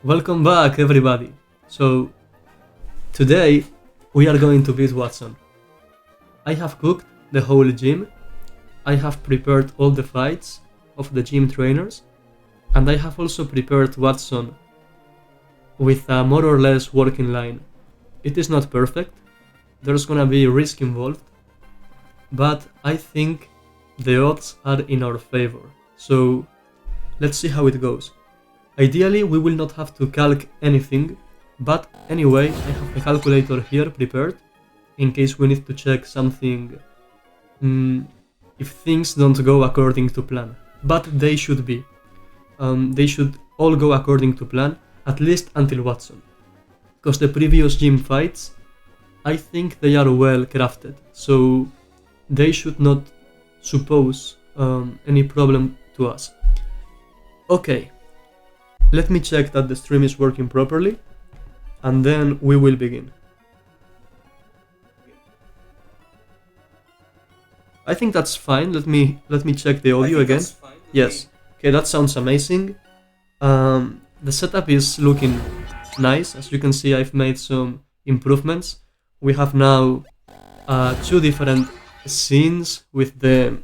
Welcome back, everybody. So, today we are going to beat Watson. I have cooked the whole gym, I have prepared all the fights of the gym trainers, and I have also prepared Watson with a more or less working line. It is not perfect, there's gonna be risk involved, but I think the odds are in our favor. So, let's see how it goes. Ideally, we will not have to calc anything, but anyway, I have a calculator here prepared in case we need to check something if things don't go according to plan. But they should be. They should all go according to plan, at least until Watson. Because the previous gym fights, I think they are well crafted, so they should not suppose any problem to us. Okay. Let me check that the stream is working properly, and then we will begin. I think that's fine. Let me check the audio again. Yes. Okay, that sounds amazing. The setup is looking nice. As you can see, I've made some improvements. We have now two different scenes with the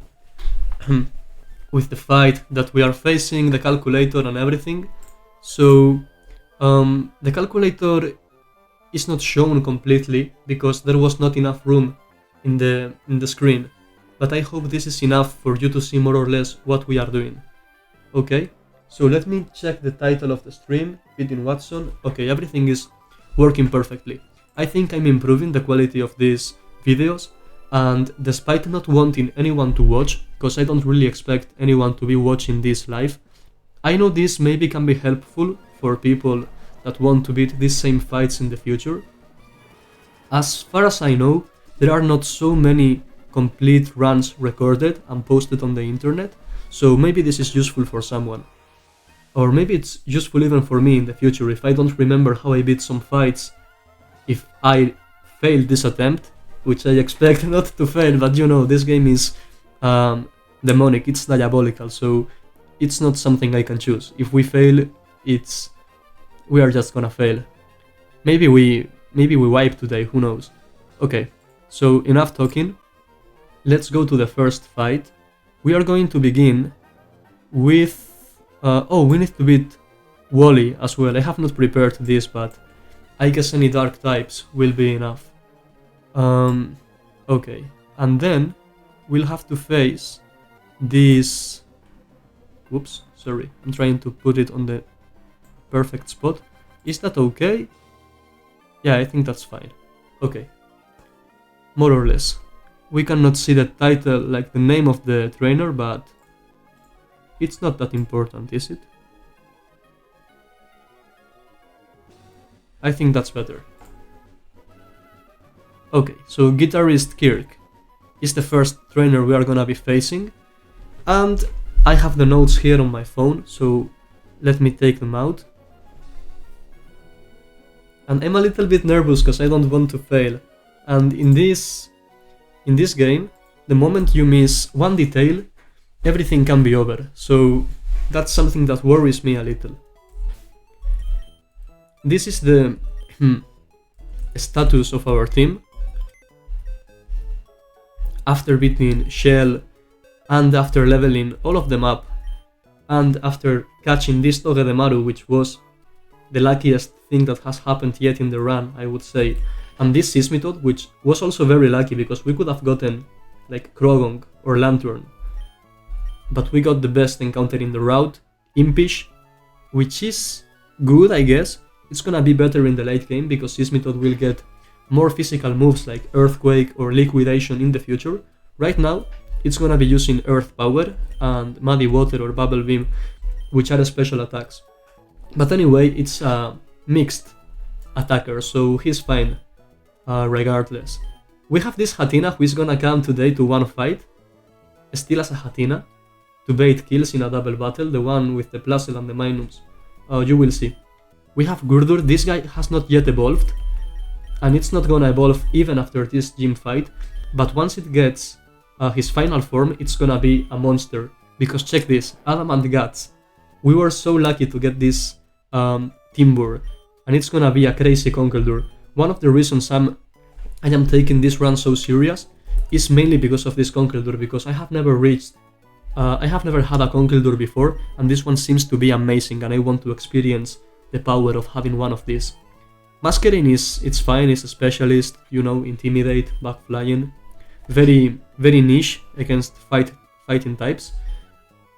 with the fight that we are facing, the calculator and everything. So the calculator is not shown completely because there was not enough room in the screen, but I hope this is enough for you to see more or less what we are doing. Okay, so let me check the title of the stream, Beating Watson. Okay, everything is working perfectly. I think I'm improving the quality of these videos, and despite not wanting anyone to watch, because I don't really expect anyone to be watching this live, I know this maybe can be helpful for people that want to beat these same fights in the future. As far as I know, there are not so many complete runs recorded and posted on the internet, so maybe this is useful for someone. Or maybe it's useful even for me in the future if I don't remember how I beat some fights. If I fail this attempt, which I expect not to fail, but you know, this game is demonic, it's diabolical, so it's not something I can choose. If we fail, we are just gonna fail. Maybe we wipe today, who knows. Okay, so enough talking. Let's go to the first fight. We are going to begin with we need to beat Wally as well. I have not prepared this, but I guess any dark types will be enough. Okay, and then we'll have to face this. Whoops, sorry, I'm trying to put it on the perfect spot. Is that okay? Yeah, I think that's fine. Okay. More or less. We cannot see the title, like the name of the trainer, but it's not that important, is it? I think that's better. Okay, so Guitarist Kirk is the first trainer we are gonna be facing, and I have the notes here on my phone, so let me take them out. And I'm a little bit nervous because I don't want to fail. And in this game, the moment you miss one detail, everything can be over. So that's something that worries me a little. This is the status of our team. After beating Shell, and after leveling all of them up, and after catching this Togedemaru, which was the luckiest thing that has happened yet in the run, I would say, and this Sismitod, which was also very lucky because we could have gotten like Krogong or Lantern, but we got the best encounter in the route, Impish, which is good, I guess. It's gonna be better in the late game because Sismitod will get more physical moves like Earthquake or Liquidation in the future. Right now, it's gonna be using Earth Power and Muddy Water or Bubble Beam, which are special attacks. But anyway, it's a mixed attacker, so he's fine regardless. We have this Hatina who is gonna come today to one fight, still as a Hatina, to bait kills in a double battle, the one with the Placel and the Minus. You will see. We have Gurdur. This guy has not yet evolved, and it's not gonna evolve even after this gym fight, but once it gets his final form, it's gonna be a monster. Because check this, Adamant Guts. We were so lucky to get this Timber, and it's gonna be a crazy Conkeldurr. One of the reasons I am taking this run so serious is mainly because of this Conkeldurr, because I have never had a Conkeldurr before, and this one seems to be amazing, and I want to experience the power of having one of these. Masquerain it's fine, it's a specialist, you know, intimidate, backflying, very niche against fighting types.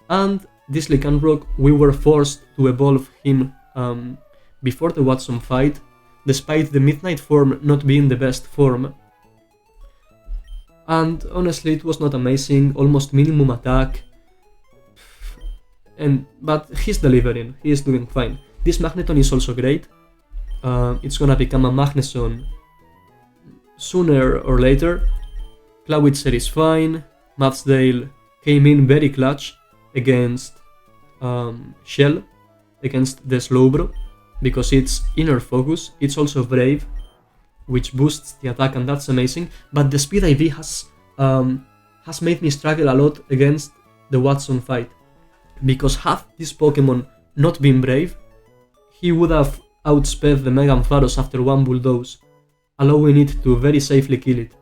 And this Lycanroc, we were forced to evolve him before the Watson fight, despite the Midnight form not being the best form. And honestly, it was not amazing, almost minimum attack. But he's delivering, he is doing fine. This Magneton is also great. It's gonna become a Magneson sooner or later. Clawitzer is fine. Matsdale came in very clutch against Shell, against the Slowbro, because it's inner focus. It's also brave, which boosts the attack, and that's amazing. But the speed IV has made me struggle a lot against the Watson fight, because had this Pokemon not been brave, he would have outsped the Mega Ampharos after one Bulldoze, allowing it to very safely kill it.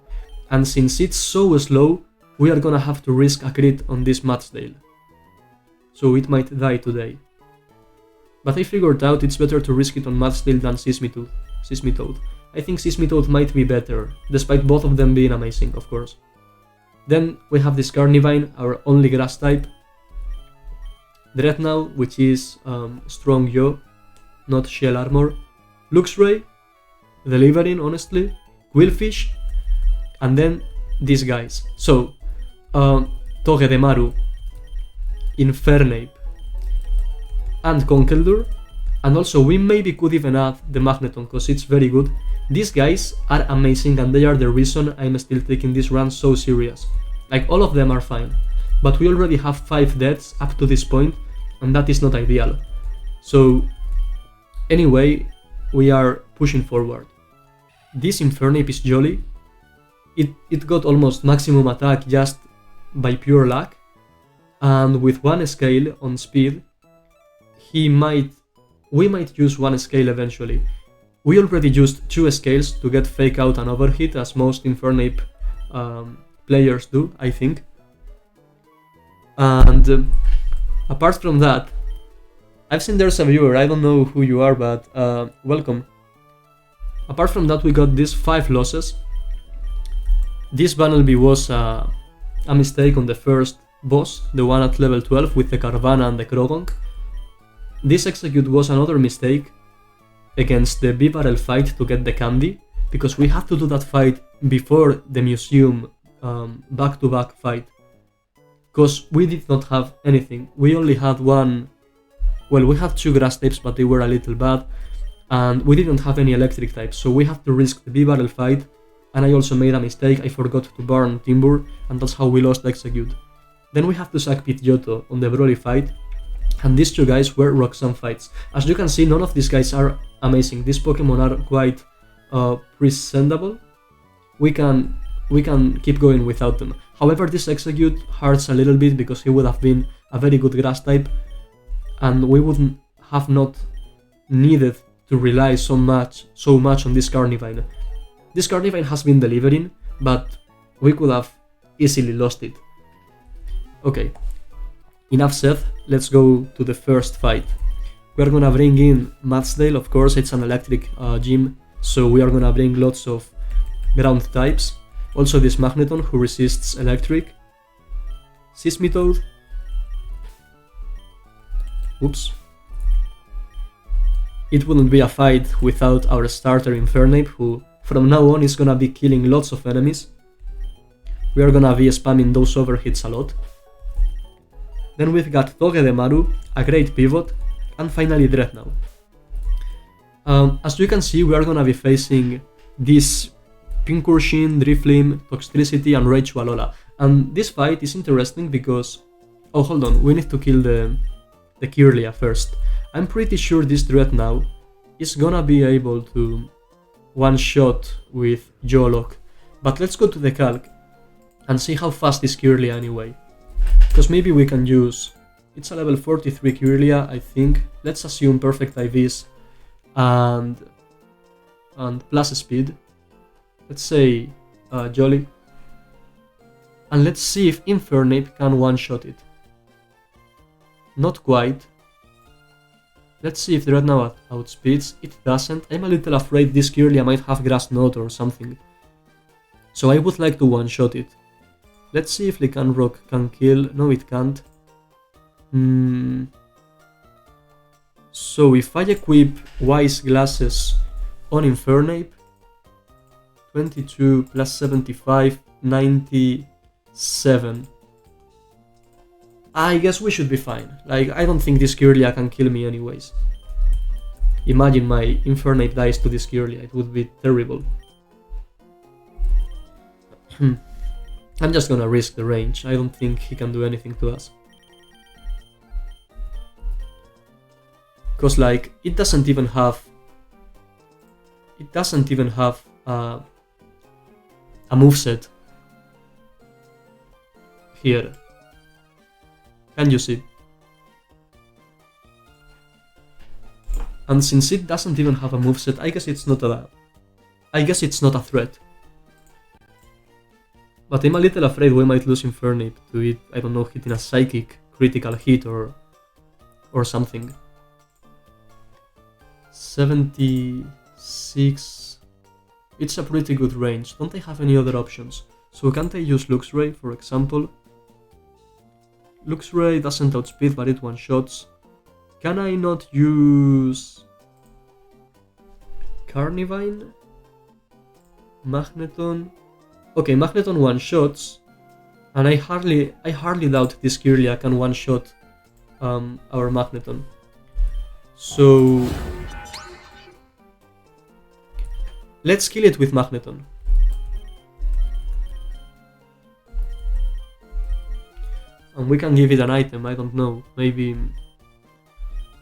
And since it's so slow, we are gonna have to risk a crit on this Matsdale, so it might die today. But I figured out it's better to risk it on Matsdale than Sismitoad. I think Sismitoad might be better, despite both of them being amazing, of course. Then we have this Carnivine, our only grass type. Dreadnought, which is strong Yaw, not Shell Armor. Luxray, delivering, honestly. Quillfish, and then these guys. So, Togedemaru, Infernape, and Conkeldurr, and also we maybe could even add the Magneton, because it's very good. These guys are amazing, and they are the reason I'm still taking this run so serious. Like, all of them are fine, but we already have 5 deaths up to this point, and that is not ideal. So, anyway, we are pushing forward. This Infernape is jolly. It got almost maximum attack just by pure luck, and with 1 scale on speed, we might use 1 scale eventually. We already used 2 scales to get Fake Out and Overhit, as most Infernape players do, I think. And apart from that, I've seen there's a viewer, I don't know who you are, but welcome. Apart from that, we got these 5 losses. This Bunnelby was a mistake on the first boss, the one at level 12 with the Carvanha and the Krogonk. This Execute was another mistake against the Bibarel fight to get the candy, because we had to do that fight before the museum back-to-back fight, because we did not have anything. We only had we had 2 grass types, but they were a little bad, and we didn't have any electric types, so we had to risk the Bibarel fight. And I also made a mistake, I forgot to burn Timber, and that's how we lost Execute. Then we have to sack Pidgeotto on the Broly fight, and these 2 guys were Roxanne fights. As you can see, none of these guys are amazing. These Pokemon are quite presentable. We can keep going without them. However, this Execute hurts a little bit, because he would have been a very good grass type, and we wouldn't have not needed to rely so much on this Carnivine. This Carnivine has been delivering, but we could have easily lost it. Okay, enough said, let's go to the first fight. We are gonna bring in Matsdale, of course, it's an electric gym, so we are gonna bring lots of ground types. Also this Magneton, who resists electric. Sismitoad. Oops. It wouldn't be a fight without our starter Infernape, who from now on is gonna be killing lots of enemies. We are gonna be spamming those overhits a lot. Then we've got Togedemaru, a great pivot, and finally Dreadnought. As you can see, we are gonna be facing this Pincurchin, Driflim, Toxtricity, and Rage Alola. And this fight is interesting because... Oh, hold on, we need to kill the Kirlia first. I'm pretty sure this Dreadnought is gonna be able to one-shot with Geolock. But let's go to the calc and see how fast is Kirlia anyway. Because maybe we can use... It's a level 43 Kirlia, I think. Let's assume perfect IVs and plus speed. Let's say Jolly. And let's see if Infernape can one-shot it. Not quite. Let's see if the Dreadnought outspeeds. It doesn't. I'm a little afraid this Kirlia might have Grass Knot or something. So I would like to one-shot it. Let's see if Lycanroc can kill. No, it can't. So if I equip Wise Glasses on Infernape, 22 plus 75, 97. I guess we should be fine. Like, I don't think this Kirlia can kill me anyways. Imagine my Infernape dies to this Kirlia, it would be terrible. I'm just gonna risk the range, I don't think he can do anything to us. Cause like, it doesn't even have a moveset here. Can you see? And since it doesn't even have a moveset, I guess it's not a threat. But I'm a little afraid we might lose Infernape to it, I don't know, hitting a psychic critical hit or something. 76. It's a pretty good range. Don't I have any other options? So can't I use Luxray, for example? Luxray doesn't outspeed, but it one-shots. Can I not use Carnivine? Magneton? Okay, Magneton one-shots, and I hardly doubt this Kirlia can one-shot our Magneton. So let's kill it with Magneton. And we can give it an item, I don't know, maybe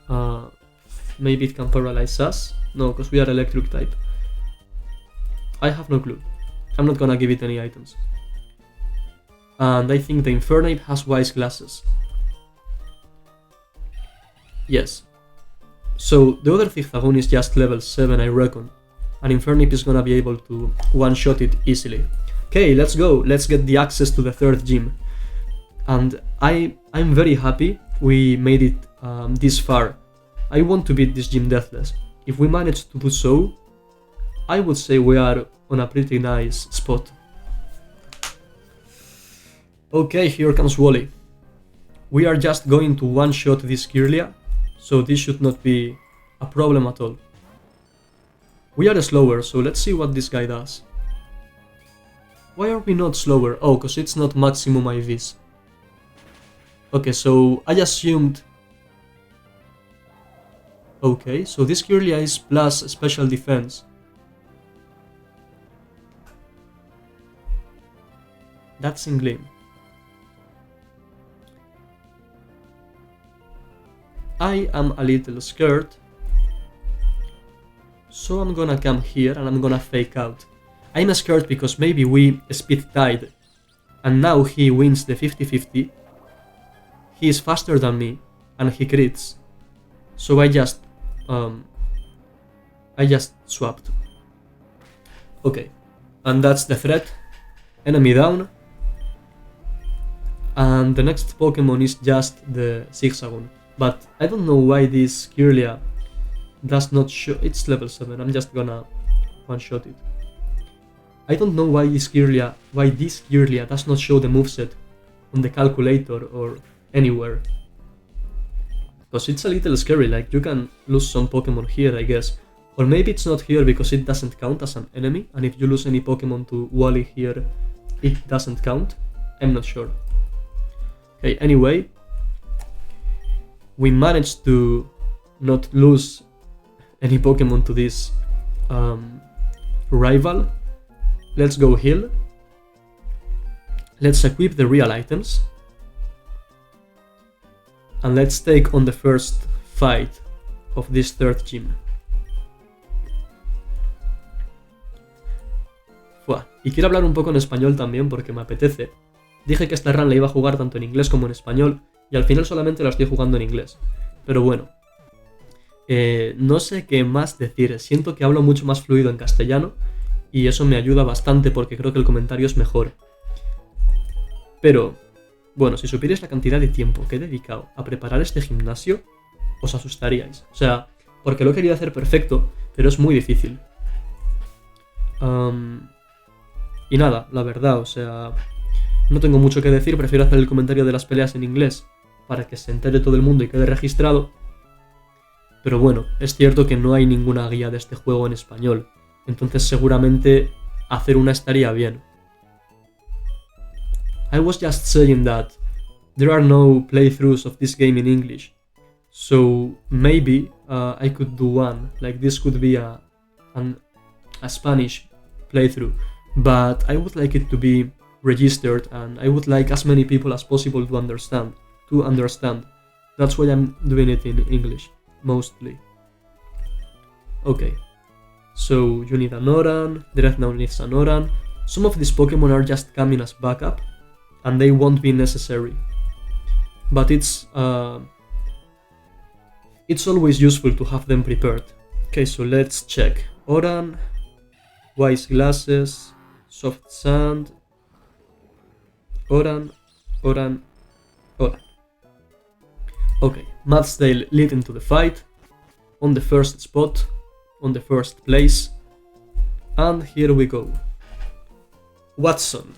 it can paralyze us? No, because we are electric type. I have no clue. I'm not gonna give it any items. And I think the Infernape has Wise Glasses. Yes. So the other Zigzagoon is just level 7, I reckon. And Infernape is gonna be able to one-shot it easily. Okay, let's go. Let's get the access to the third gym. And I'm very happy we made it this far. I want to beat this gym deathless. If we manage to do so, I would say we are on a pretty nice spot. Okay, here comes Wally. We are just going to one-shot this Kirlia, so this should not be a problem at all. We are slower, so let's see what this guy does. Why are we not slower? Oh, because it's not maximum IVs. Okay, so I assumed... Okay, so this Kirlia is plus special defense. That's in Gleam. I am a little scared, so I'm gonna come here and I'm gonna fake out. I'm scared because maybe we speed tied and now he wins the 50-50. He is faster than me and he crits, so I just swapped. Okay, and that's the threat. Enemy down. And the next Pokemon is just the Zigzagoon. But I don't know why this Kirlia does not show... It's level 7, I'm just gonna one-shot it. I don't know why this Kirlia does not show the moveset on the calculator or anywhere. Because it's a little scary, like you can lose some Pokemon here, I guess. Or maybe it's not here because it doesn't count as an enemy, and if you lose any Pokemon to Wally here, it doesn't count. I'm not sure. Okay, anyway, we managed to not lose any Pokemon to this rival. Let's go heal. Let's equip the real items. And let's take on the first fight of this third gym. Y quiero hablar un poco en español también porque me apetece. Dije que esta run la iba a jugar tanto en inglés como en español y al final solamente la estoy jugando en inglés. Pero bueno, No sé qué más decir, siento que hablo mucho más fluido en castellano y eso me ayuda bastante porque creo que el comentario es mejor. Pero, bueno, si supierais la cantidad de tiempo que he dedicado a preparar este gimnasio, os asustaríais. O sea, porque lo he querido hacer perfecto, pero es muy difícil. Y nada, la verdad, o sea, no tengo mucho que decir, prefiero hacer el comentario de las peleas en inglés para que se entere todo el mundo y quede registrado. Pero bueno, es cierto que no hay ninguna guía de este juego en español, entonces seguramente hacer una estaría bien. I was just saying that there are no playthroughs of this game in English, so maybe I could do one, like this could be a Spanish playthrough, but I would like it to be registered and I would like as many people as possible to understand. That's why I'm doing it in English, mostly. Okay, so you need an Oran, Dreadnought needs an Oran. Some of these Pokemon are just coming as backup, and they won't be necessary. But it's always useful to have them prepared. Okay, so let's check. Oran, Wise Glasses, Soft Sand, Oran. Okay, Matsdale lead into the fight, on the first spot, on the first place, and here we go. Watson,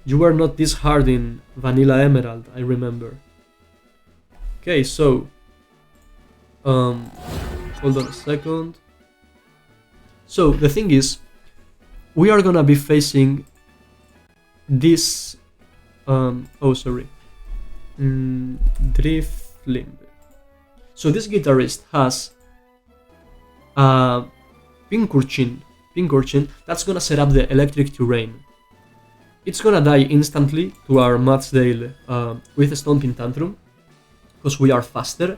you were not this hard in Vanilla Emerald, I remember. Okay, so, hold on a second. So, the thing is, we are gonna be facing this, Driflim. So this guitarist has a Pinkurchin that's gonna set up the electric terrain. It's gonna die instantly to our Matsdale with a Stomping Tantrum, because we are faster.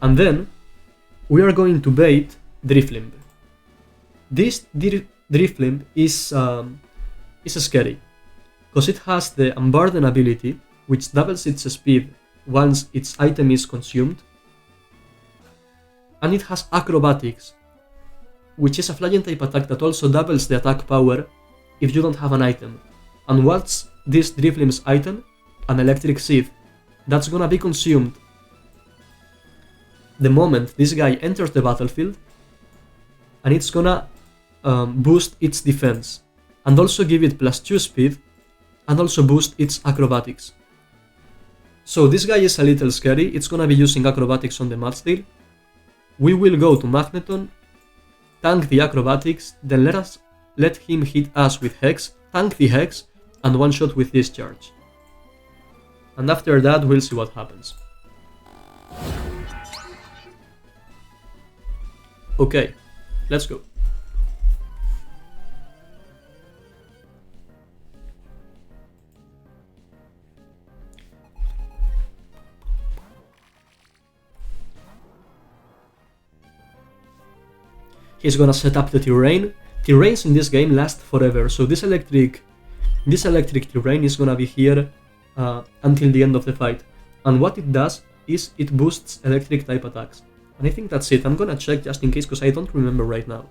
And then we are going to bait Driflim. This Driflim is scary, because it has the Unburden ability, which doubles its speed once its item is consumed, and it has Acrobatics, which is a flying type attack that also doubles the attack power if you don't have an item. And what's this Driflim's item? An Electric Seed. That's gonna be consumed the moment this guy enters the battlefield, and it's gonna boost its defense, and also give it +2 speed, and also boost its acrobatics. So this guy is a little scary, it's gonna be using acrobatics on the Matsdale. We will go to Magneton, tank the acrobatics, then let him hit us with Hex, tank the Hex, and one shot with Discharge. And after that we'll see what happens. Okay, let's go. He's gonna set up the terrain. Terrains in this game last forever, so this electric terrain is gonna be here until the end of the fight. And what it does is it boosts electric type attacks. And I think that's it. I'm gonna check just in case, because I don't remember right now.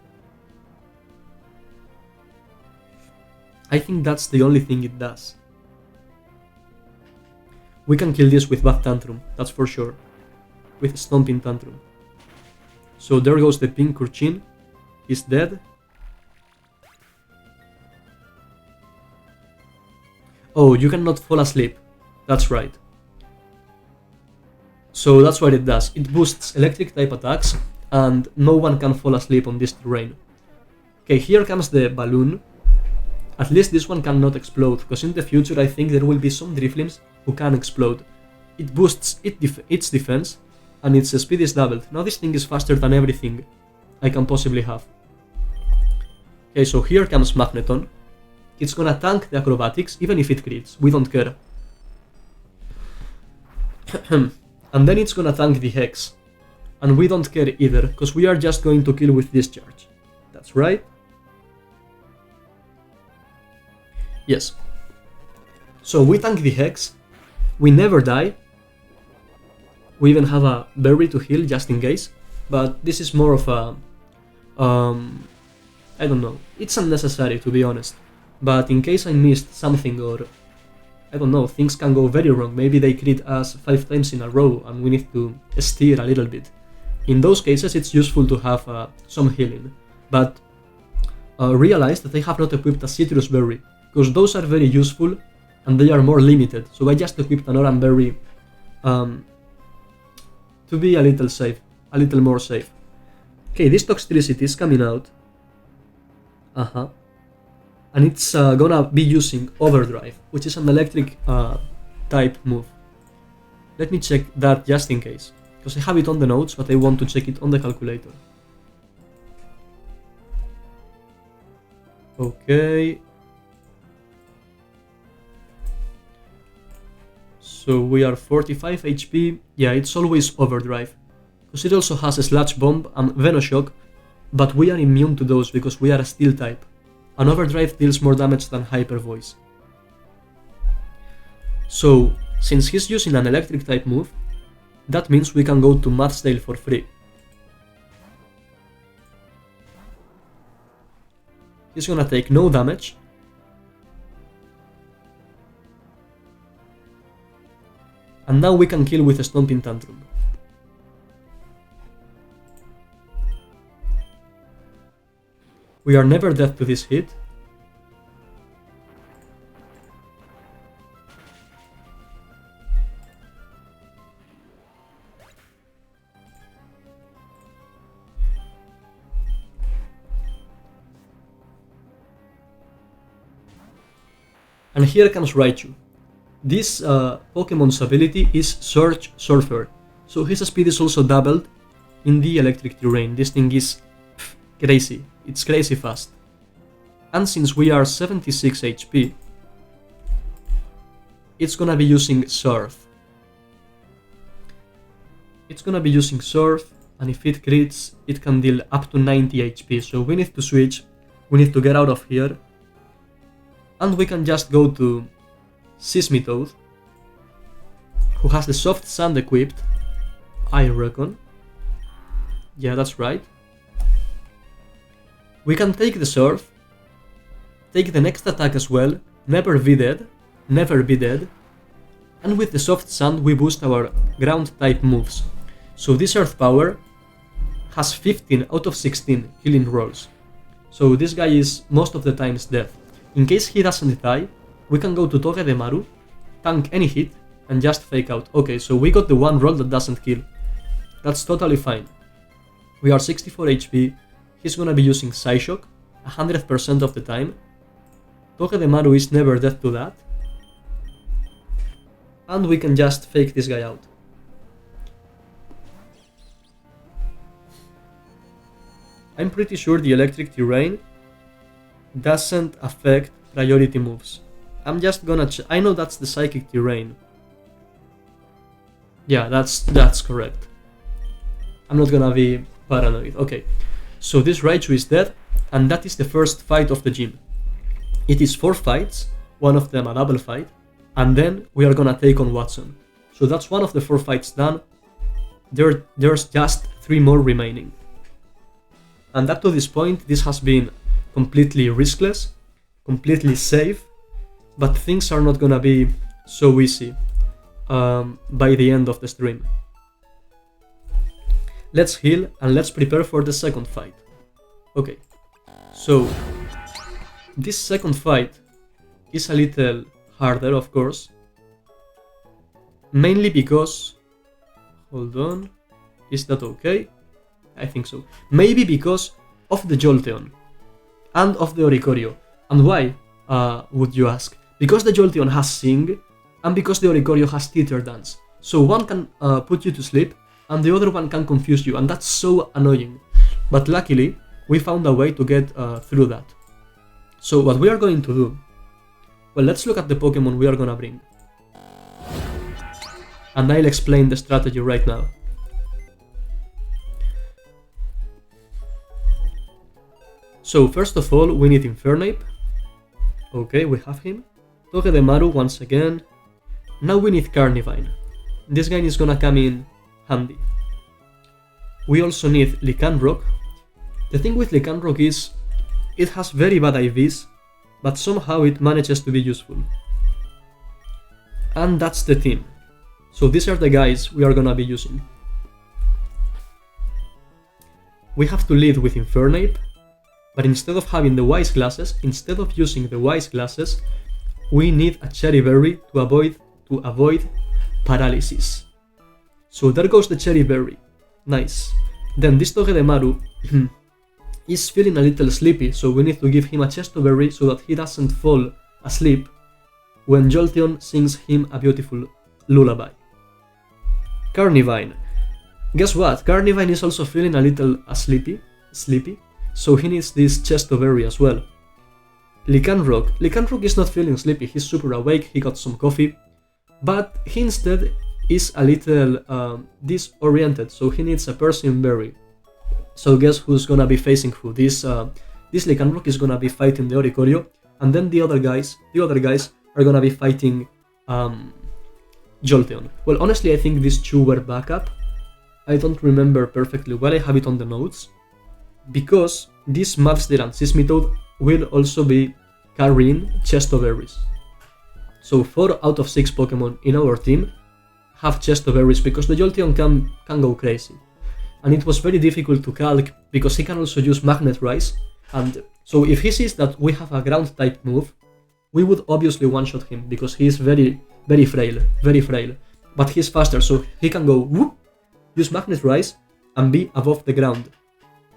I think that's the only thing it does. We can kill this with Bath Tantrum, that's for sure. With Stomping Tantrum. So there goes the Pinkurchin. He's dead. Oh, you cannot fall asleep. That's right. So that's what it does. It boosts electric type attacks, and no one can fall asleep on this terrain. Okay, here comes the balloon. At least this one cannot explode, because in the future I think there will be some Driflims who can explode. It boosts its defense, and its speed is doubled. Now this thing is faster than everything I can possibly have. Okay, so here comes Magneton. It's gonna tank the acrobatics, even if it crits, we don't care. And then it's gonna tank the Hex, and we don't care either, because we are just going to kill with Discharge. That's right. Yes. So we tank the Hex, we never die, we even have a berry to heal just in case, but this is more of a, I don't know, it's unnecessary to be honest, but in case I missed something or, I don't know, things can go very wrong, maybe they crit us 5 times in a row and we need to steer a little bit. In those cases it's useful to have some healing, but realize that I have not equipped a citrus berry, because those are very useful and they are more limited, so I just equipped an orange berry to be a little safe, a little more safe. Okay, this Toxtricity is coming out. And it's gonna be using Overdrive, which is an electric type move. Let me check that just in case, because I have it on the notes, but I want to check it on the calculator. Okay. So we are 45 HP. Yeah, it's always Overdrive, because it also has a Sludge Bomb and Venoshock, but we are immune to those because we are a Steel type. And Overdrive deals more damage than Hyper Voice. So, since he's using an electric type move, that means we can go to Mathsdale for free. He's gonna take no damage. And now we can kill with a Stomping Tantrum. We are never dead to this hit. And here comes Raichu. This Pokemon's ability is Surge Surfer, so his speed is also doubled in the electric terrain. This thing is crazy, it's crazy fast. And since we are 76 HP, it's gonna be using Surf. It's gonna be using Surf, and if it crits, it can deal up to 90 HP, so we need to switch, we need to get out of here. And we can just go to Seismitoad, who has the Soft Sand equipped, I reckon. Yeah, that's right. We can take the Surf, take the next attack as well, never be dead, and with the Soft Sand we boost our ground type moves. So this Earth Power has 15 out of 16 healing rolls. So this guy is most of the times dead. In case he doesn't die, we can go to Togedemaru, tank any hit, and just fake out. Okay, so we got the one roll that doesn't kill. That's totally fine. We are 64 HP, he's gonna be using Psyshock 100% of the time. Togedemaru is never dead to that. And we can just fake this guy out. I'm pretty sure the electric terrain doesn't affect priority moves. I'm just gonna I know that's the psychic terrain. Yeah, that's correct. I'm not gonna be paranoid. Okay, so this Raichu is dead, and that is the first fight of the gym. It is 4 fights, one of them a double fight, and then we are gonna take on Watson. So that's one of the 4 fights done. There's just 3 more remaining. And up to this point, this has been completely riskless, completely safe, but things are not gonna be so easy by the end of the stream. Let's heal and let's prepare for the second fight. Okay, so this second fight is a little harder, of course, mainly because, hold on, is that okay? I think so. Maybe because of the Jolteon and of the Oricorio. And why, would you ask? Because the Jolteon has Sing, and because the Oricorio has Teeter Dance. So one can put you to sleep, and the other one can confuse you, and that's so annoying. But luckily, we found a way to get through that. So what we are going to do, well, let's look at the Pokemon we are gonna bring. And I'll explain the strategy right now. So first of all, we need Infernape. Okay, we have him. Togedemaru once again. Now we need Carnivine. This guy is gonna come in handy. We also need Lycanroc. The thing with Lycanroc is it has very bad IVs, but somehow it manages to be useful. And that's the team. So these are the guys we are gonna be using. We have to lead with Infernape, but instead of having the Wise Glasses, instead of using the Wise Glasses, we need a Cherry Berry to avoid paralysis. So there goes the Cherry Berry. Nice. Then this Togedemaru is feeling a little sleepy, so we need to give him a Chesto Berry so that he doesn't fall asleep when Jolteon sings him a beautiful lullaby. Carnivine. Guess what? Carnivine is also feeling a little sleepy, so he needs this Chesto Berry as well. Lycanroc is not feeling sleepy, he's super awake, he got some coffee, but he instead is a little disoriented, so he needs a Persian Berry. So guess who's gonna be facing who? This Lycanroc is gonna be fighting the Oricorio, and then the other guys are gonna be fighting Jolteon. Well, honestly, I think these two were backup. I don't remember perfectly well, I have it on the notes, because this Mudstail and Sismitoad will also be carrying Chesto Berries. So 4 out of 6 Pokemon in our team have Chesto Berries because the Jolteon can go crazy. And it was very difficult to calc because he can also use Magnet Rise, and so if he sees that we have a ground type move, we would obviously one-shot him because he is very frail, but he's faster, so he can go whoop, use Magnet Rise and be above the ground.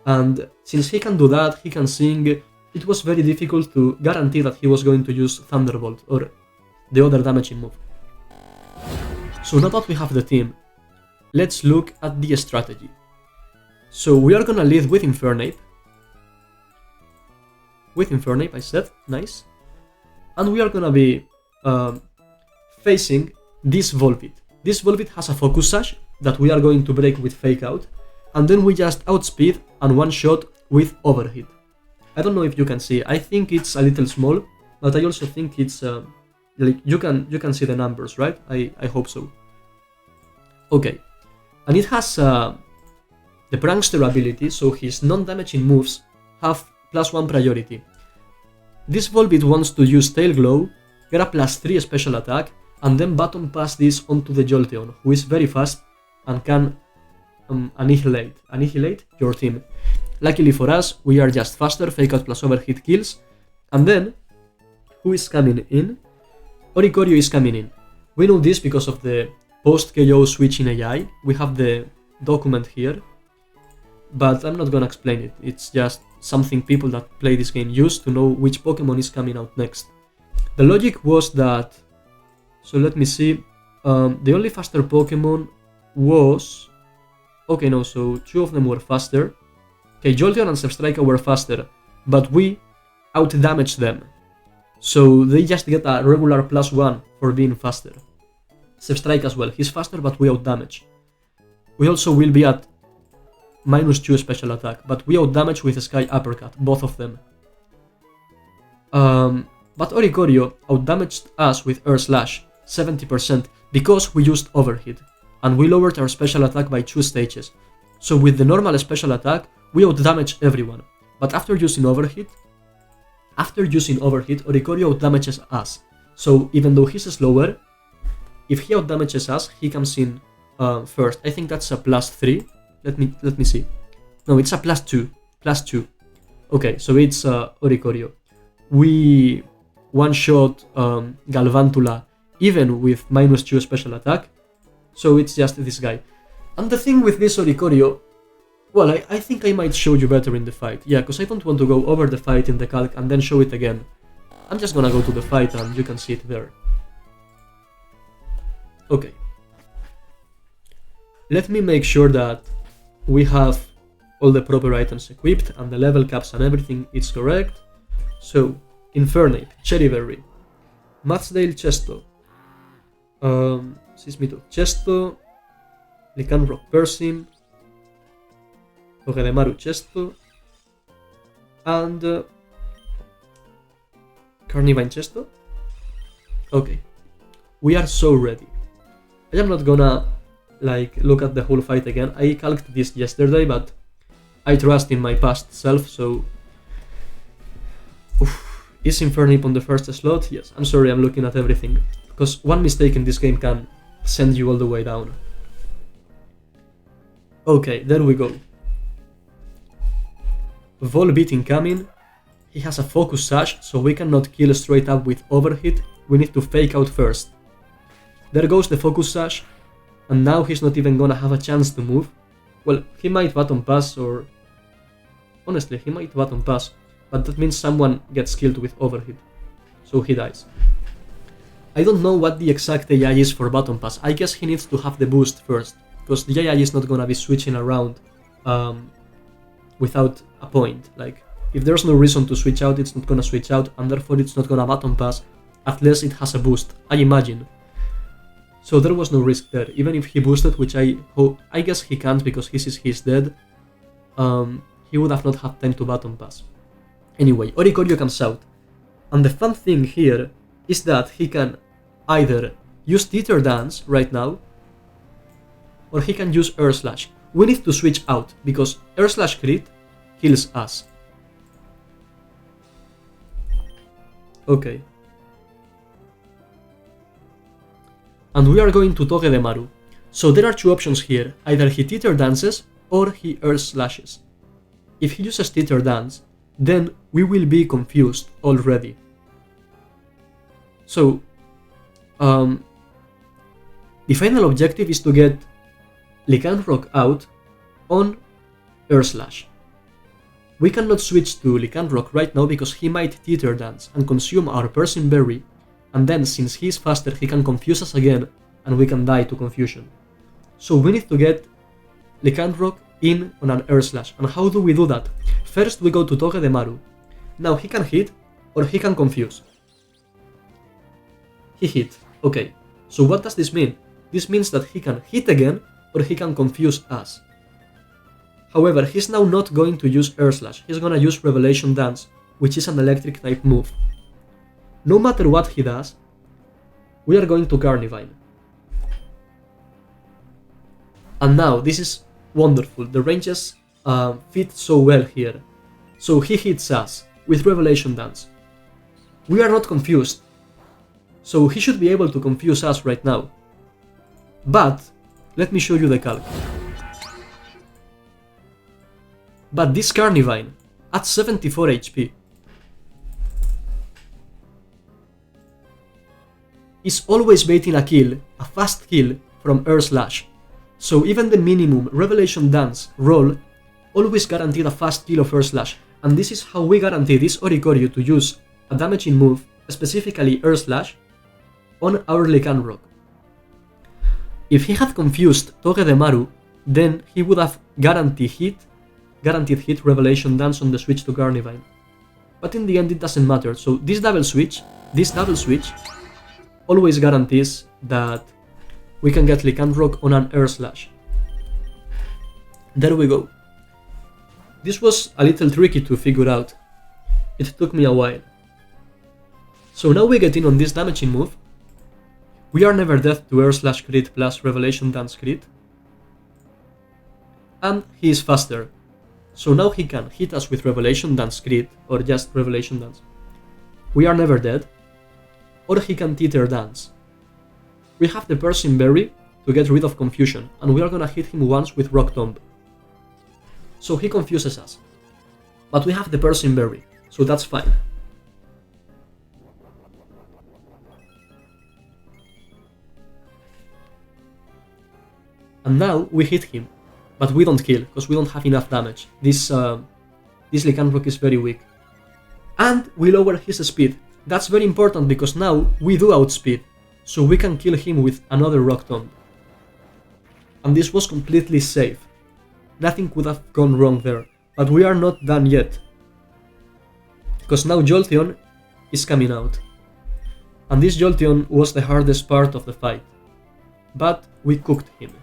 And since he can do that, he can sing, it was very difficult to guarantee that he was going to use Thunderbolt or the other damaging move. So now that we have the team, let's look at the strategy. So we are gonna lead with Infernape. I said, nice. And we are gonna be facing this Volbeat. This Volbeat has a Focus Sash that we are going to break with Fake Out, and then we just outspeed and one-shot with Overheat. I don't know if you can see, I think it's a little small, but I also think it's like you can see the numbers, right? I hope so. Okay, and it has the Prankster ability, so his non-damaging moves have +1 priority. This Volbeat wants to use Tail Glow, get a +3 special attack, and then Baton Pass this onto the Jolteon, who is very fast and can annihilate your team. Luckily for us, we are just faster, Fake Out plus Overheat kills, and then, who is coming in? Oricorio is coming in. We know this because of the post-KO switch in AI, we have the document here, but I'm not gonna explain it, it's just something people that play this game use to know which Pokemon is coming out next. The logic was that, so let me see, the only faster Pokemon was, okay no, so 2 of them were faster. Okay, Jolteon and Zebstrika were faster, but we out-damaged them. So they just get a regular +1 for being faster. Zebstrika as well, he's faster but we out-damage. We also will be at -2 special attack, but we out-damage with a Sky Uppercut, both of them. But Oricorio out-damaged us with Air Slash, 70%, because we used Overheat, and we lowered our special attack by 2 stages. So with the normal special attack, we out-damage everyone, but after using Overheat, Oricorio out-damages us. So even though he's slower, if he out-damages us, he comes in first. I think that's a +3. Let me see. No, it's a +2. Okay, so it's Oricorio. We one-shot Galvantula even with -2 special attack, so it's just this guy. And the thing with this Oricorio, well, I think I might show you better in the fight. Yeah, because I don't want to go over the fight in the calc and then show it again. I'm just gonna go to the fight and you can see it there. Okay. Let me make sure that we have all the proper items equipped and the level caps and everything is correct. So, Infernape, Cherry Berry, Mudsdale Chesto, Sismitoad Chesto, Lycanroc Persim, Togedemaru Chesto, and Carnivine Chesto. Okay, we are so ready. I am not gonna like look at the whole fight again. I calced this yesterday, but I trust in my past self, so... Is Infernip on the first slot? Yes, I'm sorry, I'm looking at everything. Because one mistake in this game can send you all the way down. Okay, there we go. Volbeat incoming. He has a focus sash, so we cannot kill straight up with overhit. We need to fake out first. There goes the focus sash, and now he's not even gonna have a chance to move. Well, he might button pass, or... Honestly, he might button pass, but that means someone gets killed with overhit, so he dies. I don't know what the exact AI is for button pass. I guess he needs to have the boost first, because the AI is not gonna be switching around without a point. Like, if there's no reason to switch out, it's not gonna switch out, and therefore it's not gonna button pass unless it has a boost, I imagine. So there was no risk there, even if he boosted, which I guess he can't because he's dead. He would have not had time to button pass. Anyway, Oricorio comes out, and the fun thing here is that he can either use Teeter Dance right now, or he can use Air Slash. We need to switch out, because Air Slash crit kills us. Okay. And we are going to Togedemaru. So there are two options here, either he Teeter Dances or he Air Slashes. If he uses Teeter Dance, then we will be confused already. So, the final objective is to get Lycanroc out on Air Slash. We cannot switch to Lycanroc right now because he might Teeter Dance and consume our Persian Berry, and then since he is faster he can confuse us again and we can die to confusion. So we need to get Lycanroc in on an Air Slash. And how do we do that? First we go to Togedemaru. Now he can hit or he can confuse. He hit. Okay, so what does this mean? This means that he can hit again or he can confuse us. However, he's now not going to use Air Slash, he's gonna use Revelation Dance, which is an electric type move. No matter what he does, we are going to Carnivine. And now, this is wonderful, the ranges fit so well here. So he hits us with Revelation Dance. We are not confused, so he should be able to confuse us right now. But, let me show you the calc. But this Carnivine, at 74 HP, is always baiting a kill, a fast kill from Air Slash. So even the minimum Revelation Dance roll always guaranteed a fast kill of Air Slash, and this is how we guarantee this Oricorio to use a damaging move, specifically Air Slash, on our Lycanroc. If he had confused Togedemaru, then he would have guaranteed hit Revelation Dance on the switch to Carnivine. But in the end it doesn't matter, so this double switch always guarantees that we can get Lycanroc on an Air Slash. There we go. This was a little tricky to figure out. It took me a while. So now we get in on this damaging move. We are never dead to Air Slash crit plus Revelation Dance crit. And he is faster. So now he can hit us with Revelation Dance crit, or just Revelation Dance. We are never dead. Or he can Teeter Dance. We have the Persian Berry to get rid of confusion, and we are gonna hit him once with Rock Tomb. So he confuses us. But we have the Persian Berry, so that's fine. And now we hit him, but we don't kill, because we don't have enough damage. This Lycanroc is very weak. And we lower his speed. That's very important because now we do outspeed, so we can kill him with another Rock Tomb. And this was completely safe. Nothing could have gone wrong there, but we are not done yet. Because now Jolteon is coming out. And this Jolteon was the hardest part of the fight. But we cooked him.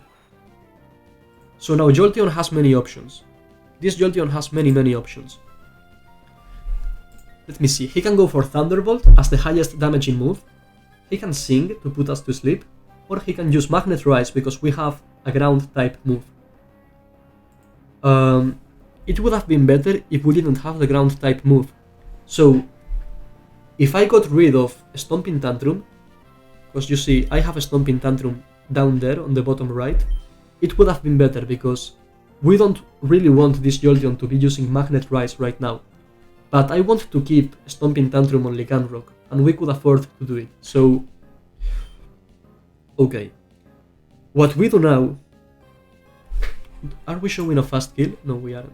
So now Jolteon has many options. This Jolteon has many options. Let me see, he can go for Thunderbolt as the highest damaging move, he can Sing to put us to sleep, or he can use Magnet Rise because we have a ground type move. It would have been better if we didn't have the ground type move. So if I got rid of Stomping Tantrum, because you see I have a Stomping Tantrum down there on the bottom right, it would have been better because we don't really want this Jolteon to be using Magnet Rise right now. But I want to keep Stomping Tantrum on Lycanroc, and we could afford to do it. So, okay. What we do now... Are we showing a fast kill? No, we aren't.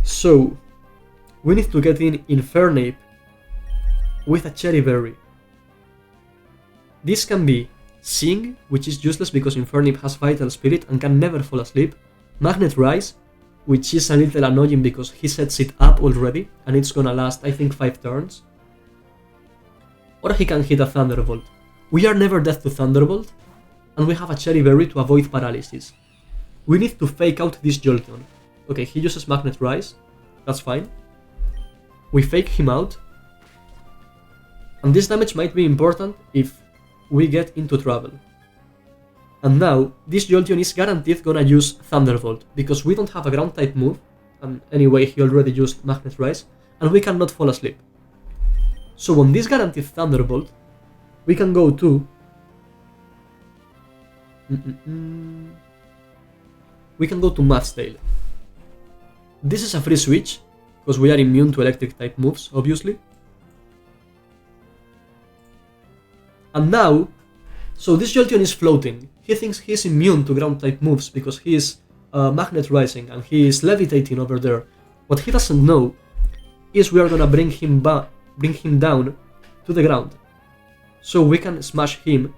So, we need to get in Infernape with a Cherry Berry. This can be Sing, which is useless because Infernape has Vital Spirit and can never fall asleep. Magnet Rise, which is a little annoying because he sets it up already and it's gonna last, I think, 5 turns. Or he can hit a Thunderbolt. We are never dead to Thunderbolt, and we have a Cherry Berry to avoid paralysis. We need to fake out this Jolteon. Okay, he uses Magnet Rise, that's fine. We fake him out, and this damage might be important if we get into trouble. And now, this Jolteon is guaranteed gonna use Thunderbolt, because we don't have a ground type move, and anyway he already used Magnet Rise, and we cannot fall asleep. So on this guaranteed Thunderbolt, we can go to... We can go to Math's Tail. This is a free switch, because we are immune to electric type moves, obviously. And now, so this Jolteon is floating. He thinks he's immune to ground type moves because he is Magnet Rising and he is levitating over there. What he doesn't know is we are gonna bring him down to the ground, so we can smash him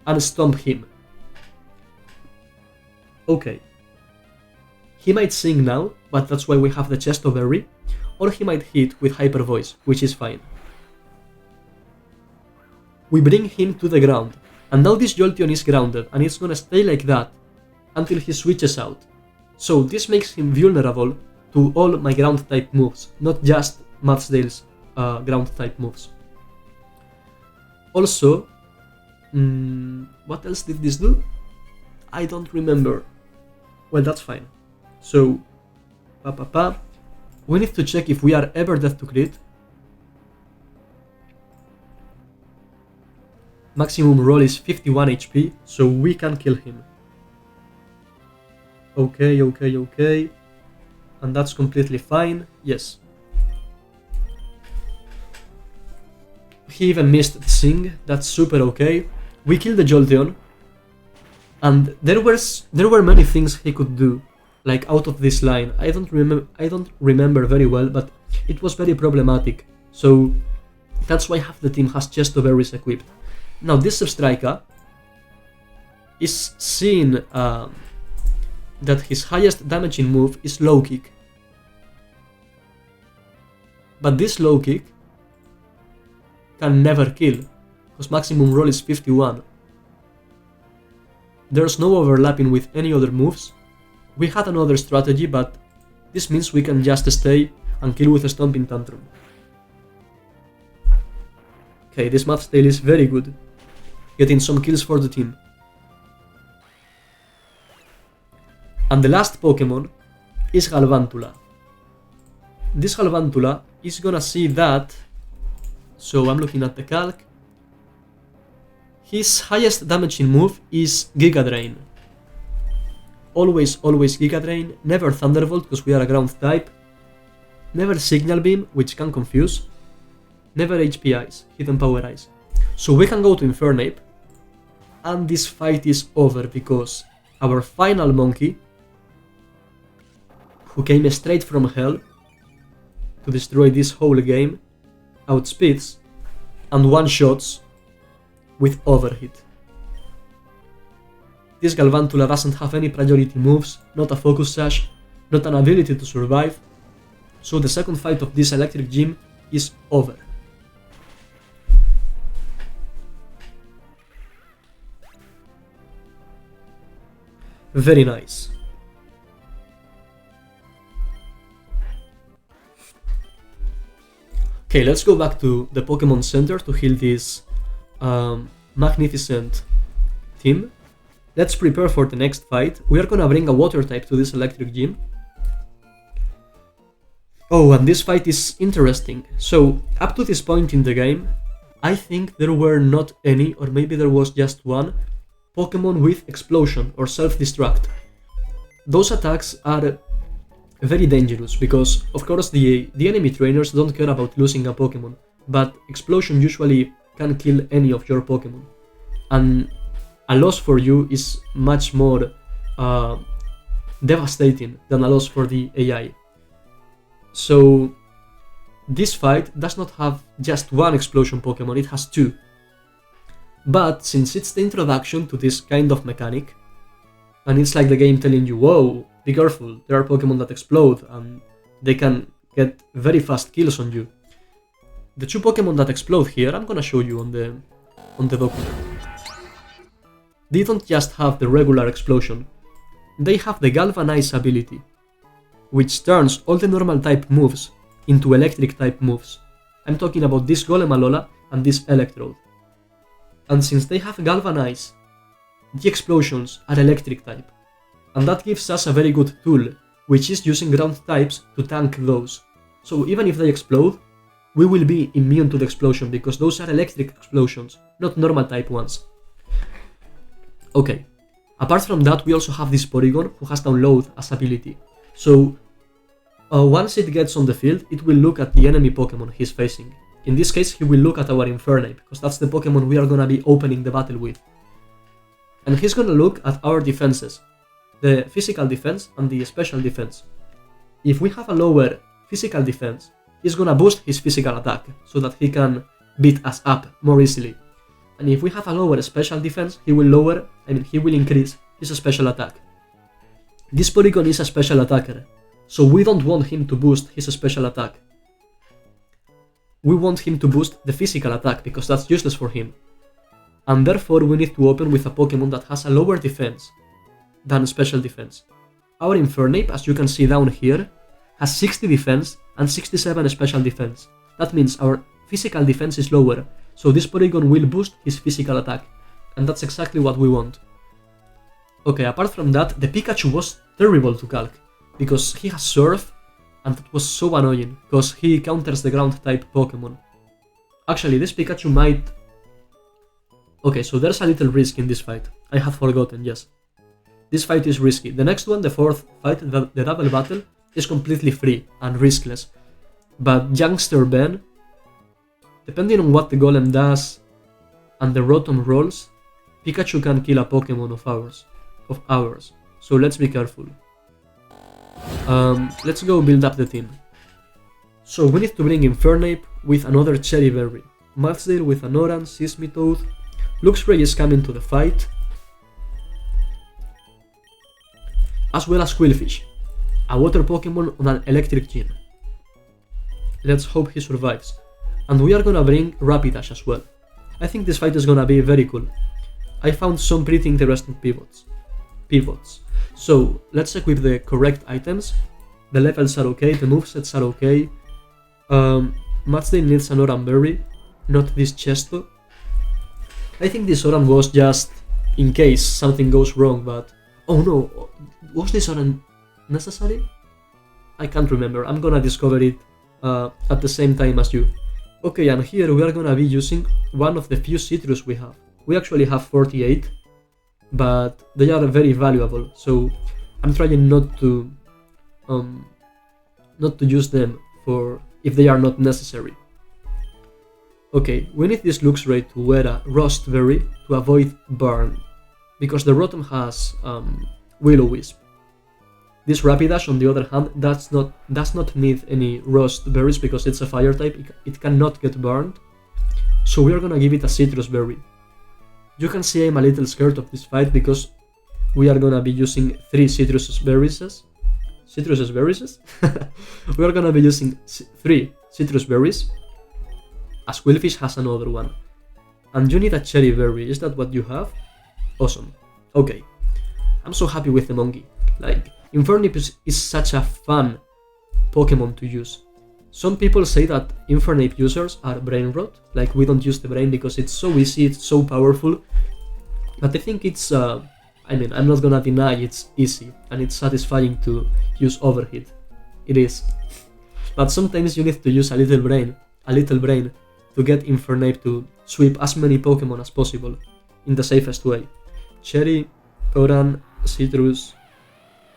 and stomp him. Okay. He might sing now, but that's why we have the Chesto Berry, or he might hit with Hyper Voice, which is fine. We bring him to the ground, and now this Jolteon is grounded, and it's gonna stay like that until he switches out. So this makes him vulnerable to all my ground type moves, not just Mathsdale's ground type moves. Also, what else did this do? I don't remember. Well, that's fine. So, we need to check if we are ever dead to crit. Maximum roll is 51 HP, so we can kill him. Okay. And that's completely fine, yes. He even missed Sing, that's super okay. We killed the Jolteon, and there were many things he could do, like out of this line. I don't remember very well, but it was very problematic. So that's why half the team has Chesto Berries equipped. Now this Substrika is seeing that his highest damaging move is Low Kick. But this Low Kick can never kill, because maximum roll is 51. There's no overlapping with any other moves. We had another strategy, but this means we can just stay and kill with a Stomping Tantrum. Okay, this Math's Tail is very good, getting some kills for the team. And the last Pokemon is Galvantula. This Galvantula is gonna see that, so I'm looking at the calc. His highest damaging move is Giga Drain. Always Giga Drain, never Thunderbolt because we are a ground type, never Signal Beam, which can confuse, never HP Ice, Hidden Power Ice. So we can go to Infernape, and this fight is over because our final monkey, who came straight from hell to destroy this whole game, outspeeds and one-shots with Overhit. This Galvantula doesn't have any priority moves, not a Focus Sash, not an ability to survive, so the second fight of this electric gym is over. Very nice. Okay, let's go back to the Pokemon Center to heal this magnificent team. let's prepare for the next fight. We are gonna bring a water type to this electric gym. Oh, and this fight is interesting. So, up to this point in the game, I think there were not any, or maybe there was just one, Pokemon with explosion or self-destruct. Those attacks are very dangerous because, of course, the enemy trainers don't care about losing a Pokemon, but explosion usually can kill any of your Pokemon. And a loss for you is much more devastating than a loss for the AI. So this fight does not have just one explosion Pokemon, it has two. But since it's the introduction to this kind of mechanic, and it's like the game telling you, whoa, be careful, there are Pokemon that explode and they can get very fast kills on you. The two Pokemon that explode here, I'm gonna show you on the document. They don't just have the regular explosion, they have the Galvanize ability, which turns all the normal type moves into electric type moves. I'm talking about this Golem Alola and this Electrode. And since they have Galvanize, the explosions are electric type. And that gives us a very good tool, which is using ground types to tank those. So even if they explode, we will be immune to the explosion because those are electric explosions, not normal type ones. Okay, apart from that, we also have this Porygon who has Download as ability. So once it gets on the field, it will look at the enemy Pokemon he's facing. In this case, he will look at our Infernape, because that's the Pokemon we are gonna be opening the battle with. And he's gonna look at our defenses, the physical defense and the special defense. If we have a lower physical defense, he's gonna boost his physical attack, so that he can beat us up more easily. And if we have a lower special defense, he will increase his special attack. This Porygon is a special attacker, so we don't want him to boost his special attack. We want him to boost the physical attack, because that's useless for him. And therefore we need to open with a Pokemon that has a lower defense than special defense. Our Infernape, as you can see down here, has 60 defense and 67 special defense. That means our physical defense is lower, so this Porygon will boost his physical attack, and that's exactly what we want. Okay, apart from that, the Pikachu was terrible to calc, because he has Surf, and that was so annoying, because he counters the ground type Pokemon. Actually, this Pikachu might... Okay, so there's a little risk in this fight. I have forgotten, yes. This fight is risky. The next one, the fourth fight, the double battle, is completely free and riskless. But Youngster Ben, depending on what the Golem does and the Rotom rolls, Pikachu can kill a Pokemon of ours. So let's be careful. Let's go build up the team. So we need to bring Infernape with another Cherry Berry, Mudsdale with an Oran, Seismitoad, Luxray is coming to the fight, as well as Quillfish, a water Pokemon on an electric gym. Let's hope he survives. And we are gonna bring Rapidash as well. I think this fight is gonna be very cool. I found some pretty interesting pivots. So let's equip the correct items. The levels are okay, the movesets are okay. Mudsdale needs an Oran Berry, not this Chesto. I think this Oran was just in case something goes wrong, but... Oh no, was this Oran necessary? I can't remember, I'm gonna discover it at the same time as you. Okay, and here we are gonna be using one of the few citrus we have. We actually have 48, but they are very valuable, so I'm trying not to use them for if they are not necessary. Okay, we need this Luxray to wear a Rust Berry to avoid burn, because the Rotom has Will-O-Wisp. This Rapidash, on the other hand, does not need any Rust Berries because it's a fire type, it cannot get burned, so we are gonna give it a Citrus Berry. You can see I'm a little scared of this fight because we are gonna be using 3 Citrus Berries. We are gonna be using 3 Citrus Berries, as Quillfish has another one. And you need a Cherry Berry, is that what you have? Awesome. Okay, I'm so happy with the monkey. Like, Infernape is such a fun Pokemon to use. Some people say that Infernape users are brain rot, like we don't use the brain because it's so easy, it's so powerful. But I think it's I mean, I'm not gonna deny it's easy and it's satisfying to use Overheat. It is. But sometimes you need to use a little brain to get Infernape to sweep as many Pokemon as possible in the safest way. Cherry, Koran, Citrus,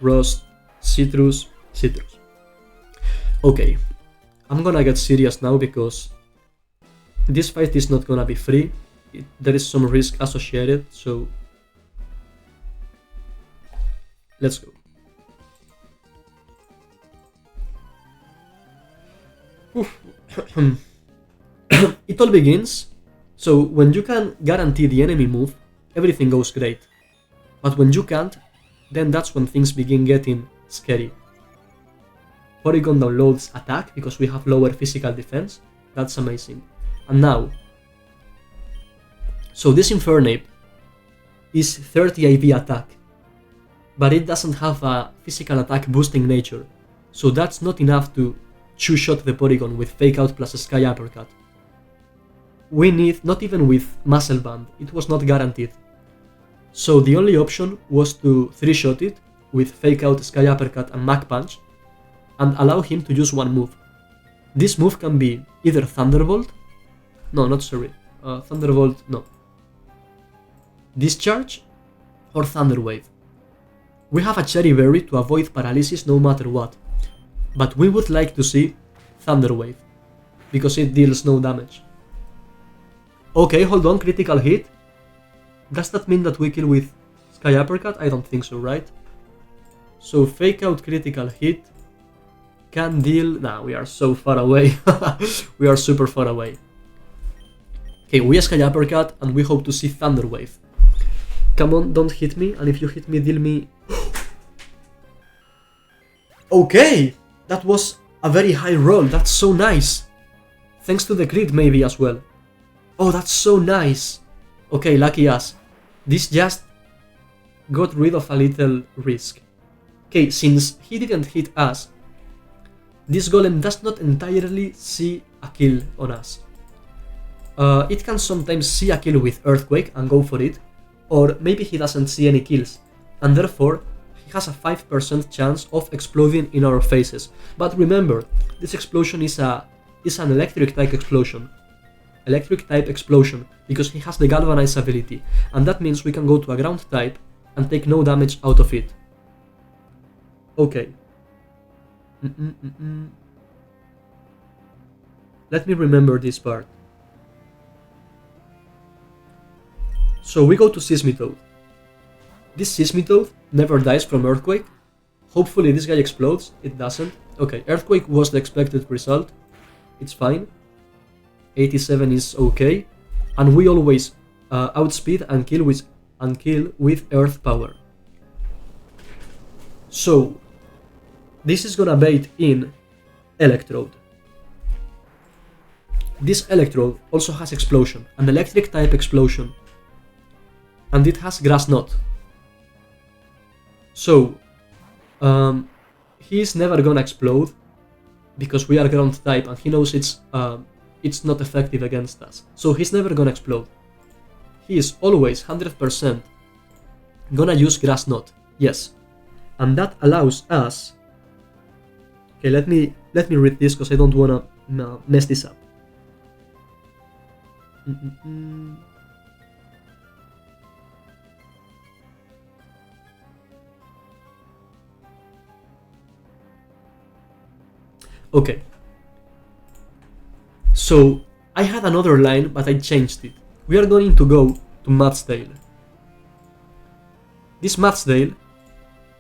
Rust, Citrus, Citrus. Okay, I'm gonna get serious now because this fight is not gonna be free. There is some risk associated, so let's go. It all begins, so when you can guarantee the enemy move, everything goes great. But when you can't, then that's when things begin getting scary. Porygon downloads attack because we have lower physical defense, that's amazing. And now, so this Infernape is 30 IV attack, but it doesn't have a physical attack boosting nature, so that's not enough to two-shot the Porygon with Fake Out plus a Sky Uppercut. We need, not even with Muscle Band, it was not guaranteed. So the only option was to 3-shot it with Fake Out, Sky Uppercut and Mach Punch, and allow him to use one move. This move can be either Thunderbolt, Thunderbolt, no. Discharge or Thunder Wave. We have a Cherry Berry to avoid paralysis no matter what, but we would like to see Thunder Wave, because it deals no damage. Okay, hold on, critical hit. Does that mean that we kill with Sky Uppercut? I don't think so, right? So Fake Out critical hit can deal... Nah, we are so far away. We are super far away. Okay, we Sky Uppercut and we hope to see Thunder Wave. Come on, don't hit me, and if you hit me, deal me... Okay! That was a very high roll, that's so nice. Thanks to the crit maybe as well. Oh, that's so nice. Okay, lucky us. This just got rid of a little risk. Okay, since he didn't hit us, this golem does not entirely see a kill on us. It can sometimes see a kill with Earthquake and go for it, or maybe he doesn't see any kills, and therefore he has a 5% chance of exploding in our faces. But remember, this explosion is an electric type explosion. Because he has the Galvanize ability, and that means we can go to a ground type and take no damage out of it. Okay. Let me remember this part. So we go to Seismitoad. This Seismitoad never dies from Earthquake. Hopefully this guy explodes. It doesn't. Okay, Earthquake was the expected result. It's fine. 87 is okay. And we always outspeed and kill with Earth Power. So this is gonna bait in Electrode. This Electrode also has Explosion, an electric type explosion. And it has Grass Knot. So he's never gonna explode because we are ground type and he knows it's not effective against us. So he's never gonna explode. He is always 100% gonna use Grass Knot. Yes. And that allows us... Okay, let me read this because I don't wanna mess this up. Okay. So I had another line, but I changed it. We are going to go to Mudsdale. This Mudsdale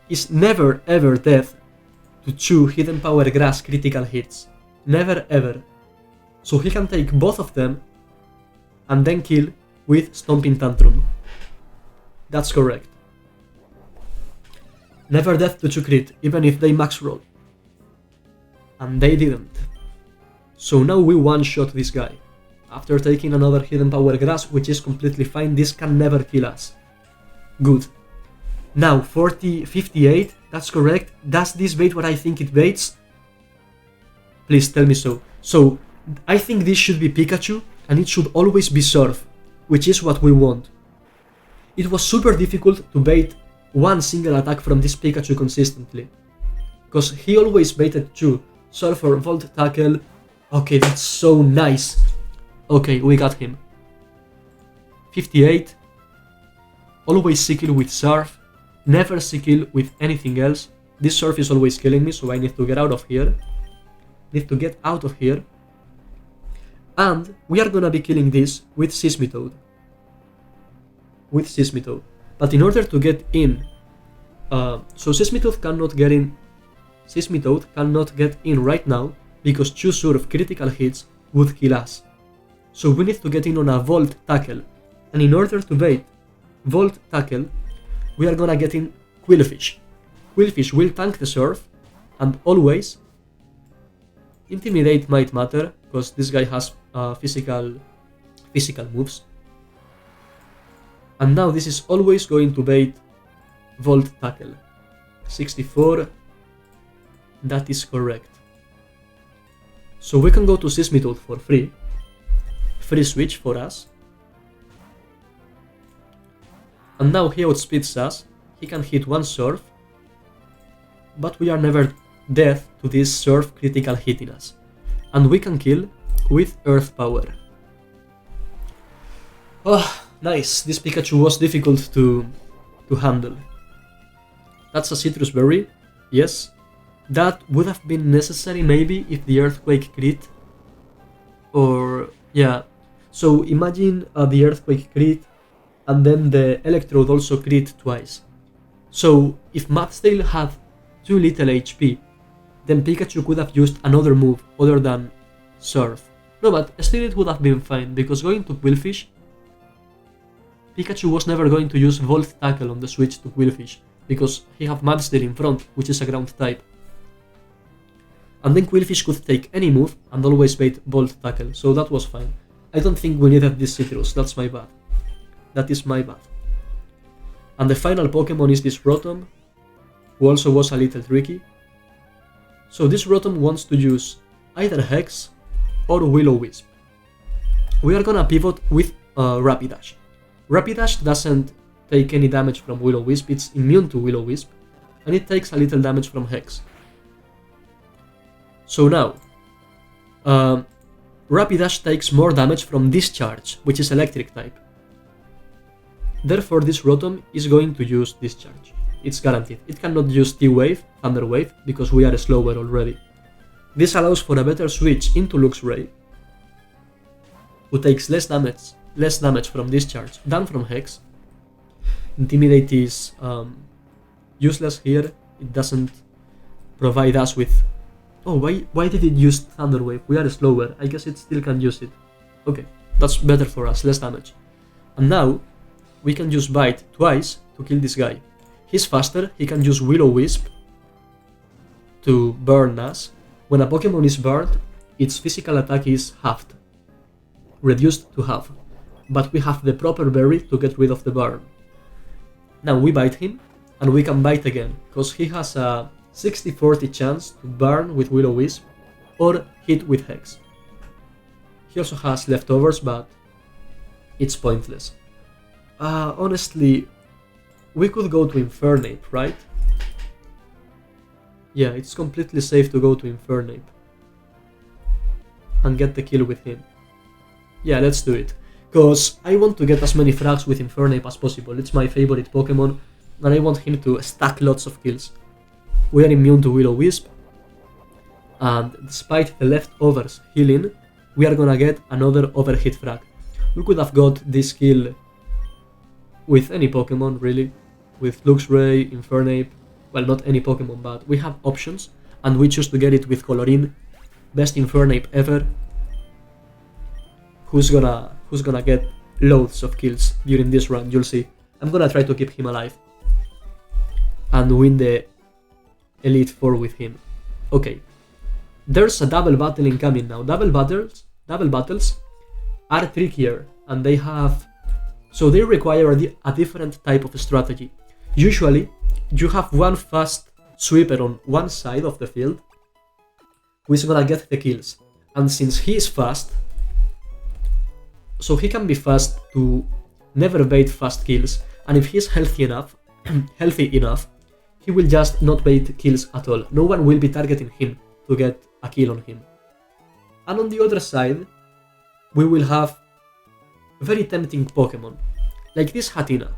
is never ever dead to 2 Hidden Power Grass critical hits. Never ever. So he can take both of them and then kill with Stomping Tantrum. That's correct. Never death to 2 crit, even if they max roll. And they didn't. So now we one-shot this guy. After taking another Hidden Power Grass, which is completely fine, this can never kill us. Good. Now 58, that's correct. Does this bait what I think it baits? Please tell me so. So I think this should be Pikachu, and it should always be Surf, which is what we want. it was super difficult to bait one single attack from this Pikachu consistently, because he always baited 2. Surfer, Volt Tackle. Okay, that's so nice. Okay, we got him. 58. Always Sickle with Surf. Never Sickle with anything else. This Surf is always killing me, so I need to get out of here. And we are gonna be killing this with Seismitoad. But in order to get in, so Seismitoad cannot get in. Seismitoad cannot get in right now because 2 Surf critical hits would kill us. So we need to get in on a Volt Tackle, and in order to bait Volt Tackle, we are gonna get in Quillfish. Quillfish will tank the Surf, and always Intimidate might matter because this guy has physical moves. And now this is always going to bait Volt Tackle. 64. That is correct. So we can go to Seismitoad for free. Free switch for us. And now he outspeeds us. He can hit 1 Surf. But we are never dead to this Surf critical hitting us. And we can kill with Earth Power. Oh, nice. This Pikachu was difficult to handle. That's a Citrus Berry. Yes. That would have been necessary maybe if the Earthquake crit. Or, yeah. So imagine the Earthquake crit and then the Electrode also crit twice. So if Maptail had too little HP, then Pikachu could have used another move other than Surf. No, but still it would have been fine, because going to Quillfish, Pikachu was never going to use Volt Tackle on the switch to Quillfish, because he have Mudstail in front, which is a ground type. And then Quillfish could take any move and always bait Volt Tackle, so that was fine. I don't think we needed this Citrus, that's my bad. That is my bad. And the final Pokemon is this Rotom, who also was a little tricky. So this Rotom wants to use either Hex or Will-O-Wisp. We are gonna pivot with Rapidash. Rapidash doesn't take any damage from Will-O-Wisp, it's immune to Will-O-Wisp, and it takes a little damage from Hex. So now, Rapidash takes more damage from Discharge, which is electric type. Therefore this Rotom is going to use Discharge. It's guaranteed. It cannot use T-Wave, Thunder Wave, because we are slower already. This allows for a better switch into Luxray, who takes less damage from Discharge than from Hex. Intimidate is useless here. It doesn't provide us with... Oh, why did it use Thunder Wave? We are slower. I guess it still can use it. Okay, that's better for us, less damage. And now, we can use Bite twice to kill this guy. He's faster, he can use Will-O-Wisp to burn us. When a Pokemon is burned, its physical attack is halved. Reduced to half. But we have the proper berry to get rid of the burn. Now we bite him, and we can bite again, because he has a 60-40 chance to burn with Will-O-Wisp or hit with Hex. He also has leftovers, but it's pointless. Honestly, we could go to Infernape, right? Yeah, it's completely safe to go to Infernape and get the kill with him. Yeah, let's do it. Because I want to get as many frags with Infernape as possible. It's my favorite Pokemon, and I want him to stack lots of kills. We are immune to Will-O-Wisp, and despite the leftovers healing, we are gonna get another overhit frag. We could have got this kill with any Pokemon, really. With Luxray, Infernape, well, not any Pokemon, but we have options, and we choose to get it with Colorin. Best Infernape ever. Who's gonna get loads of kills during this run, you'll see. I'm gonna try to keep him alive and win the Elite Four with him. Okay, there's a double battle incoming now. Double battles are trickier, and they require a different type of strategy. Usually, you have one fast sweeper on one side of the field who is gonna get the kills, and since he is fast, so he can be fast to never bait fast kills, And if he's healthy enough, he will just not bait kills at all. No one will be targeting him to get a kill on him. And on the other side, we will have very tempting Pokemon, like this Hatina.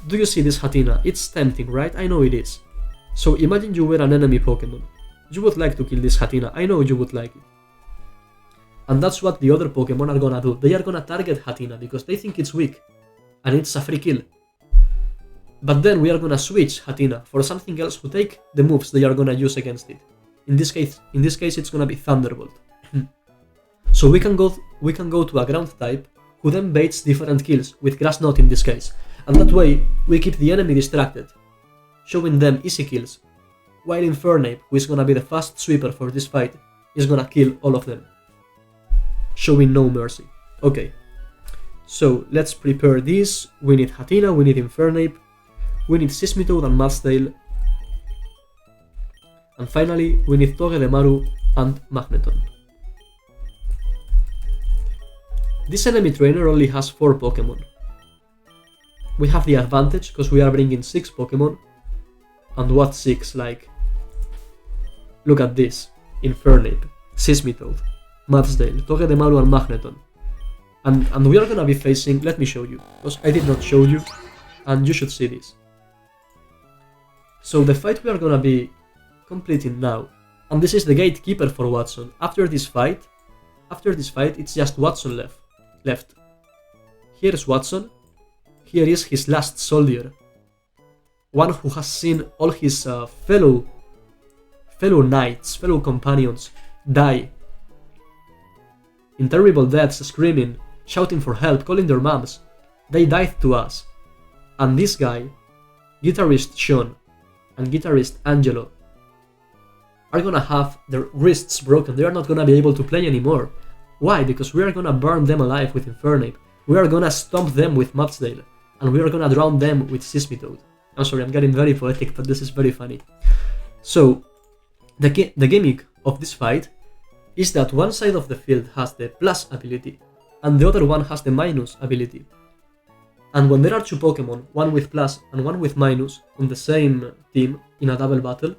Do you see this Hatina? It's tempting, right? I know it is. So imagine you were an enemy Pokemon. You would like to kill this Hatina, I know you would like it. And that's what the other Pokemon are gonna do. They are gonna target Hatina because they think it's weak, and it's a free kill. But then we are gonna switch Hatina for something else who take the moves they are gonna use against it. In this case it's gonna be Thunderbolt. So we can go to a ground type who then baits different kills with Grass Knot in this case. And that way we keep the enemy distracted, showing them easy kills, while Infernape, who is gonna be the fast sweeper for this fight, is gonna kill all of them, showing no mercy. Okay, so let's prepare this. We need Hatina, we need Infernape, we need Sismitoad and Mudsdale, and finally we need Togedemaru and Magneton. This enemy trainer only has 4 Pokemon. We have the advantage because we are bringing 6 Pokemon. And what 6? Like, look at this. Infernape, Sismitoad, Mudsdale, Togedemaru and Magneton. And we are gonna be facing, let me show you, because I did not show you, and you should see this. So the fight we are gonna be completing now, and this is the gatekeeper for Watson. After this fight, it's just Watson left. Here is Watson. Here is his last soldier, one who has seen all his fellow knights, fellow companions die in terrible deaths, screaming, shouting for help, calling their moms. They died to us. And this guy, guitarist Sean and guitarist Angelo, are gonna have their wrists broken. They are not gonna be able to play anymore. Why? Because we are gonna burn them alive with Infernape. We are gonna stomp them with Mudsdale. And we are gonna drown them with Sismitoad. I'm sorry, I'm getting very poetic, but this is very funny. So, the gimmick of this fight is that one side of the field has the plus ability, and the other one has the minus ability. And when there are 2 Pokemon, one with plus and one with minus, on the same team in a double battle,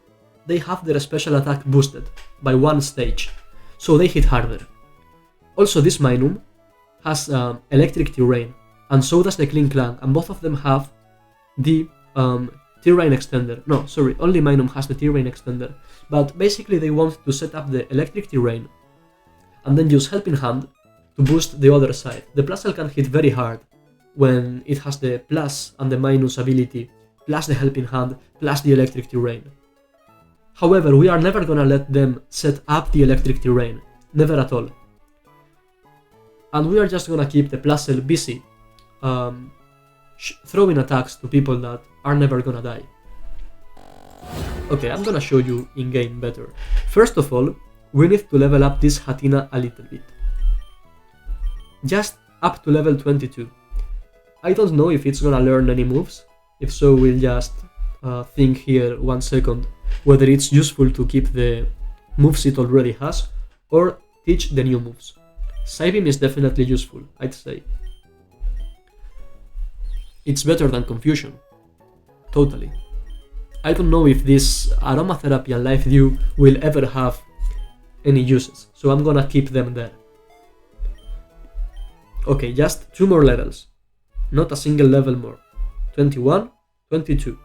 they have their special attack boosted by 1 stage, so they hit harder. Also, this Minun has Electric Terrain, and so does the Klinklang, and both of them have the Terrain Extender. No, sorry, only Minun has the Terrain Extender. But basically they want to set up the Electric Terrain, and then use Helping Hand to boost the other side. The Plusle can hit very hard when it has the plus and the minus ability, plus the Helping Hand, plus the Electric Terrain. However, we are never gonna let them set up the Electric Terrain, never at all. And we are just gonna keep the Plusle busy, throwing attacks to people that are never gonna die. Okay, I'm gonna show you in-game better. First of all, we need to level up this Hatina a little bit. Just up to level 22. I don't know if it's gonna learn any moves. If so, we'll just think here 1 second whether it's useful to keep the moves it already has or teach the new moves. Psybeam is definitely useful, I'd say. It's better than Confusion. Totally. I don't know if this Aromatherapy and Life Dew will ever have any uses, so I'm gonna keep them there. Okay, just 2 more levels. Not a single level more. 21, 22.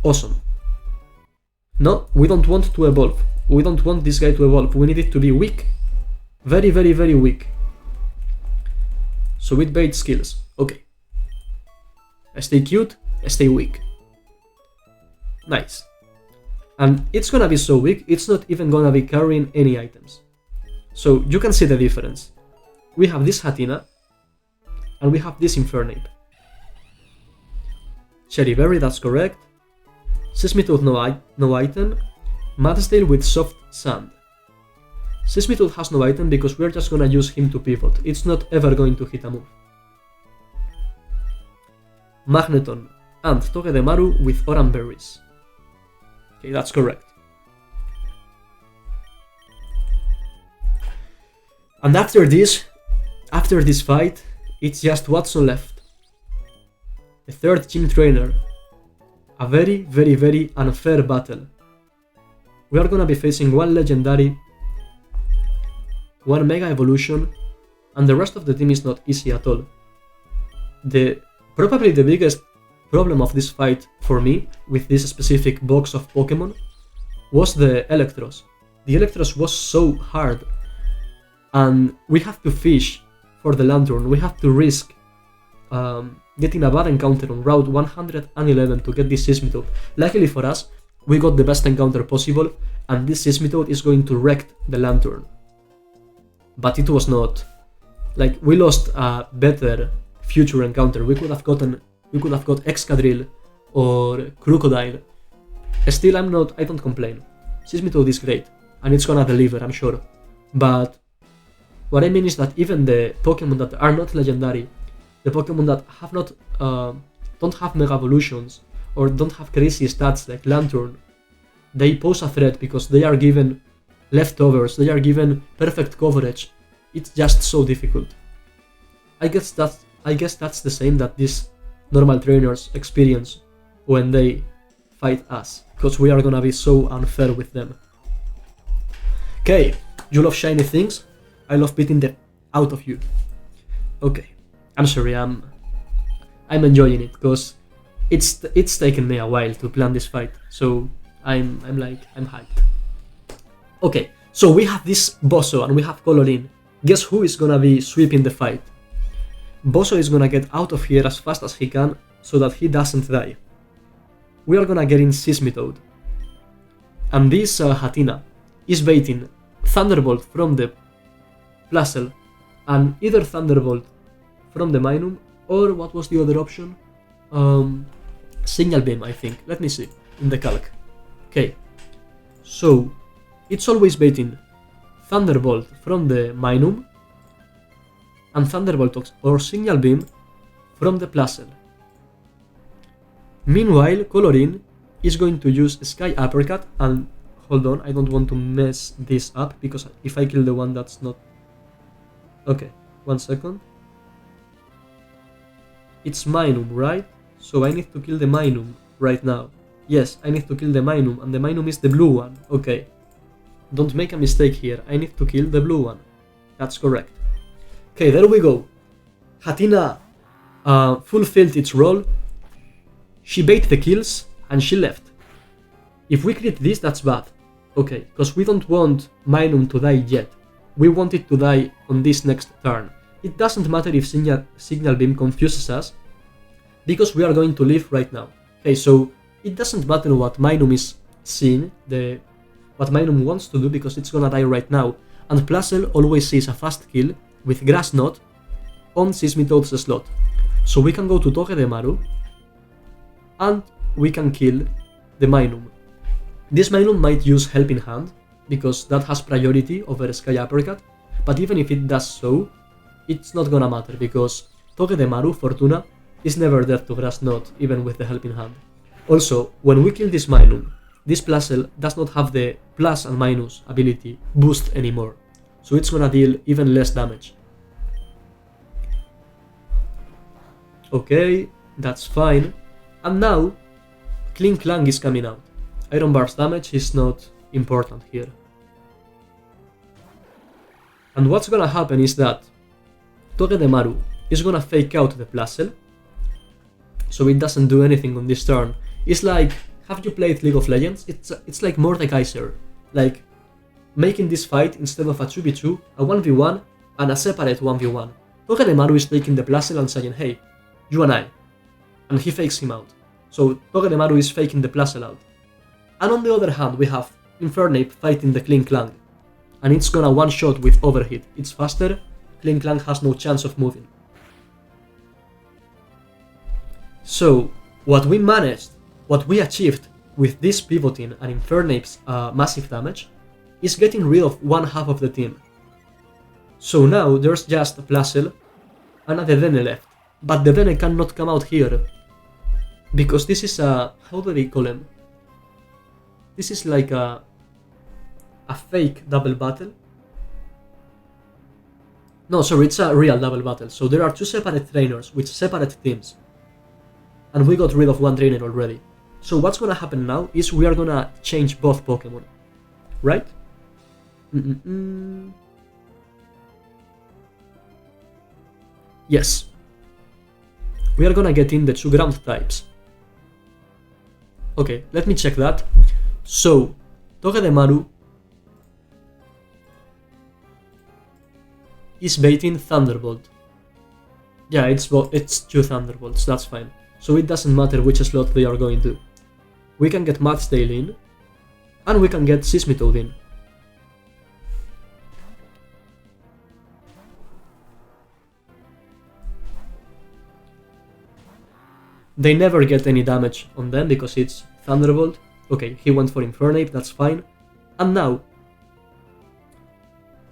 Awesome. No, we don't want to evolve. We don't want this guy to evolve. We need it to be weak. Very, very, very weak. So with bait skills. Okay. Stay cute, stay weak. Nice. And it's gonna be so weak, it's not even gonna be carrying any items. So you can see the difference. We have this Hatina, and we have this Infernape. Cherry Berry, that's correct. Sismitoad, no item. Mudsdale with Soft Sand. Sismitoad has no item because we're just gonna use him to pivot. It's not ever going to hit a move. Magneton and Togedemaru with Oran Berries. Okay, that's correct. And after this fight, it's just Watson left. the third gym trainer. A very, very, very unfair battle. We are gonna be facing one legendary, one mega evolution, and the rest of the team is not easy at all. Probably the biggest problem of this fight for me, with this specific box of Pokemon, was the Electros. The Electros was so hard, and we have to fish for the Lantern. We have to risk getting a bad encounter on Route 111 to get this Seismitoad. Luckily for us, we got the best encounter possible, and this Seismitoad is going to wreck the Lantern. But it was not. Like, we lost a better future encounter. We could have got Excadrill or Crocodile. Still, I don't complain. Seismitoad is great, and it's gonna deliver, I'm sure. But what I mean is that even the Pokemon that are not legendary, the Pokemon that have not don't have Mega Evolutions or don't have crazy stats like Lantern, they pose a threat because they are given leftovers, they are given perfect coverage. It's just so difficult. I guess that's the same that these normal trainers experience when they fight us, because we are gonna be so unfair with them. Okay, you love shiny things? I love beating the out of you. Okay, I'm sorry, I'm enjoying it because it's taken me a while to plan this fight, so I'm hyped. Okay, so we have this Bosso and we have Colorin. Guess who is gonna be sweeping the fight? Bosso is gonna get out of here as fast as he can so that he doesn't die. We are gonna get in Seismitoad. And this Hatina is baiting Thunderbolt from the Plasel and either Thunderbolt from the Minun, or what was the other option? Signal Beam, I think. Let me see in the calc. Okay, so it's always baiting Thunderbolt from the Minun and Thunderbolt or Signal Beam from the Plasel. Meanwhile, Colorin is going to use Sky Uppercut, and hold on, I don't want to mess this up because if I kill the one that's not... Okay, 1 second. It's Minun, right? So I need to kill the Minun right now. Yes, I need to kill the Minun, and the Minun is the blue one. Okay. Don't make a mistake here, I need to kill the blue one. That's correct. Okay, there we go. Hatina fulfilled its role. She baited the kills, and she left. If we crit this, that's bad. Okay, because we don't want Minun to die yet. We want it to die on this next turn. It doesn't matter if Signal Beam confuses us, because we are going to live right now. Okay, so it doesn't matter what Minun is seeing, what Minun wants to do, because it's gonna die right now. And Plasel always sees a fast kill with Grass Knot on Seismitoad's slot. So we can go to Togedemaru and we can kill the Minun. This Minun might use Helping Hand, because that has priority over Sky Uppercut, but even if it does so, it's not gonna matter, because Togedemaru, Fortuna, is never dead to Grass Knot, even with the Helping Hand. Also, when we kill this Minun, this Plasel does not have the plus and minus ability boost anymore, so it's gonna deal even less damage. Okay, that's fine. And now, Kling Klang is coming out. Iron Bar's damage is not important here. And what's gonna happen is that Togedemaru is gonna fake out the Plasel, so it doesn't do anything on this turn. It's like, have you played League of Legends? It's like Mordekaiser, like making this fight instead of a 2v2, a 1v1, and a separate 1v1. Togedemaru is taking the Plasel and saying, hey, you and I, and he fakes him out. So Togedemaru is faking the Plasel out. And on the other hand, we have Infernape fighting the Kling Klang, and it's gonna one-shot with Overhit. It's faster, Kling Klang has no chance of moving. So, what we achieved with this pivoting and Infernape's massive damage is getting rid of one half of the team. So now there's just Plasel and a Dedenne left, but Dedenne cannot come out here, because this is a... how do they call him? This is like a fake double battle. No, sorry, it's a real double battle. So there are two separate trainers with separate teams. and we got rid of one trainer already. So what's gonna happen now is we are gonna change both Pokemon, right? Yes. We are gonna get in the 2 ground types. Okay, let me check that. So, Togedemaru is baiting Thunderbolt. Yeah, it's 2 Thunderbolts, that's fine. So it doesn't matter which slot they are going to. We can get Mudsdale in, and we can get Seismitoad in. They never get any damage on them because it's Thunderbolt. Okay, he went for Infernape, that's fine. And now,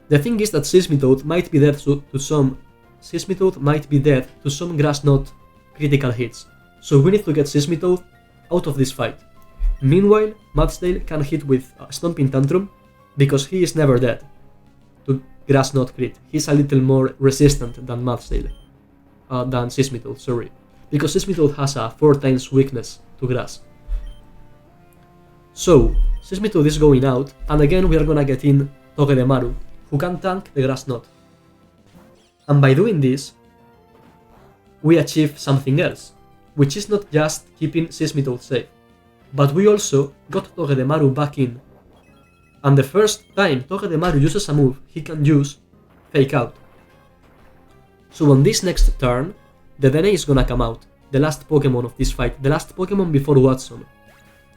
the thing is that Seismitoad might be dead to some Grass Knot critical hits. So we need to get Seismitoad out of this fight. Meanwhile, Mudsdale can hit with Stomping Tantrum because he is never dead to Grass Knot crit. He's a little more resistant than Mudsdale, than Seismitoad, sorry. Because Seismitoad has a 4 times weakness to grass. So, Seismitoad is going out, and again we are gonna get in Togedemaru, who can tank the Grass Knot. And by doing this, we achieve something else, which is not just keeping Seismitoad safe, but we also got Togedemaru back in. And the first time Togedemaru uses a move, he can use Fake Out. So on this next turn, the Dedenne is gonna come out, the last Pokemon of this fight, the last Pokemon before Watson.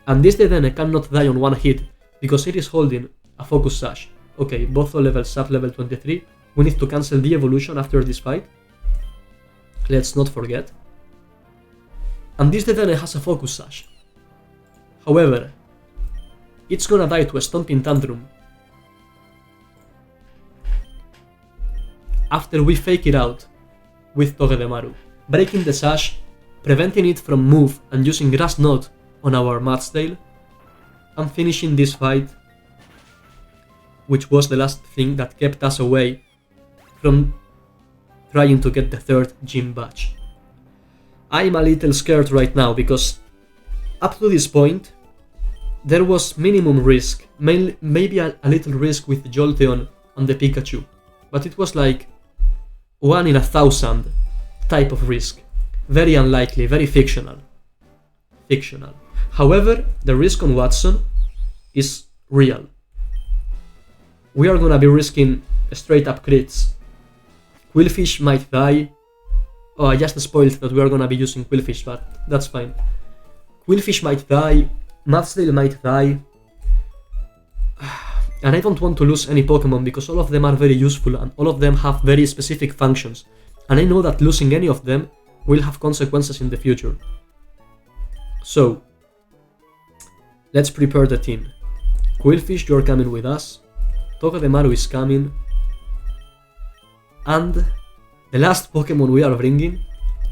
And this Dedenne cannot die on one hit, because it is holding a Focus Sash. Okay, both levels sub level 23, we need to cancel the evolution after this fight. Let's not forget. And this Dedenne has a Focus Sash. However, it's gonna die to a Stomping Tantrum after we fake it out with Togedemaru, breaking the sash, preventing it from move and using Grass Knot on our Mudsdale, and finishing this fight, which was the last thing that kept us away from trying to get the 3rd gym badge. I'm a little scared right now because up to this point there was minimum risk, maybe a little risk with Jolteon and the Pikachu, but it was like 1 in 1,000 type of risk. Very unlikely, very fictional. However, the risk on Watson is real. We are gonna be risking straight up crits. Quillfish might die. Oh, I just spoiled that we are gonna be using Quillfish, but that's fine. Quillfish might die, Mudsdale might die. And I don't want to lose any Pokemon because all of them are very useful and all of them have very specific functions. And I know that losing any of them will have consequences in the future. So, let's prepare the team. Quillfish, you're coming with us. Togedemaru is coming. And the last Pokemon we are bringing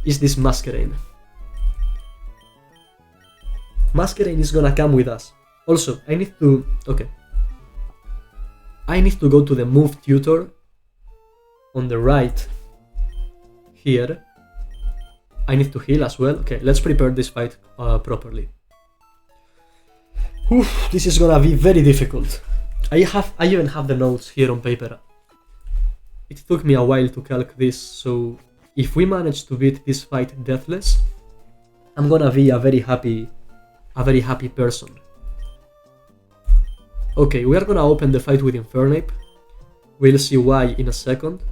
is this Masquerain. Masquerain is gonna come with us. Also, I need to go to the move tutor on the right here. I need to heal as well. Okay, let's prepare this fight properly. Oof, this is gonna be very difficult. I even have the notes here on paper. It took me a while to calc this, so if we manage to beat this fight deathless, I'm gonna be a very happy person. Okay, we are gonna open the fight with Infernape. We'll see why in a second.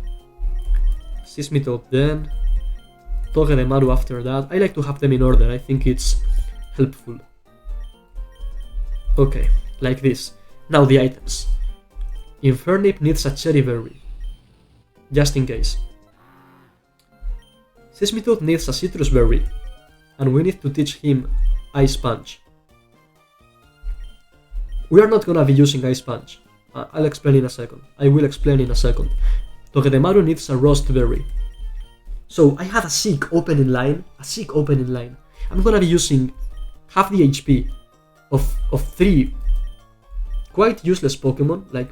Seismitoad then. Togedemaru after that. I like to have them in order, I think it's helpful. Okay, like this. Now the items. Infernape needs a Cherry Berry, just in case. Seismitoad needs a Citrus Berry, and we need to teach him Ice Punch. We are not gonna be using Ice Punch. I'll explain in a second. I will explain in a second. Togedemaru needs a Roast Berry. So I have a sick opening line. I'm gonna be using half the HP of 3 quite useless Pokemon. Like,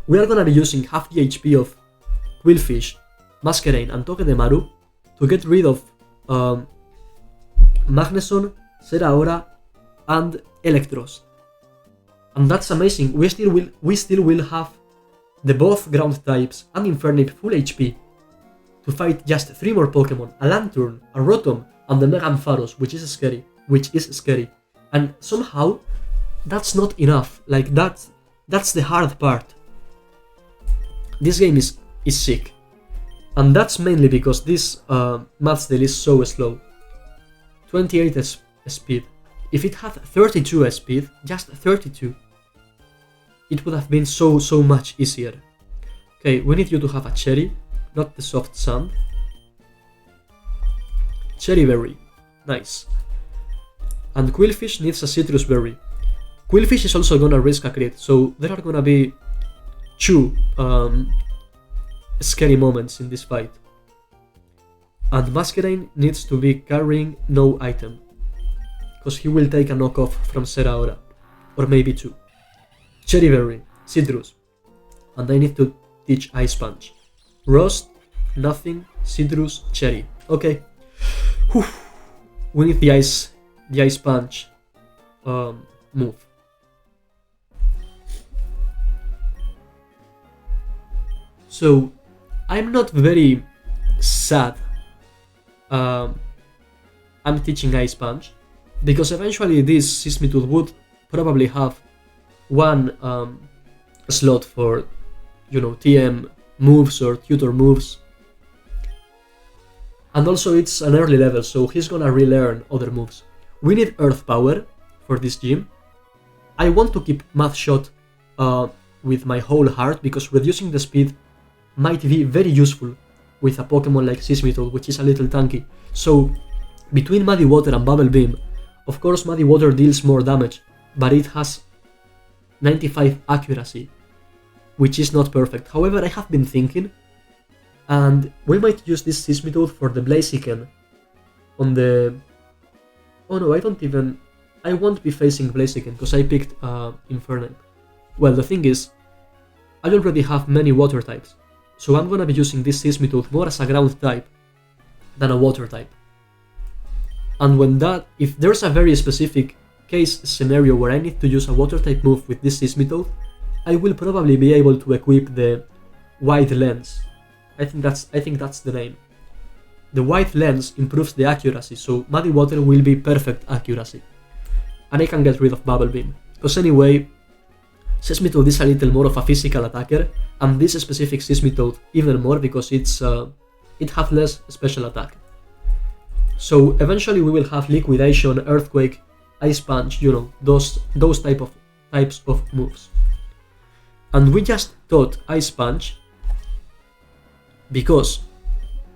we are gonna be using half the HP of Quillfish, Masquerain and Togedemaru to get rid of Magneson, Zeraora, and Electros. And that's amazing. We still will have the both ground types and Infernape full HP to fight just 3 more Pokemon, a Lanturn, a Rotom, and the Mega Ampharos, which is scary. And somehow, that's not enough. Like, that's the hard part. This game is sick. And that's mainly because this Matzdale is so slow. 28 speed. If it had 32 speed, just 32, it would have been so much easier. Okay, we need you to have a Cherry, not the soft sand. Cherry Berry, nice. And Quillfish needs a Citrus Berry. Quillfish is also gonna risk a crit, so there are gonna be 2 scary moments in this fight. And Masquerain needs to be carrying no item, because he will take a knockoff from Zeraora, or maybe 2. Cherry Berry, Citrus, and I need to teach Ice Punch. Rust, nothing, Citrus, Cherry. Okay. Whew. We need the Ice Punch move. So, I'm not very sad I'm teaching Ice Punch, because eventually this Sismitud would probably have one slot for, TM moves or tutor moves. And also it's an early level, so he's gonna relearn other moves. We need Earth Power for this gym. I want to keep Math Shot with my whole heart, because reducing the speed might be very useful with a Pokemon like Sismitud, which is a little tanky. So between Muddy Water and Bubble Beam, of course Muddy Water deals more damage, but it has 95 accuracy, which is not perfect. However, I have been thinking, and we might use this Sismitud for the Blaziken on the... Oh no, I won't be facing Blaziken, because I picked Infernape. Well, the thing is, I already have many water types, so I'm gonna be using this Sismitud more as a ground type than a water type. And if there's a very specific case scenario where I need to use a water type move with this Sismitud, I will probably be able to equip the Wide Lens. I think that's the name. The Wide Lens improves the accuracy, so Muddy Water will be perfect accuracy. And I can get rid of Bubble Beam. Because anyway, Sismitud is a little more of a physical attacker, and this specific Sismitud even more, because it has less special attack. So eventually we will have Liquidation, Earthquake, Ice Punch, those types of moves. And we just taught Ice Punch because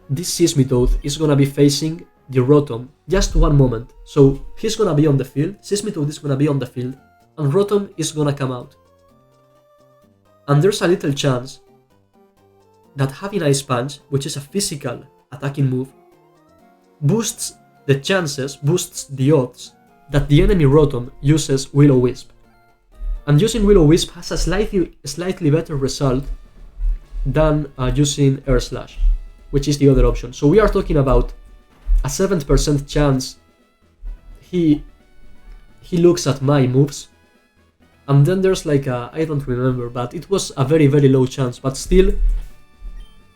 this Sismitud is gonna be facing the Rotom just one moment. So he's gonna be on the field, Sismitud is gonna be on the field, and Rotom is gonna come out. And there's a little chance that having Ice Punch, which is a physical attacking move, boosts the odds that the enemy Rotom uses Will-O-Wisp. And using Will-O-Wisp has a slightly better result than using Air Slash, which is the other option. So we are talking about a 7% chance he looks at my moves, and then there's like I don't remember, but it was a very low chance, but still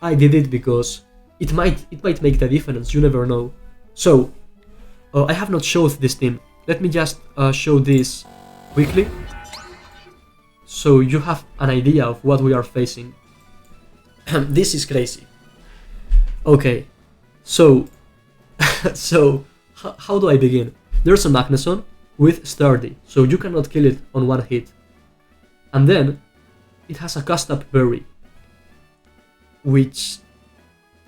I did it because it might make the difference, you never know. So I have not showed this team. Let me just show this quickly, so you have an idea of what we are facing. This is crazy. Okay, so how do I begin? There's a Magneson with Sturdy, so you cannot kill it on one hit. And then it has a Cast-Up Berry, which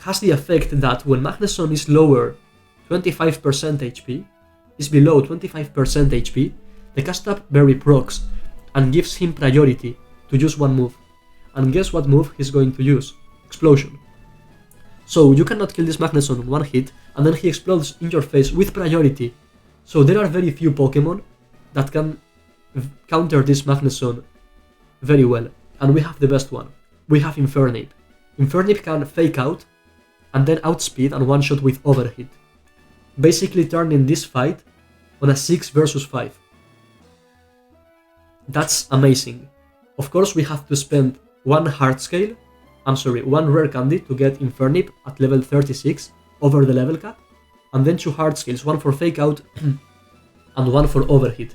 has the effect that when Magneson is lower 25% HP, is below 25% HP, the Cast-Up Berry procs and gives him priority to use one move. And guess what move he's going to use? Explosion. So you cannot kill this Magneson on one hit, and then he explodes in your face with priority. So there are very few Pokemon that can counter this Magneson very well, and we have the best one. We have Infernape. Infernape can Fake Out, and then outspeed and one-shot with Overhit. basically turning this fight on a 6 versus 5. That's amazing. Of course, we have to spend one rare candy to get Infernip at level 36 over the level cap, and then 2 hard scales, one for fake out and one for overhit.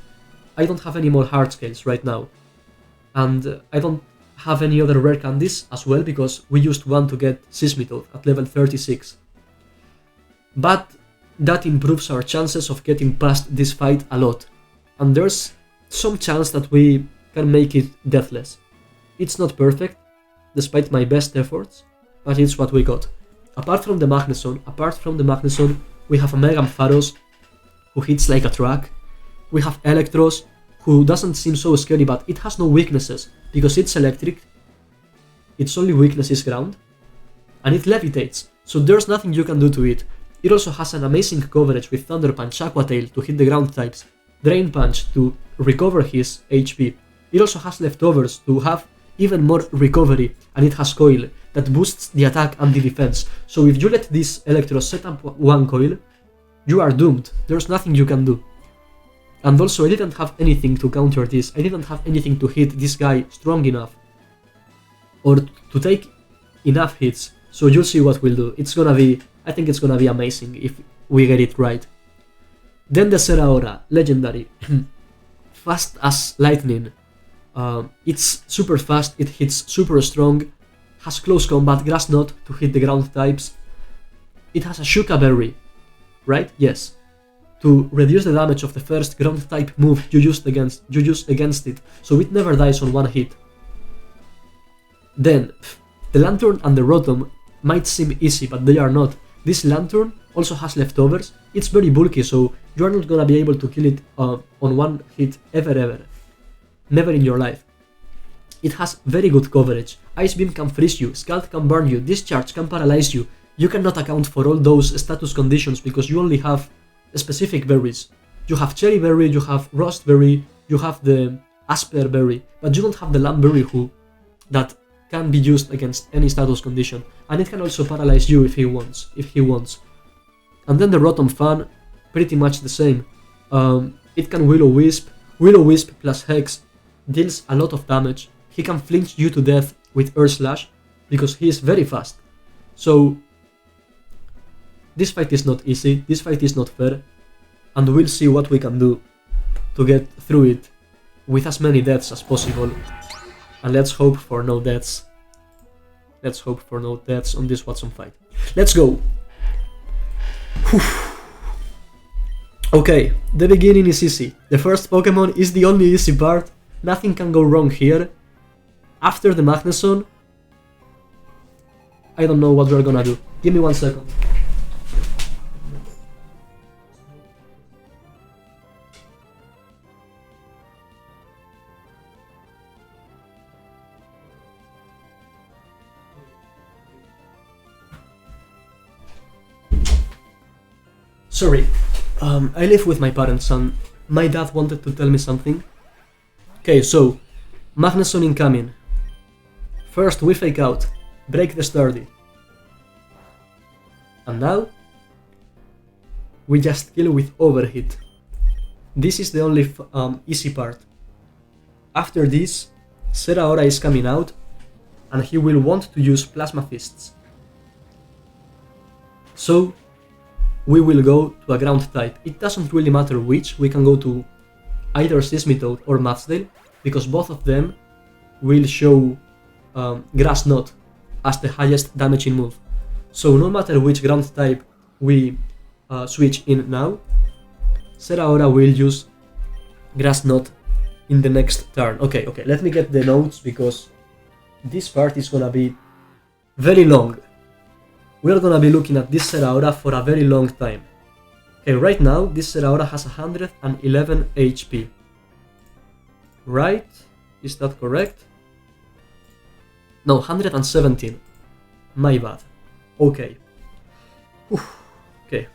I don't have any more hard scales right now, and I don't have any other rare candies as well because we used one to get Sismitoad at level 36. But that improves our chances of getting past this fight a lot, and there's some chance that we can make it deathless. It's not perfect, despite my best efforts, but it's what we got. Apart from the Magneson, we have a Mega Ampharos, who hits like a truck. We have Electros, who doesn't seem so scary, but it has no weaknesses, because it's electric, its only weakness is ground, and it levitates, so there's nothing you can do to it. It also has an amazing coverage with Thunder Punch, Aqua Tail to hit the ground types, Drain Punch to recover his HP. It also has leftovers to have even more recovery, and it has Coil that boosts the attack and the defense. So if you let this Electro set up one Coil, you are doomed. There's nothing you can do. And also I didn't have anything to counter this. I didn't have anything to hit this guy strong enough or to take enough hits. So you'll see what we'll do. I think it's gonna be amazing if we get it right. Then the Zeraora, legendary. Fast as lightning. It's super fast, it hits super strong, has close combat, Grass Knot to hit the ground types. It has a Shuka Berry, right? Yes. To reduce the damage of the first ground type move you used against it, so it never dies on one hit. Then, the Lantern and the Rotom might seem easy, but they are not. This Lantern also has leftovers, it's very bulky, so you are not gonna be able to kill it on one hit ever. Never in your life. It has very good coverage. Ice Beam can freeze you, Scald can burn you, Discharge can paralyze you. You cannot account for all those status conditions because you only have specific berries. You have Cherry Berry, you have Rust Berry, you have the Asper Berry, but you don't have the Lamb Berry that can be used against any status condition, and it can also paralyze you if he wants. And then the Rotom Fan, pretty much the same. It can Will-O-Wisp plus Hex deals a lot of damage. He can flinch you to death with Earth Slash because he is very fast. So this fight is not easy, this fight is not fair, and we'll see what we can do to get through it with as many deaths as possible. And let's hope for no deaths. Let's hope for no deaths on this Watson fight. Let's go! Whew. Okay, the beginning is easy. The first Pokemon is the only easy part. Nothing can go wrong here. After the Magneson, I don't know what we're gonna do. Give me 1 second. Sorry, I live with my parents and my dad wanted to tell me something. Okay, so, Magneson incoming. First we fake out, break the sturdy. And now, we just kill with overhit. This is the only easy part. After this, Zeraora is coming out, and he will want to use Plasma Fists. So, we will go to a ground type. It doesn't really matter which, we can go to either Sismitoad or Mudsdale, because both of them will show Grass Knot as the highest damaging move. So no matter which ground type we switch in now, Zeraora will use Grass Knot in the next turn. Okay, let me get the notes because this part is gonna be very long. We're gonna be looking at this Zeraora for a very long time. Okay, right now this Zeraora has 111 HP. Right? Is that correct? No, 117. My bad. Okay. Okay.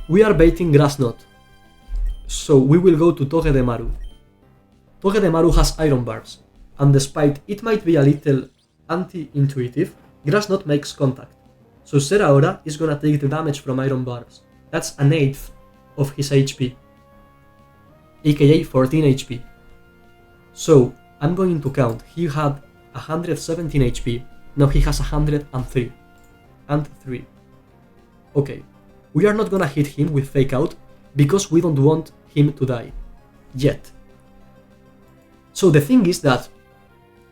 We are baiting Grass Knot. So we will go to Togedemaru. Togedemaru has Iron Barbs, and despite it might be a little anti-intuitive, Grass Knot makes contact. So Zeraora is gonna take the damage from Iron Barbs. That's an eighth of his HP, aka 14 HP. So I'm going to count. He had 117 HP, now he has 103. And 3. Okay, we are not gonna hit him with Fake Out because we don't want him to die. Yet. So the thing is that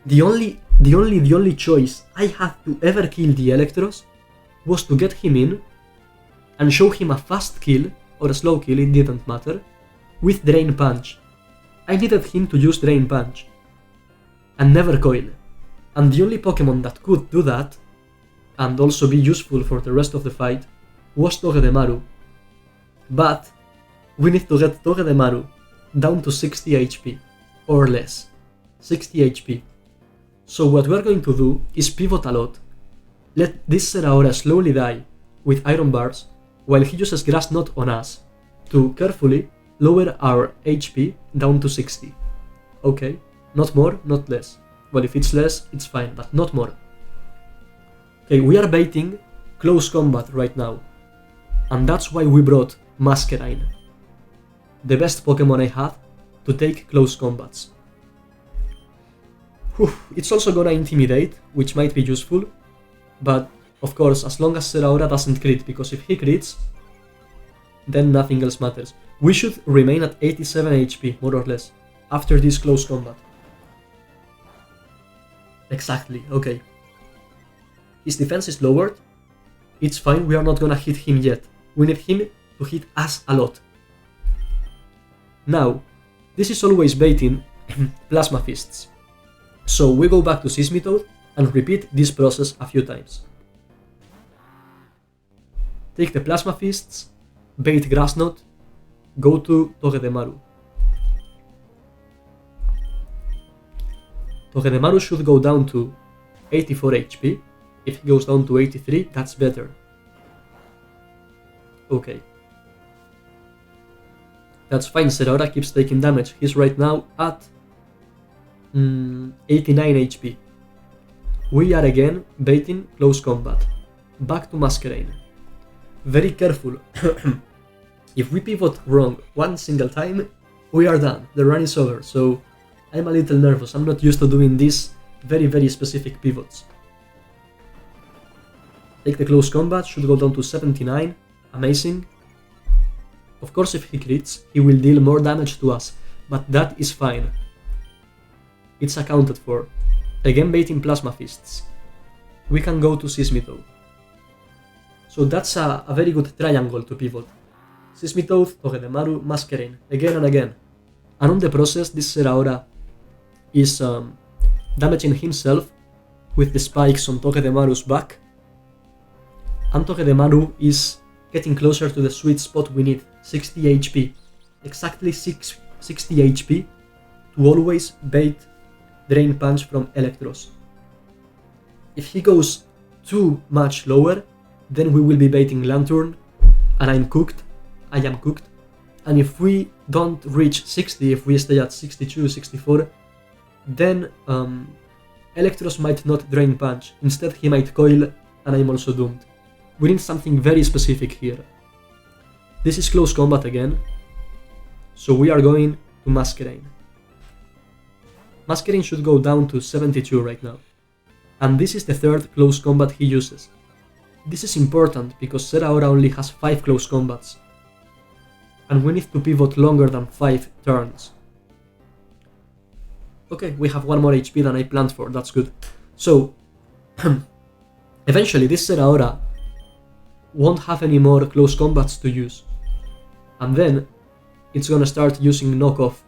the only choice I had to ever kill the Electros was to get him in and show him a fast kill or a slow kill, it didn't matter, with Drain Punch. I needed him to use Drain Punch and never Coil. And the only Pokemon that could do that and also be useful for the rest of the fight was Togedemaru. But we need to get Togedemaru down to 60 HP or less. 60 HP. So what we're going to do is pivot a lot. Let this Zeraora slowly die with Iron Bars while he uses Grass Knot on us to carefully lower our HP down to 60. Okay, not more, not less. Well, if it's less, it's fine, but not more. Okay, we are baiting close combat right now. And that's why we brought Masquerain, the best Pokemon I had to take close combats. Whew, it's also gonna Intimidate, which might be useful, but of course, as long as Zeraora doesn't crit, because if he crits, then nothing else matters. We should remain at 87 HP, more or less, after this close combat. Exactly, okay. His defense is lowered. It's fine, we are not gonna hit him yet. We need him to hit us a lot. Now, this is always baiting Plasma Fists. So we go back to Seismitoad and repeat this process a few times. Take the Plasma Fists, bait Grass Knot, go to Togedemaru. Togedemaru should go down to 84 HP. If he goes down to 83, that's better. Okay. That's fine, Zeraora keeps taking damage. He's right now at 89 HP. We are again baiting close combat. Back to Masquerain. Very careful. If we pivot wrong one single time, we are done. The run is over, so I'm a little nervous. I'm not used to doing these very specific pivots. Take the close combat, should go down to 79. Amazing. Of course, if he crits, he will deal more damage to us, but that is fine. It's accounted for. Again baiting Plasma Fists. We can go to Seismitoad. So that's a very good triangle to pivot. Seismitoad, Togedemaru, Masquerain, again and again. And on the process, this Zeraora is damaging himself with the spikes on Togedemaru's back. And Togedemaru is getting closer to the sweet spot we need, 60 HP. Exactly 60 HP to always bait Drain Punch from Electros. If he goes too much lower, then we will be baiting Lanturn, and I am cooked. And if we don't reach 60, if we stay at 62, 64, then Electros might not Drain Punch. Instead he might Coil, and I'm also doomed. We need something very specific here. This is close combat again, so we are going to Masquerain. Masquerain should go down to 72 right now. And this is the third close combat he uses. This is important because Zeraora only has 5 close combats. And we need to pivot longer than 5 turns. Okay, we have 1 more HP than I planned for, that's good. So, eventually this Zeraora won't have any more close combats to use. And then, it's gonna start using knockoff.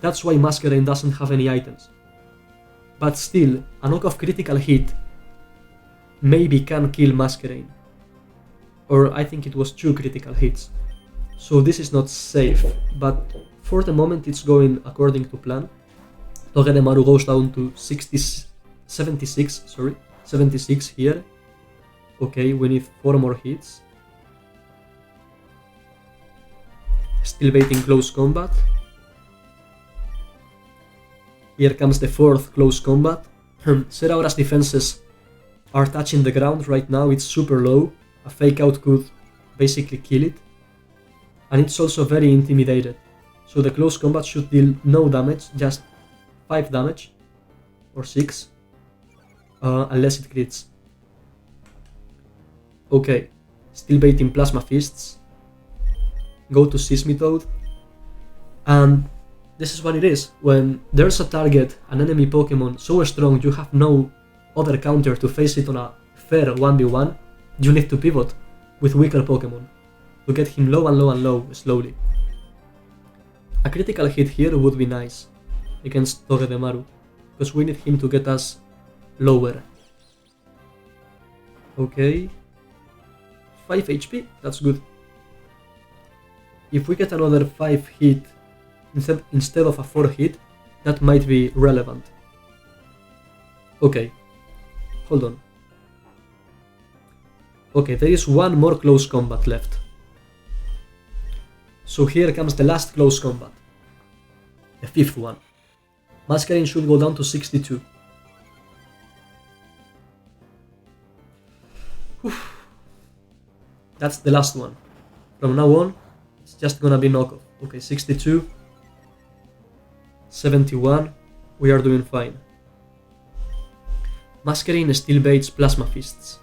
That's why Masquerain doesn't have any items. But still, a knockoff critical hit maybe can kill Masquerain. Or I think it was 2 critical hits. So this is not safe, but for the moment it's going according to plan. Togedemaru goes down to 76 here. Okay, we need 4 more hits. Still baiting close combat. Here comes the 4th close combat. Zeraora's defenses are touching the ground right now, it's super low. A fake out could basically kill it. And it's also very intimidated. So the close combat should deal no damage, just 5 damage. Or 6. Unless it crits. Okay. Still baiting Plasma Fists. Go to Seismitoad. And this is what it is. When there's a target, an enemy Pokemon so strong you have no other counter to face it on a fair 1v1, you need to pivot with weaker Pokemon to get him low and low and low slowly. A critical hit here would be nice against Togedemaru, because we need him to get us lower. Okay. 5 HP, that's good. If we get another 5 hit instead of a 4 hit, that might be relevant. Okay. Hold on. Okay, there is one more close combat left. So here comes the last close combat. The 5th one. Masquerain should go down to 62. Whew. That's the last one. From now on, it's just gonna be knockoff. Okay, 62. 71. We are doing fine. Masquerain still baits Plasma Fists.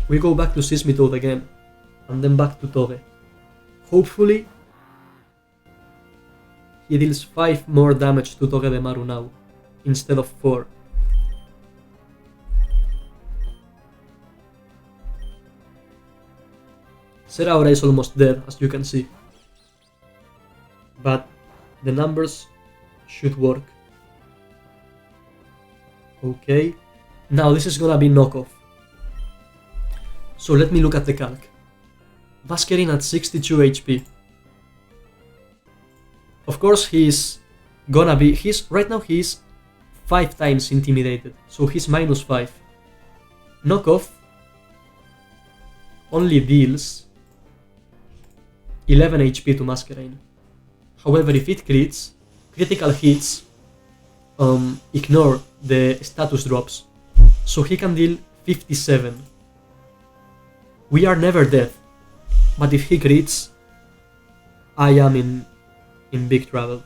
We go back to Seismitoad again, and then back to Toge. Hopefully, he deals 5 more damage to Togedemaru now, instead of 4. Seraora is almost dead, as you can see. But the numbers should work. Okay, now this is gonna be knockoff. So let me look at the calc. Masquerain at 62 HP. Of course he's right now he's 5 times intimidated, so he's minus 5. Knockoff only deals 11 HP to Masquerain. However, if it crits, critical hits ignore the status drops, so he can deal 57. We are never dead, but if he crits, I am in big trouble.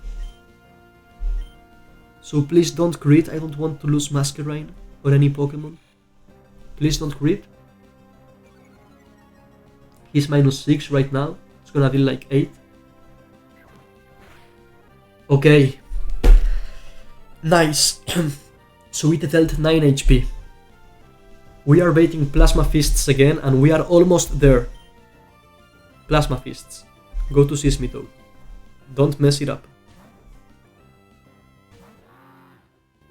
So please don't crit, I don't want to lose Masquerain or any Pokemon. Please don't crit. He's minus 6 right now, it's gonna deal like 8. Okay. Nice. So it dealt 9 HP. We are baiting Plasma Fists again, and we are almost there. Plasma Fists. Go to Seismitoad. Don't mess it up.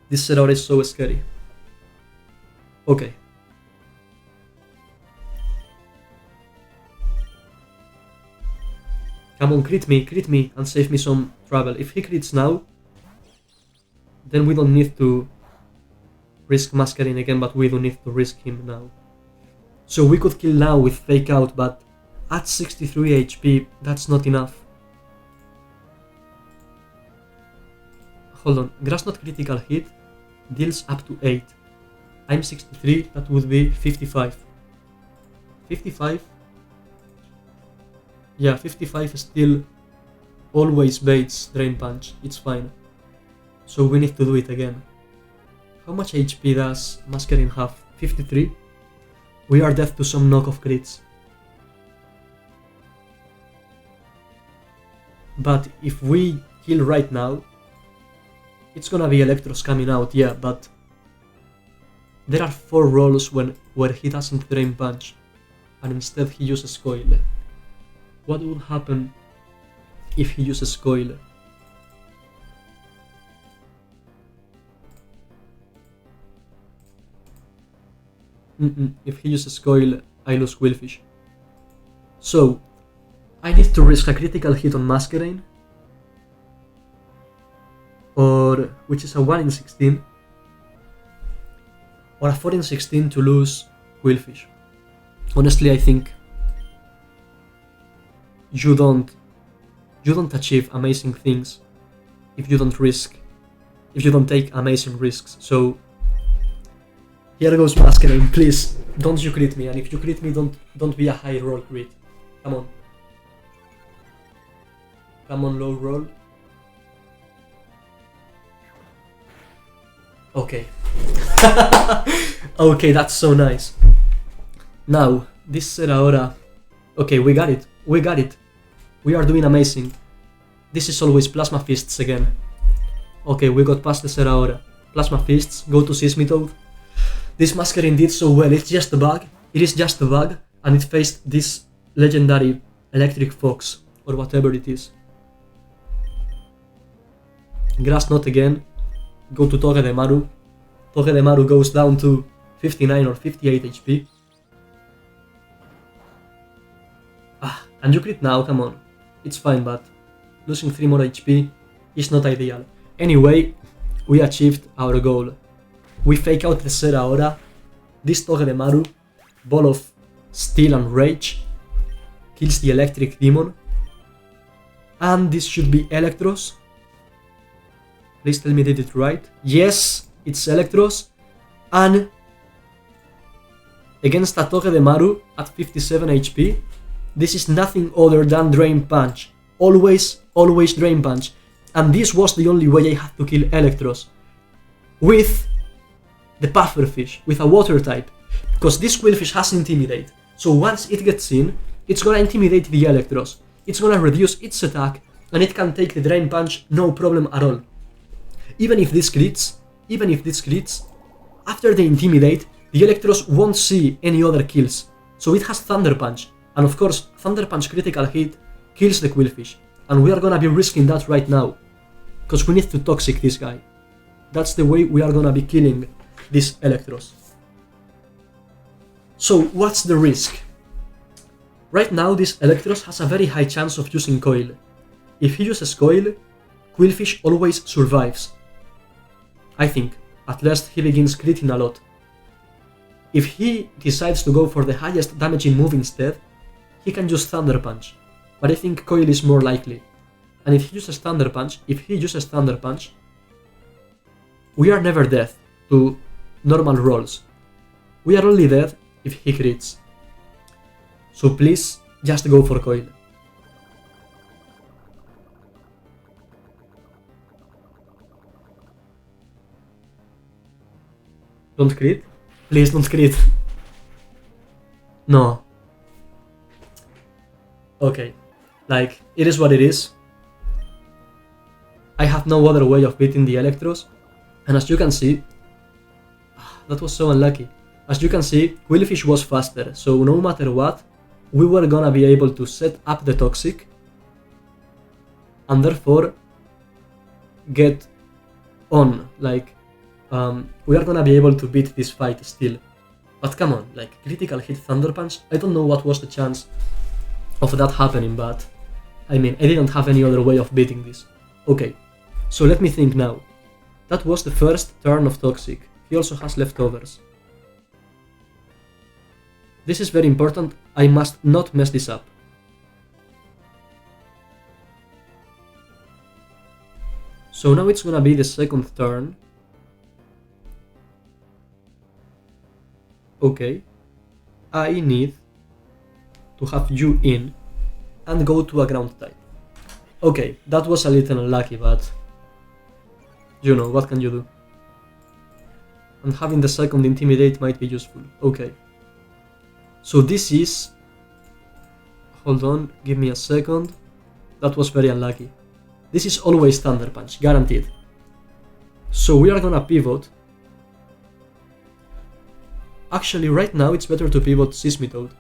This Seraora is so scary. Okay. Come on, crit me, and save me some trouble. If he crits now, then we don't need to risk Masquerain again, but we don't need to risk him now. So we could kill now with Fake Out, but at 63 HP, that's not enough. Hold on, Grass Knot critical hit deals up to 8. I'm 63, that would be 55. 55? Yeah, 55 still always baits Drain Punch, it's fine. So we need to do it again. How much HP does Masquerain have? 53? We are dead to some knockoff crits. But if we kill right now, it's gonna be Electros coming out, yeah, but there are 4 rolls where he doesn't Drain Punch, and instead he uses Coil. What would happen if he uses Coil? If he uses Coil, I lose Quillfish. So, I need to risk a critical hit on Masquerain, or which is a 1 in 16, or a 4 in 16 to lose Quillfish. Honestly, I think you don't achieve amazing things if you don't take amazing risks. So here goes Masquerain, please don't you crit me, and if you crit me, don't be a high roll crit. Come on. Come on, low roll. Okay. Okay, that's so nice. Now, this Seraora. Okay, we got it. We got it. We are doing amazing. This is always Plasma Fists again. Okay, we got past the Seraora. Plasma Fists, go to Seismitoad. This Masquerain did so well, it's just a bug. It is just a bug, and it faced this legendary Electric Fox, or whatever it is. Grass Knot again. Go to Togedemaru. Togedemaru goes down to 59 or 58 HP. And you crit now, come on. It's fine, but losing 3 more HP is not ideal. Anyway, we achieved our goal. We fake out the Seraora. This Togedemaru, Ball of Steel and Rage, kills the Electric Demon. And this should be Electros. Please tell me I did it right. Yes, it's Electros. And against a Togedemaru at 57 HP, this is nothing other than Drain Punch. Always, always Drain Punch. And this was the only way I had to kill Electros. With the Pufferfish, with a Water type. Because this Quillfish has Intimidate. So once it gets in, it's gonna intimidate the Electros. It's gonna reduce its attack, and it can take the Drain Punch no problem at all. Even if this crits, after they intimidate, the Electros won't see any other kills. So it has Thunder Punch. And of course, Thunder Punch critical hit kills the Quillfish. And we are gonna be risking that right now. Because we need to Toxic this guy. That's the way we are gonna be killing this Electros. So what's the risk? Right now this Electros has a very high chance of using Coil. If he uses Coil, Quillfish always survives. I think, at least he begins critting a lot. If he decides to go for the highest damaging move instead, he can use Thunder Punch, but I think Coil is more likely. And if he uses Thunder Punch, we are never dead to normal rolls. We are only dead if he crits. So please, just go for Coil. Don't crit? Please don't crit. No. Okay, like, it is what it is. I have no other way of beating the Electros, and as you can see, that was so unlucky. As you can see, Quillfish was faster, so no matter what, we were gonna be able to set up the Toxic, and therefore get on, like, we are gonna be able to beat this fight still. But come on, like, critical hit Thunder Punch, I don't know what was the chance of that happening, but I mean, I didn't have any other way of beating this. Okay, so let me think now. That was the first turn of Toxic. He also has leftovers. This is very important, I must not mess this up. So now it's gonna be the second turn. Okay, I need to have you in and go to a ground type. Okay, that was a little unlucky, but you know, what can you do? And having the second Intimidate might be useful. Okay. So this is... Hold on, give me a second. That was very unlucky. This is always Thunder Punch, guaranteed. So we are gonna pivot. Actually, right now it's better to pivot Seismitoad.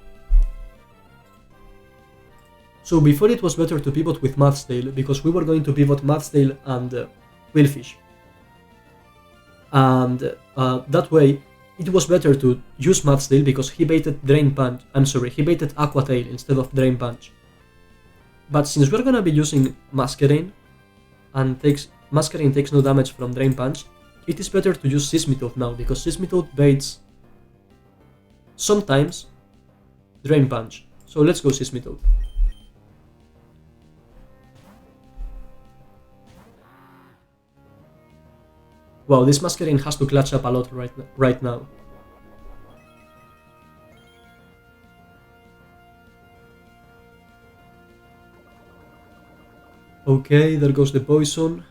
So before it was better to pivot with Mathstail, because we were going to pivot Mathstail and Quillfish. And that way, it was better to use Mathstail because he baited he baited Aqua Tail instead of Drain Punch. But since we're gonna be using Masquerain, and Masquerain takes no damage from Drain Punch, it is better to use Seismitoad now, because Seismitoad baits sometimes Drain Punch. So let's go Seismitoad. Wow, this Masquerain has to clutch up a lot right now. Okay, there goes the poison.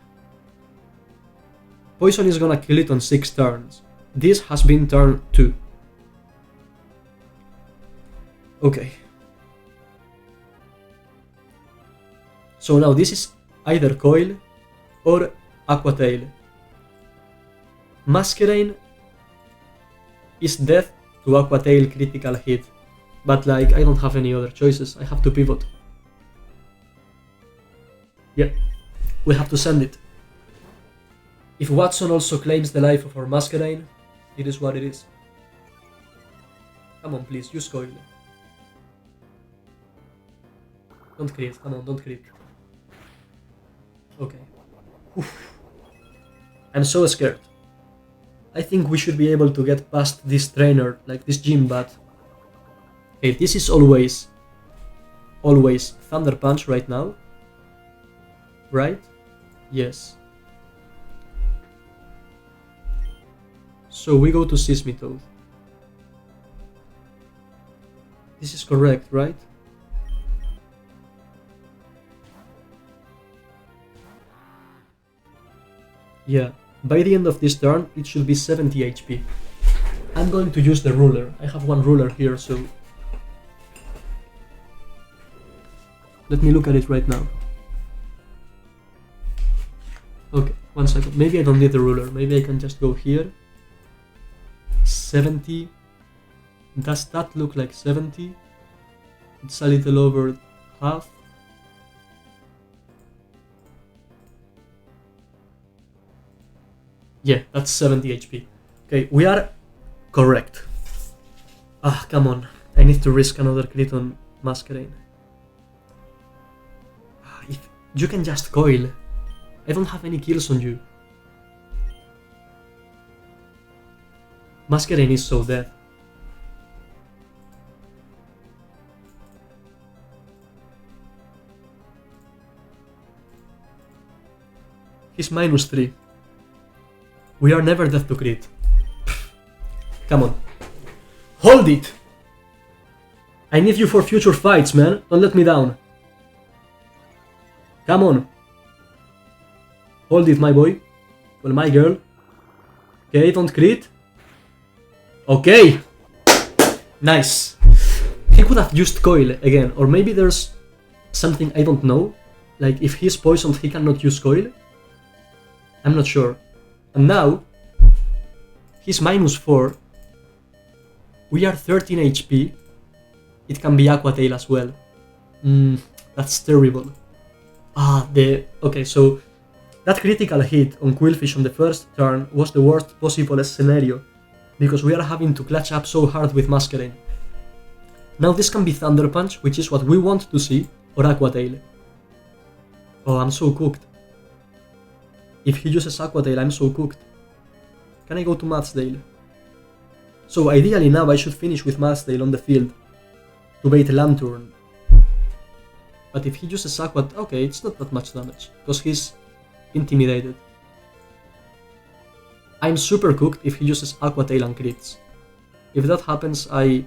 Poison is gonna kill it on 6 turns. This has been turn 2. Okay. So now this is either Coil or Aqua Tail. Masquerain is death to Aqua Tail critical hit. But like, I don't have any other choices. I have to pivot. Yeah, we have to send it. If Watson also claims the life of our Masquerain, it is what it is. Come on, please, use Coil. Don't crit, come on, don't crit. Okay. Oof. I'm so scared. I think we should be able to get past this trainer, like this gym bat. Okay, this is always Thunder Punch right now. Right? Yes. So we go to Seismitoad. This is correct, right? Yeah, by the end of this turn, it should be 70 HP. I'm going to use the ruler. I have one ruler here, so... Let me look at it right now. Okay, 1 second. Maybe I don't need the ruler. Maybe I can just go here. 70. Does that look like 70? It's a little over half. Yeah, that's 70 HP. Okay, we are correct. Ah, come on. I need to risk another crit on Masquerain. If you can just coil. I don't have any kills on you. Masquerain is so dead. He's -3. We are never dead to crit. Come on. Hold it! I need you for future fights, man. Don't let me down. Come on. Hold it, my boy. Well, my girl. Okay, don't crit. Okay! Nice. He could have used coil again, or maybe there's something I don't know. Like, if he's poisoned, he cannot use coil. I'm not sure. And now, he's -4. We are 13 HP. It can be Aqua Tail as well. That's terrible. Okay, so that critical hit on Quillfish on the first turn was the worst possible scenario, because we are having to clutch up so hard with Masquerain. Now this can be Thunder Punch, which is what we want to see, or Aqua Tail. Oh, I'm so cooked. If he uses Aqua Tail, I'm so cooked. Can I go to Matsdale? So ideally now I should finish with Matsdale on the field to bait Lantern. But if he uses Aqua... Okay, it's not that much damage, because he's intimidated. I'm super cooked if he uses Aqua Tail and crits. If that happens, I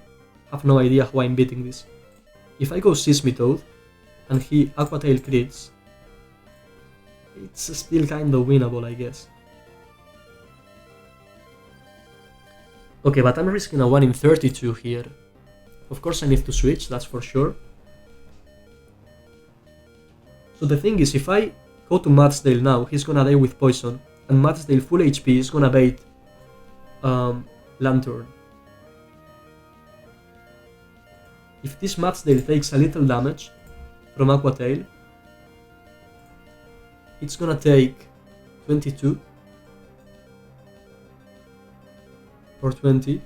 have no idea how I'm beating this. If I go Seismitoad and he Aqua Tail crits, it's still kind of winnable, I guess. Okay, but I'm risking a 1 in 32 here. Of course I need to switch, that's for sure. So the thing is, if I go to Matsdale now, he's gonna die with poison, and Matsdale full HP is gonna bait Lantern. If this Matsdale takes a little damage from Aqua Tail, it's gonna take 22 or 20,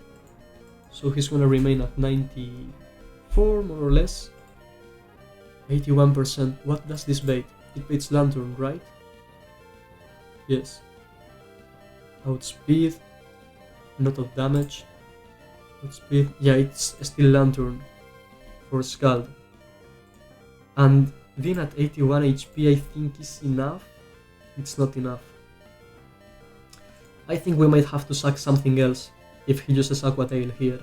so he's gonna remain at 94 more or less. 81%. What does this bait? It baits Lantern, right? Yes. Outspeed, not of damage. Outspeed, yeah, it's still Lantern for Scald. And being at 81 HP I think is enough. It's not enough. I think we might have to sack something else if he uses Aqua Tail here.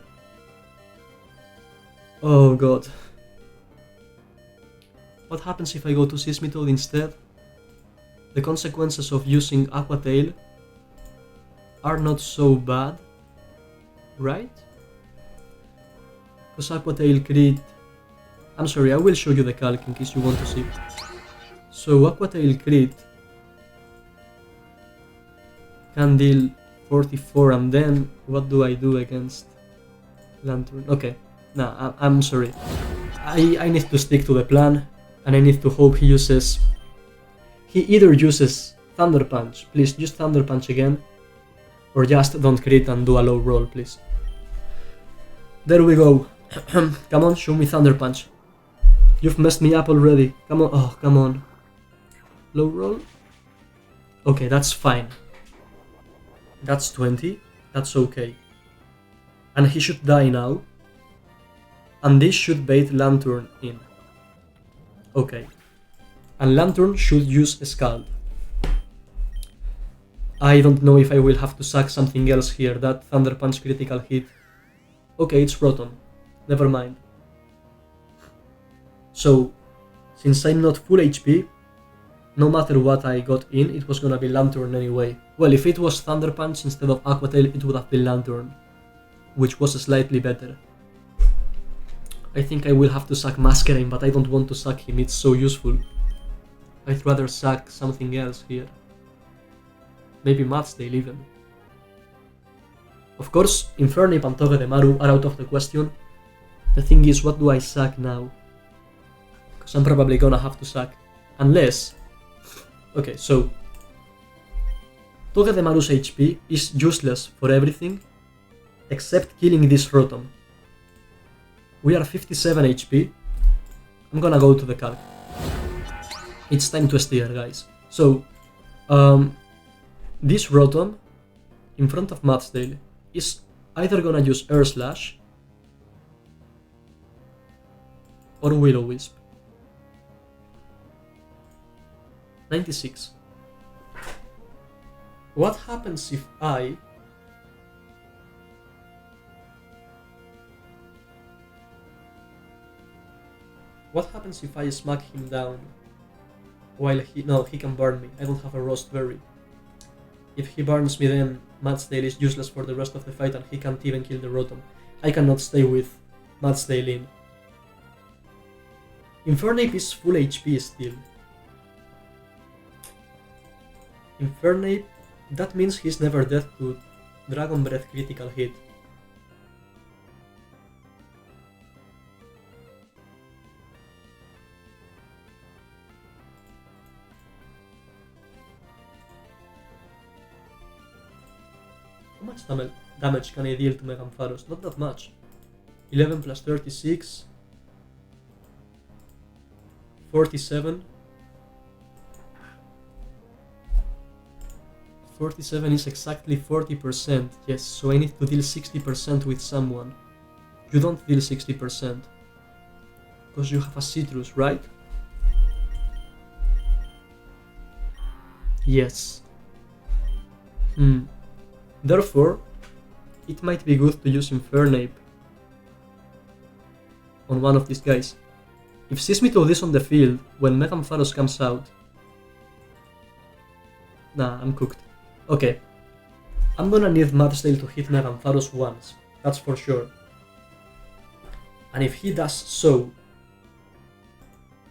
Oh god. What happens if I go to Seismitoad instead? the consequences of using Aqua Tail are not so bad, right? Because Aqua Tail crit... I'm sorry, I will show you the calc in case you want to see. So Aqua Tail crit can deal 44, and then what do I do against Lantern? Okay, nah, I'm sorry. I need to stick to the plan, and I need to hope he uses... He either uses Thunder Punch, please use Thunder Punch again, or just don't crit and do a low roll, please. There we go. Come on, show me Thunder Punch. You've messed me up already. Come on, oh, come on. Low roll? Okay, that's fine. That's 20, that's okay. And he should die now. And this should bait Lantern in. Okay. And Lantern should use Scald. I don't know if I will have to sack something else here. That Thunder Punch critical hit. Okay, it's Rotom. Never mind. So, since I'm not full HP, no matter what I got in, it was gonna be Lantern anyway. Well, if it was Thunder Punch instead of Aqua Tail, it would have been Lantern, which was slightly better. I think I will have to sack Masquerain, but I don't want to sack him, it's so useful. I'd rather sack something else here. Maybe Matstail even. Of course, Infernape and Togedemaru are out of the question. The thing is, what do I sack now? Because I'm probably gonna have to sack. Unless... Okay, so... Togedemaru's HP is useless for everything except killing this Rotom. We are 57 HP. I'm gonna go to the calc. It's time to steer, guys. So, this Rotom in front of Matstail is either gonna use Air Slash or Will-O-Wisp. 96. What happens if I... What happens if I smack him down while he... No, he can burn me. I don't have a Roast Berry. If he burns me, then Matstail is useless for the rest of the fight and he can't even kill the Rotom. I cannot stay with Matstail in. Infernape is full HP still. Infernape, that means he's never dead to Dragon Breath critical hit. How much damage can I deal to Megampharos? Not that much. 11 plus 36... 47... 47 is exactly 40%, yes, so I need to deal 60% with someone. You don't deal 60%. Because you have a Citrus, right? Yes. Therefore, it might be good to use Infernape on one of these guys. If Seismitoad is on the field when Megampharos comes out... Nah, I'm cooked. Okay, I'm gonna need Matstail to hit Megampharos once, that's for sure. And if he does so,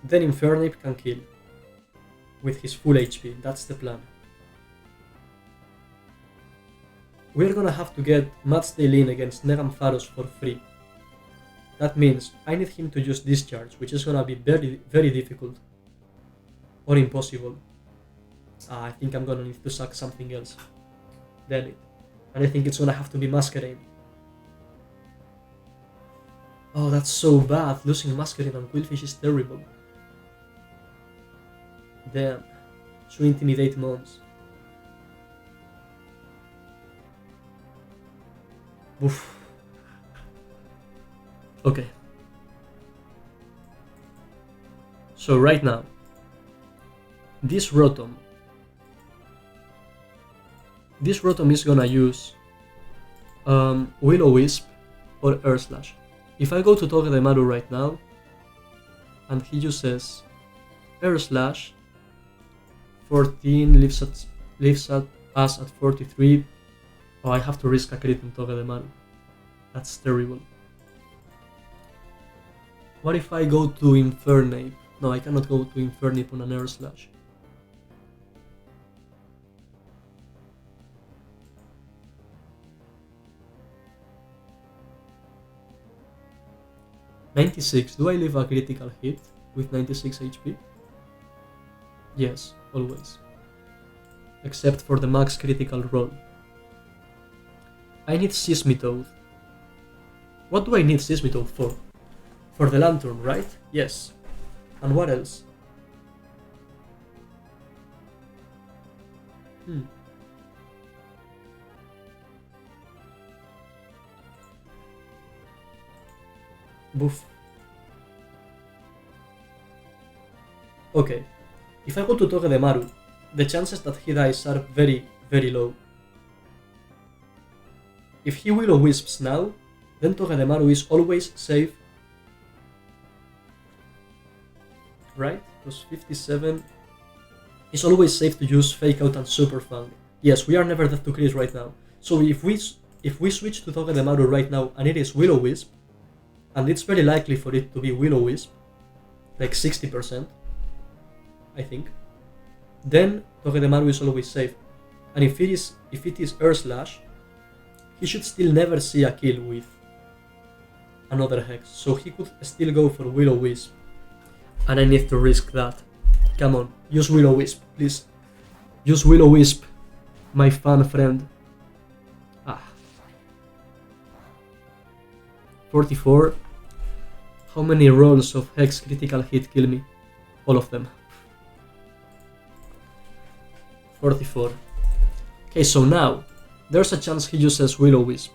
then Infernape can kill. With his full HP, that's the plan. We're gonna have to get Matstail in against Megampharos for free. That means I need him to use Discharge, which is gonna be very, very difficult. Or impossible. I think I'm gonna need to sack something else. Damn it. And I think it's gonna have to be Masquerain. Oh, that's so bad. Losing Masquerain and Quillfish is terrible. Damn. So intimidate Mons. Oof. Okay. So right now, this Rotom is gonna use Will-O-Wisp or Air Slash. If I go to Togedemaru right now and he uses Air Slash, 14, leaves us at 43. Oh, I have to risk a crit in Togedemaru. That's terrible. What if I go to Infernape? No, I cannot go to Infernape on an Air Slash. $96. Do I leave a critical hit with 96 HP? Yes, always. Except for the max critical roll. I need Seismitoad. What do I need Seismitoad for? For the Lantern, right? Yes. And what else? Boof. Okay. If I go to Togedemaru, the chances that he dies are very, very low. If he Will-O-Wisps now, then Togedemaru is always safe. Right? Because 57 is always safe to use Fake Out and Super Fang. Yes, we are never dead to crit right now. So if we switch to Togedemaru right now and it is Will-O-Wisp, and it's very likely for it to be Will-O-Wisp, like 60%, I think, then Togedemaru is always safe. And if it is Air Slash, he should still never see a kill with another Hex, so he could still go for Will-O-Wisp. And I need to risk that. Come on, use Will-O-Wisp, please. Use Will-O-Wisp, my fan friend. 44. How many rolls of Hex critical hit kill me? All of them. 44. Okay, so now, there's a chance he uses Will-O-Wisp.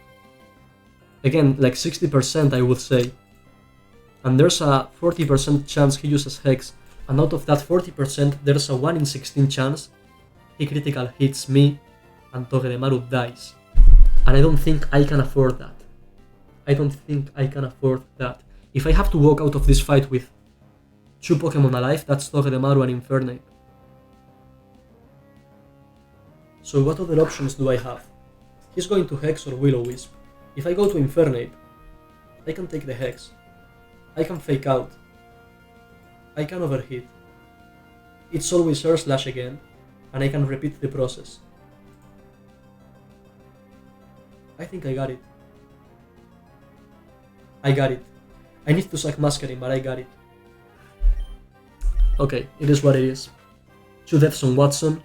Again, like 60% I would say. And there's a 40% chance he uses Hex, and out of that 40%, there's a 1 in 16 chance he critical hits me and Togedemaru dies. And I don't think I can afford that. If I have to walk out of this fight with 2 Pokemon alive, that's Togedemaru and Infernape. So what other options do I have? He's going to Hex or Will-O-Wisp. If I go to Infernape, I can take the Hex. I can Fake Out. I can Overhit. It's always Air Slash again, and I can repeat the process. I think I got it. I need to sack Masquerain, but I got it. Okay, it is what it is. 2 deaths on Watson.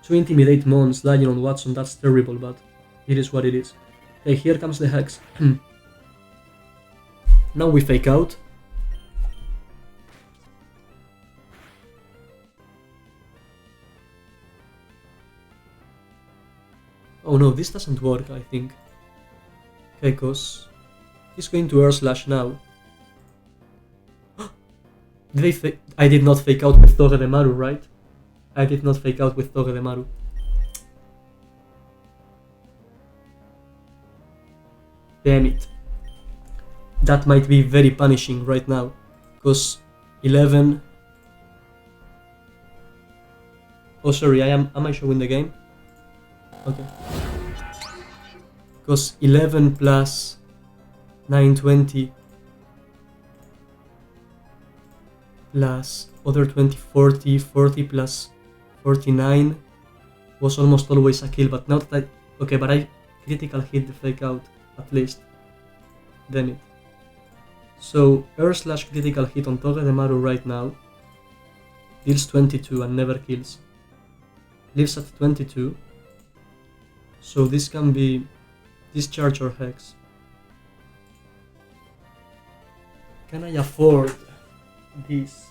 2 Intimidate Mons dying on Watson, that's terrible, but it is what it is. Okay, here comes the Hex. Now we Fake Out. Oh no, this doesn't work, I think. Okay, cause he's going to Air Slash now. I did not Fake Out with Togedemaru, right? I did not Fake Out with Togedemaru. Damn it. That might be very punishing right now, because 11... Oh sorry, am I showing the game? Okay. Because 11 plus 920 plus other 20, 40, 40 plus 49 was almost always a kill, but not that... Okay, but I critical hit the Fake Out, at least. Damn it. So, Air Slash critical hit on Togedemaru right now deals 22 and never kills. Lives at 22. So this can be Discharge or Hex. Can I afford this?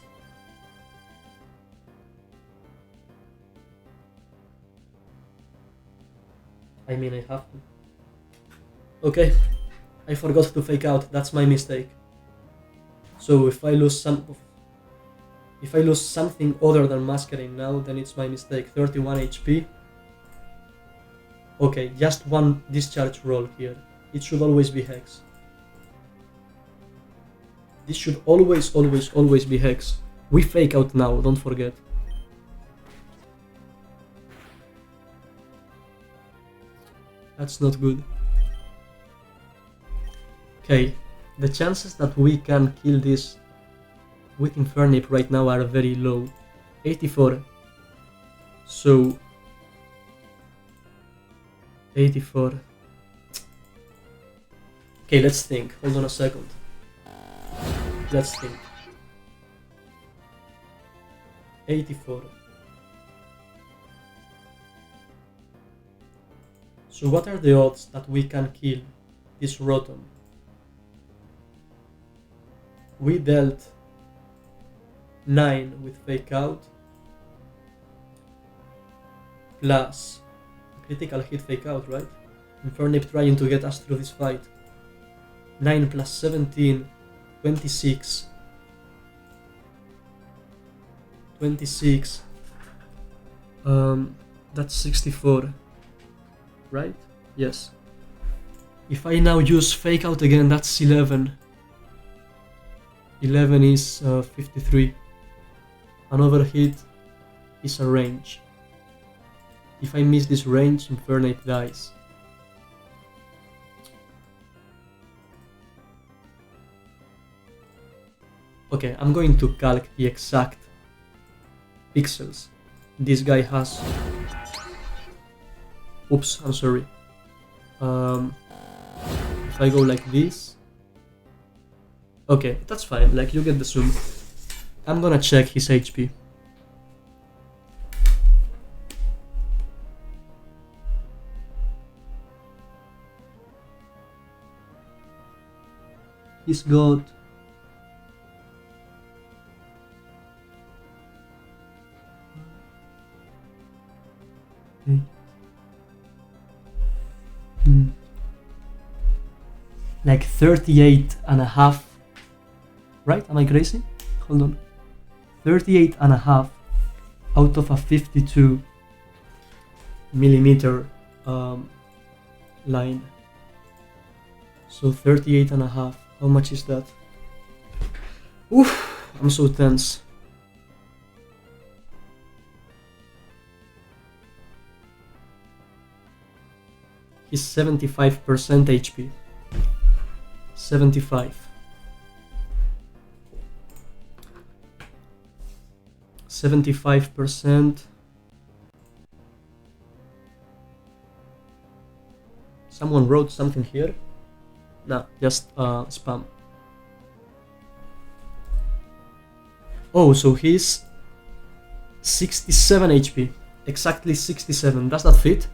I mean, I have to. Okay, I forgot to Fake Out, that's my mistake. So if I lose something other than Masquerain now, then it's my mistake. 31 HP. Okay, just 1 discharge roll here. It should always be Hex. This should always be Hex. We Fake Out now, don't forget. That's not good. Okay, the chances that we can kill this with Infernape right now are very low. 84. So 84. Okay, let's think. Hold on a second. Let's think. 84. So what are the odds that we can kill this Rotom? We dealt 9 with Fake Out plus critical hit Fake Out, right? Infernape trying to get us through this fight. 9 plus 17, 26. 26. That's 64. Right? Yes. If I now use Fake Out again, that's 11. 11 is 53. An overhit is a range. If I miss this range, Infernape dies. Okay, I'm going to calc the exact pixels this guy has. Oops, I'm sorry. If I go like this. Okay, that's fine, like you get the zoom. I'm gonna check his HP. He's got like 38 and a half, right? Am I crazy? Hold on. 38 and a half out of a 52 millimeter line. So 38 and a half. How much is that? Oof, I'm so tense. He's 75% HP. 75. 75%. Someone wrote something here? No, just spam. Oh, so he's 67 HP. Exactly 67. Does that fit?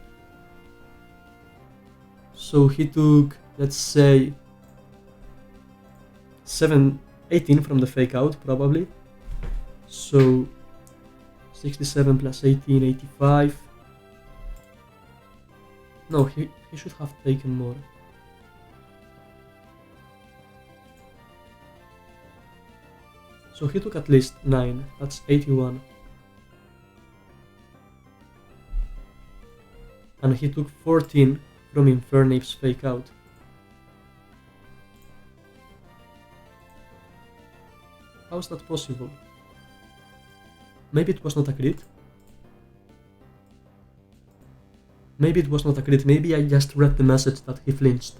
So he took, let's say, 18 from the Fake Out, probably. So 67 plus 18, 85. No, he should have taken more. So he took at least 9, that's 81. And he took 14 from Infernape's Fake Out. How is that possible? Maybe it was not a crit? Maybe it was not a crit, maybe I just read the message that he flinched.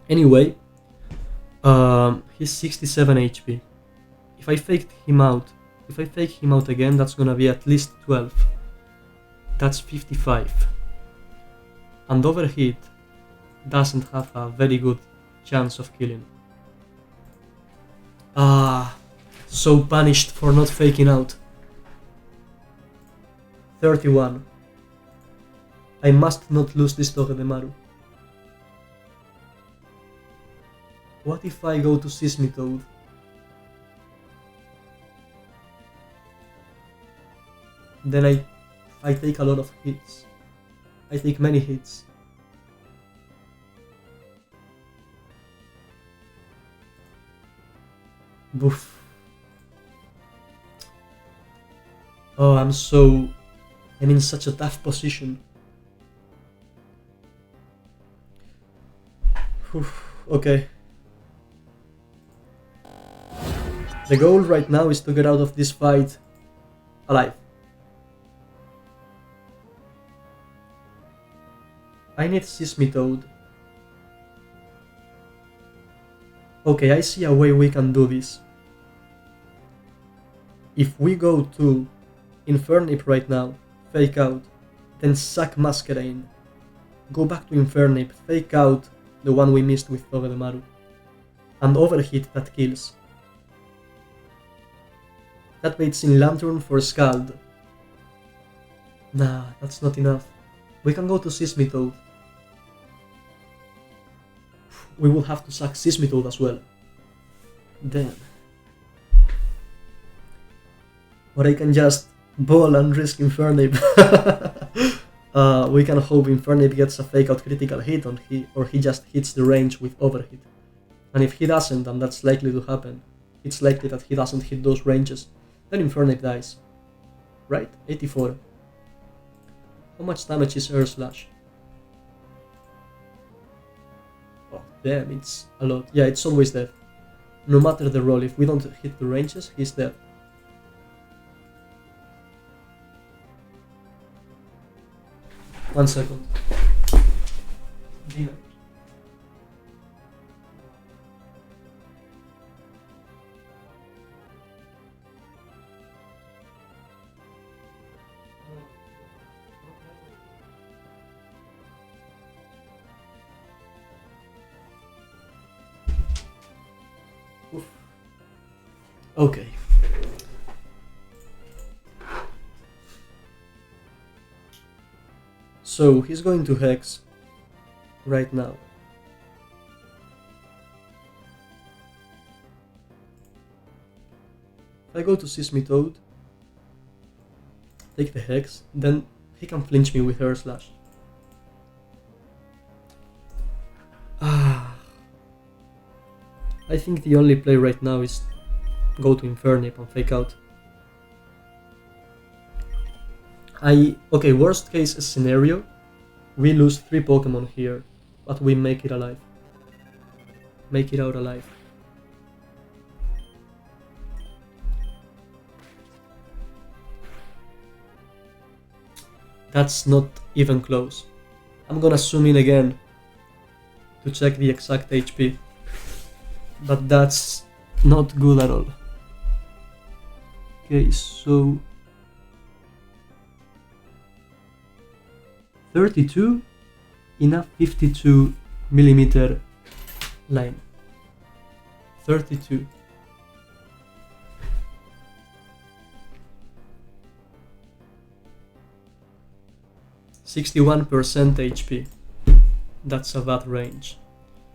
Anyway, he's 67 HP. If I fake him out again, that's gonna be at least 12. That's 55. And Overheat doesn't have a very good chance of killing. So punished for not faking out. 31. I must not lose this Togedemaru. What if I go to Seismitoad? Then I take a lot of hits. I take many hits. Boof. Oh, I'm in such a tough position. Okay. The goal right now is to get out of this fight alive. I need Sismitoad. Okay, I see a way we can do this. If we go to Infernape right now, fake out, then sack Masquerain, go back to Infernape, fake out the one we missed with Togedemaru, and overhit that kills. That baits in Lantern for Scald. Nah, that's not enough. We can go to Sismitoad. We will have to sack Sismitoad as well. Then. Or I can just ball and risk Infernape. We can hope Infernape gets a fake out critical hit or he just hits the range with overhit. And if he doesn't, and that's likely to happen, it's likely that he doesn't hit those ranges, then Infernape dies. Right? 84. How much damage is Air Slash? Oh, damn, it's a lot. Yeah, it's always dead. No matter the roll, if we don't hit the ranges, he's dead. One second. Dinner. Oof. Okay. So he's going to Hex right now. If I go to Sismitoad, take the Hex, then he can flinch me with Air Slash. I think the only play right now is go to Infernape and fake out. Okay, worst case scenario, we lose 3 Pokemon here, but we make it alive. Make it out alive. That's not even close. I'm gonna zoom in again to check the exact HP, but that's not good at all. Okay, so 32 in a 52 millimeter line. 32. %61 HP. That's a bad range.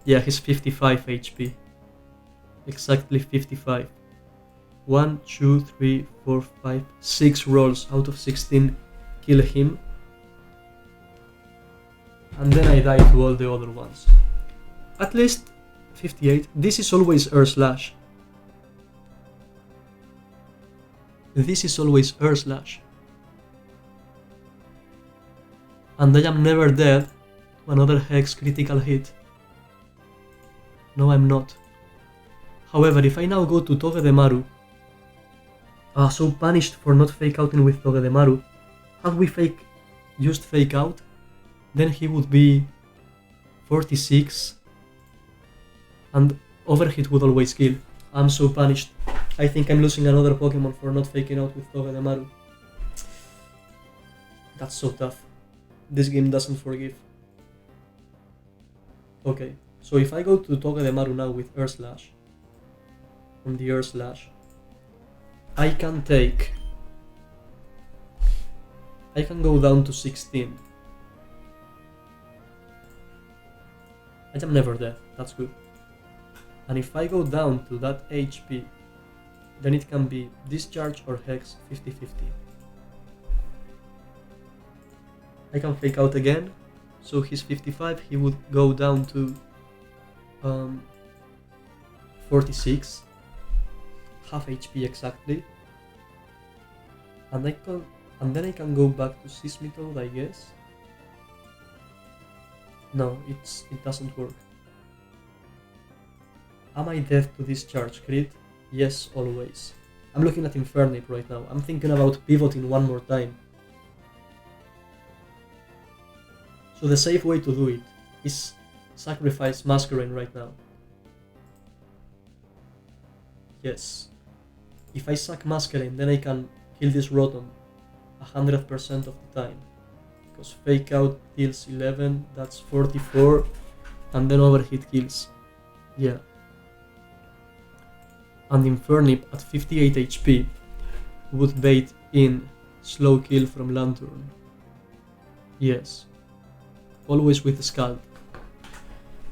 Yeah, he's 55 HP. Exactly 55. 1, 2, 3, 4, 5, 6 rolls out of 16 kill him. And then I die to all the other ones. At least 58. This is always Air Slash. This is always Air Slash. And I am never dead to another Hex critical hit. No, I'm not. However, if I now go to Togedemaru, so punished for not fake outing with Togedemaru, had we used fake out, then he would be 46 and overhit would always kill. I'm so punished. I think I'm losing another Pokemon for not faking out with Togedemaru. That's so tough. This game doesn't forgive. Okay, so if I go to Togedemaru now with Air Slash, on the Air Slash, I can go down to 16. I am never dead, that's good. And if I go down to that HP, then it can be Discharge or Hex 50-50. I can fake out again, so he's 55, he would go down to 46, half HP exactly. And then I can go back to Sismitoad, I guess. No, it doesn't work. Am I dead to Discharge crit? Yes, always. I'm looking at Infernape right now. I'm thinking about pivoting one more time. So the safe way to do it is sacrifice Masquerade right now. Yes. If I sack Masquerade, then I can kill this Rotom 100% of the time. Because Fake Out deals 11, that's 44, and then Overhit kills. Yeah. And Infernip at 58 HP would bait in slow kill from Lantern. Yes. Always with Scald.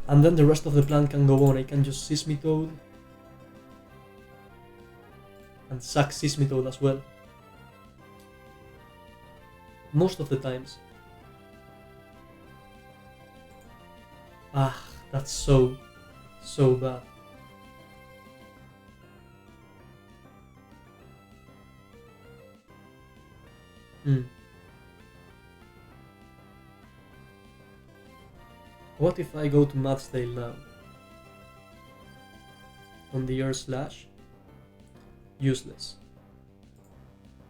And then the rest of the plan can go on. I can just Seismitoad and sack Seismitoad as well. Most of the times. Ah, that's so bad. What if I go to Matsdale now? On the Air Slash? Useless.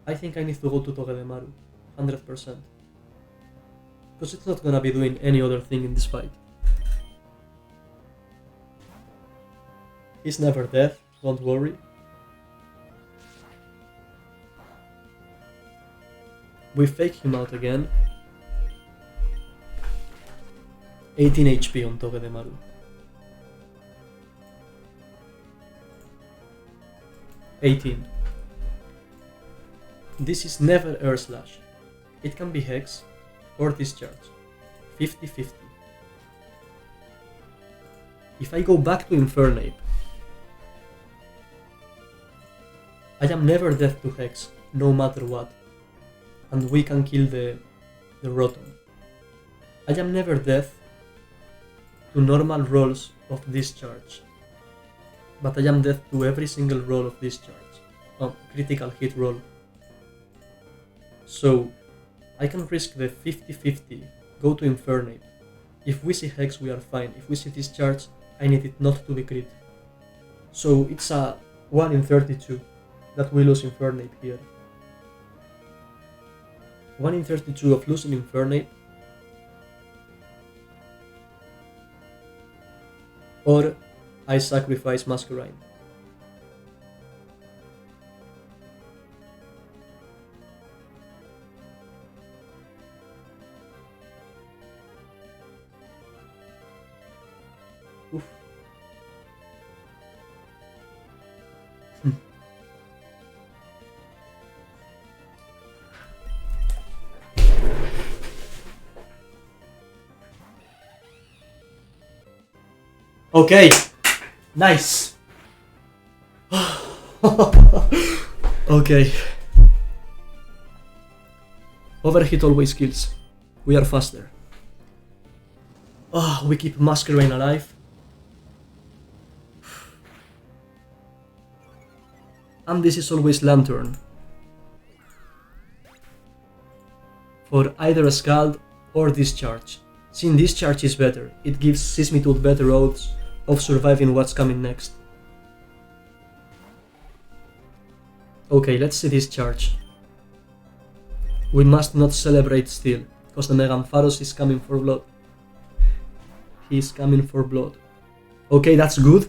I think I need to go to Togedemaru, 100%. Because it's not gonna be doing any other thing in this fight. He's never dead, don't worry. We fake him out again. 18 HP on Togedemaru. This is never Air Slash. It can be Hex or Discharge. 50-50. If I go back to Infernape, I am never dead to Hex, no matter what. And we can kill the Rotom. I am never dead to normal rolls of Discharge. But I am dead to every single roll of Discharge. Critical hit roll. So I can risk the 50-50, go to Infernape. If we see Hex, we are fine. If we see Discharge, I need it not to be crit. So it's a 1 in 32 that we lose Infernape here. 1 in 32 of losing Infernape. Or I sacrifice Masquerade. Oof. Okay, nice. Okay. Overhit always kills. We are faster. Oh, we keep Masquerade alive. And this is always Lantern. For either a Scald or Discharge. Seeing Discharge is better. It gives Seismitoad better odds of surviving what's coming next. Okay, let's see Discharge. We must not celebrate still, because the Megampharos is coming for blood. He is coming for blood. Okay, that's good.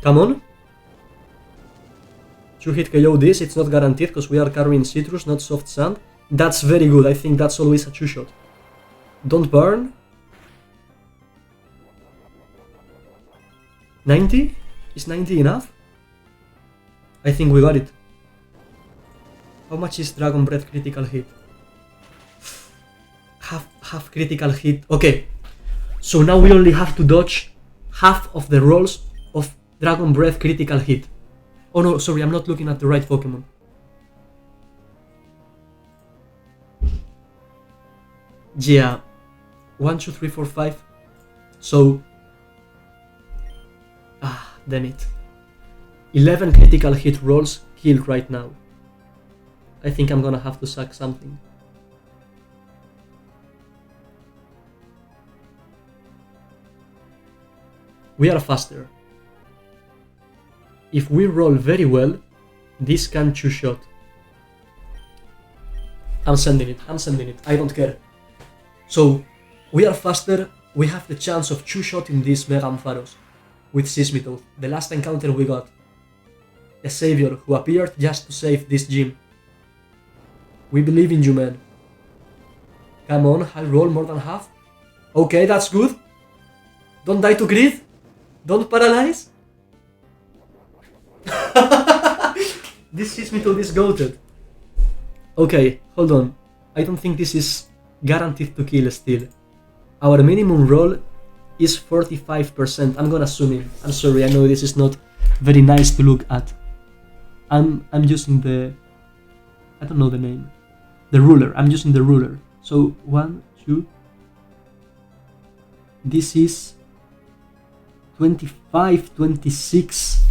Come on. 2-hit KO this, it's not guaranteed because we are carrying Citrus, not Soft Sand. That's very good, I think that's always a 2-shot. Don't burn. 90? Is 90 enough? I think we got it. How much is Dragon Breath critical hit? Half critical hit. Okay. So now we only have to dodge half of the rolls of Dragon Breath critical hit. Oh no, sorry, I'm not looking at the right Pokemon. Yeah. 1, 2, 3, 4, 5. So... damn it. 11 critical hit rolls killed right now. I think I'm gonna have to sack something. We are faster. If we roll very well, this can 2-shot. I'm sending it, I don't care. So, we are faster, we have the chance of two-shotting these Mega Ampharos with Seismitoad, the last encounter we got. A savior who appeared just to save this gym. We believe in you, man. Come on, high roll more than half. Okay, that's good. Don't die to greed. Don't paralyze. This Seismitoad is goated. Okay, hold on. I don't think this is guaranteed to kill still. Our minimum roll is 45%. I'm gonna zoom in. I'm sorry, I know this is not very nice to look at. I'm using the... I don't know the name. The ruler. I'm using the ruler. So 1, 2. This is 25, 26.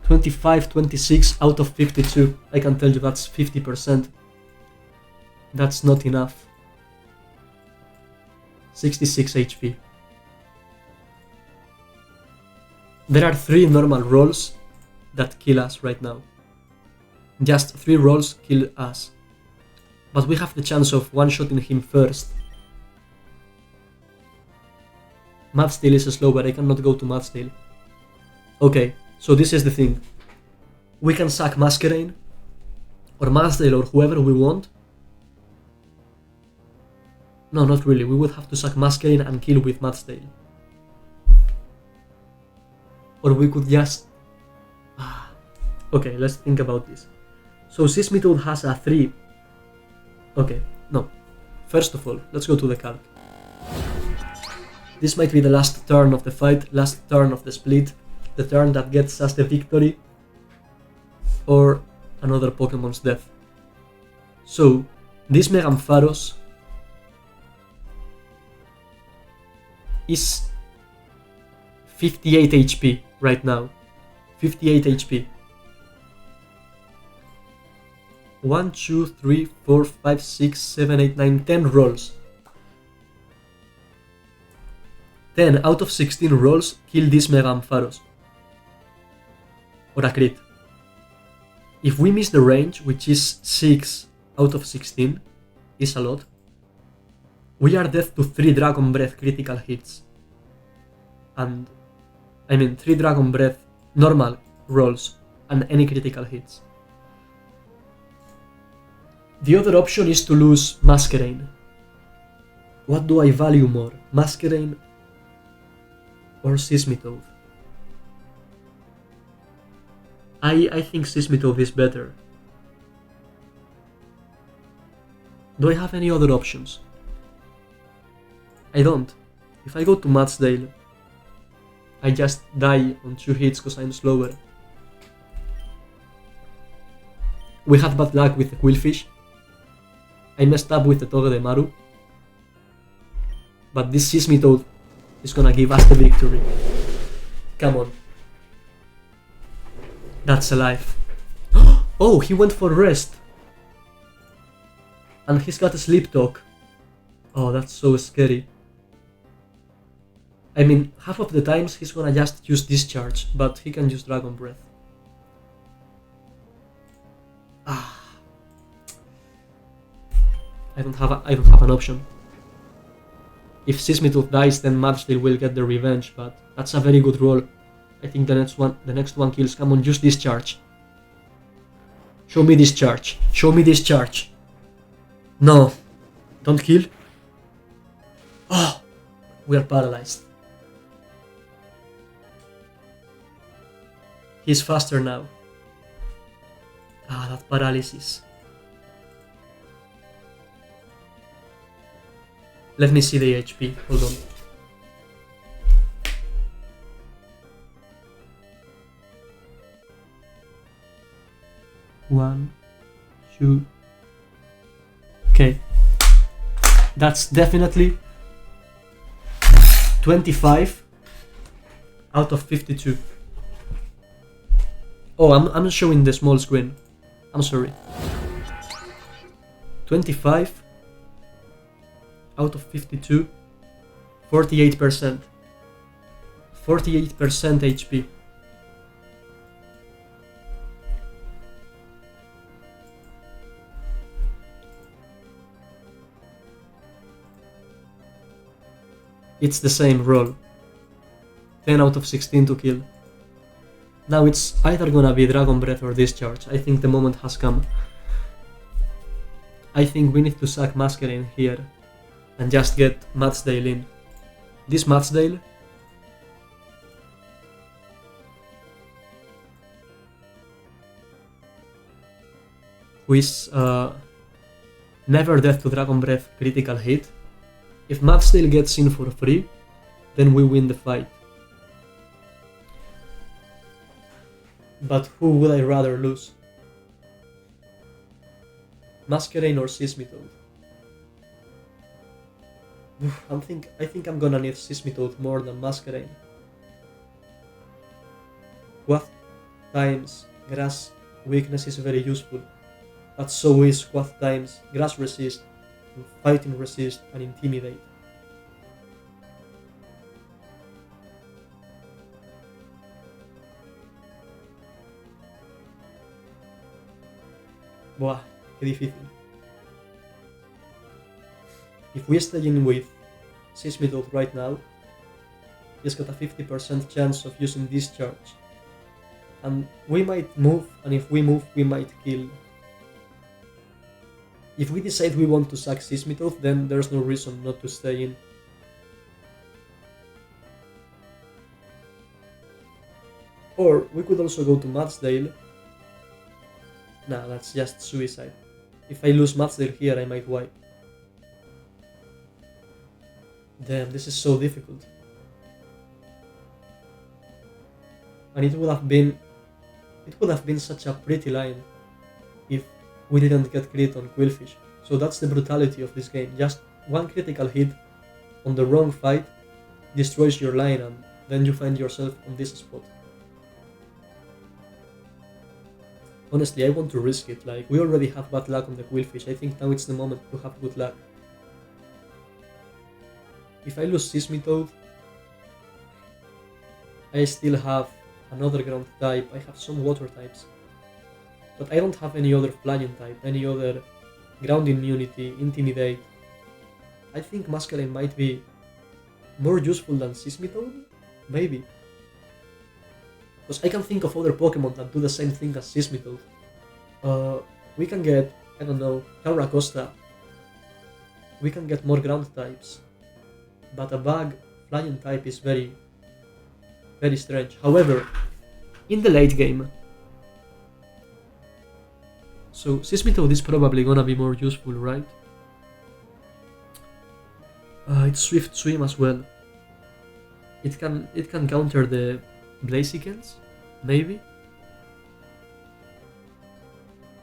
25, 26 out of 52. I can tell you that's 50%. That's not enough. 66 HP. There are 3 normal rolls that kill us right now. Just 3 rolls kill us. But we have the chance of one-shotting him first. Madsteel is slower, I cannot go to Madsteel. Okay, so this is the thing. We can sack Masquerain, or Madsteel, or whoever we want. No, not really, we would have to sack Masquerain and kill with Madsteel. Or we could just... Okay, let's think about this. So Seismitoad has a 3. Okay, no. First of all, let's go to the calc. This might be the last turn of the fight, last turn of the split, the turn that gets us the victory, or another Pokemon's death. So, this Mega Ampharos is 58 HP right now. 58 HP. 1, 2, 3, 4, 5, 6, 7, 8, 9, 10 rolls. 10 out of 16 rolls kill these Mega Ampharos. Or a crit. If we miss the range, which is 6 out of 16, is a lot, we are dead to 3 Dragon Breath critical hits. And, 3 Dragon Breath normal rolls and any critical hits. The other option is to lose Masquerain. What do I value more, Masquerain or Seismitoad? I think Seismitoad is better. Do I have any other options? I don't. If I go to Madsteel, I just die on 2 hits because I'm slower. We had bad luck with the Quillfish. I messed up with the Togedemaru. But this Seismitoad is gonna give us the victory. Come on. That's alive. Oh, he went for rest. And he's got a sleep talk. Oh, that's so scary. Half of the times he's gonna just use Discharge, but he can use Dragon Breath. I don't have an option. If Seismitoad dies, then Madsteel will get the revenge, but that's a very good roll. I think the next one kills. Come on, use Discharge. Show me Discharge. Show me Discharge. No. Don't kill. Oh, we are paralyzed. He's faster now. That paralysis. Let me see the HP. Hold on. One, 2. Okay. That's definitely 25 out of 52. Oh, I'm showing the small screen. I'm sorry. 25 out of 52, 48%. 48% HP. It's the same roll. 10 out of 16 to kill. Now it's either gonna be Dragon Breath or Discharge. I think the moment has come. I think we need to sack Masquerain here and just get Matchdale in. This Matchdale who is never death to Dragon Breath critical hit. If Matchdale gets in for free, then we win the fight. But who would I rather lose? Masquerain or Seismitoad? I think I'm gonna need Seismitoad more than Masquerain. What times Grass weakness is very useful, but so is what times Grass resist, Fighting resist, and Intimidate. Buah, qué difícil. If we stay in with Seismitoad right now, he's got a 50% chance of using Discharge. And we might move, and if we move, we might kill. If we decide we want to sack Seismitoad, then there's no reason not to stay in. Or we could also go to Matchdale. Nah, that's just suicide. If I lose Matchdale here, I might wipe. Damn, this is so difficult. And it would have been such a pretty line if we didn't get crit on Quillfish. So that's the brutality of this game. Just one critical hit on the wrong fight destroys your line, and then you find yourself on this spot. Honestly, I want to risk it. Like, we already have bad luck on the Quillfish. I think now it's the moment to have good luck. If I lose Seismitoad, I still have another ground type. I have some water types, but I don't have any other flying type, any other ground immunity, intimidate. I think Masquerain might be more useful than Seismitoad, maybe. Because I can think of other Pokemon that do the same thing as Seismitoad. We can get, I don't know, Caracosta. We can get more ground types. But a bug flying type is very, very strange. However, in the late game, so Seismitoad is probably gonna be more useful, right? It's Swift Swim as well. It can counter the Blaziken's, maybe?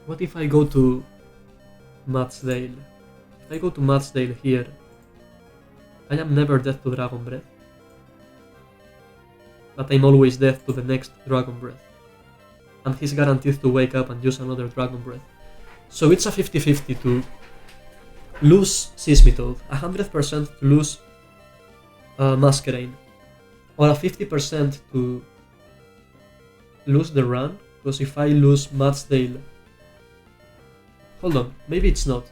What if I go to Matchdale? If I go to Matchdale here, I am never dead to Dragon Breath. But I'm always dead to the next Dragon Breath. And he's guaranteed to wake up and use another Dragon Breath. So it's a 50-50 to lose Seismitoad, 100% to lose Masquerain, or a 50% to lose the run, because if I lose Matchdale... Hold on, maybe it's not.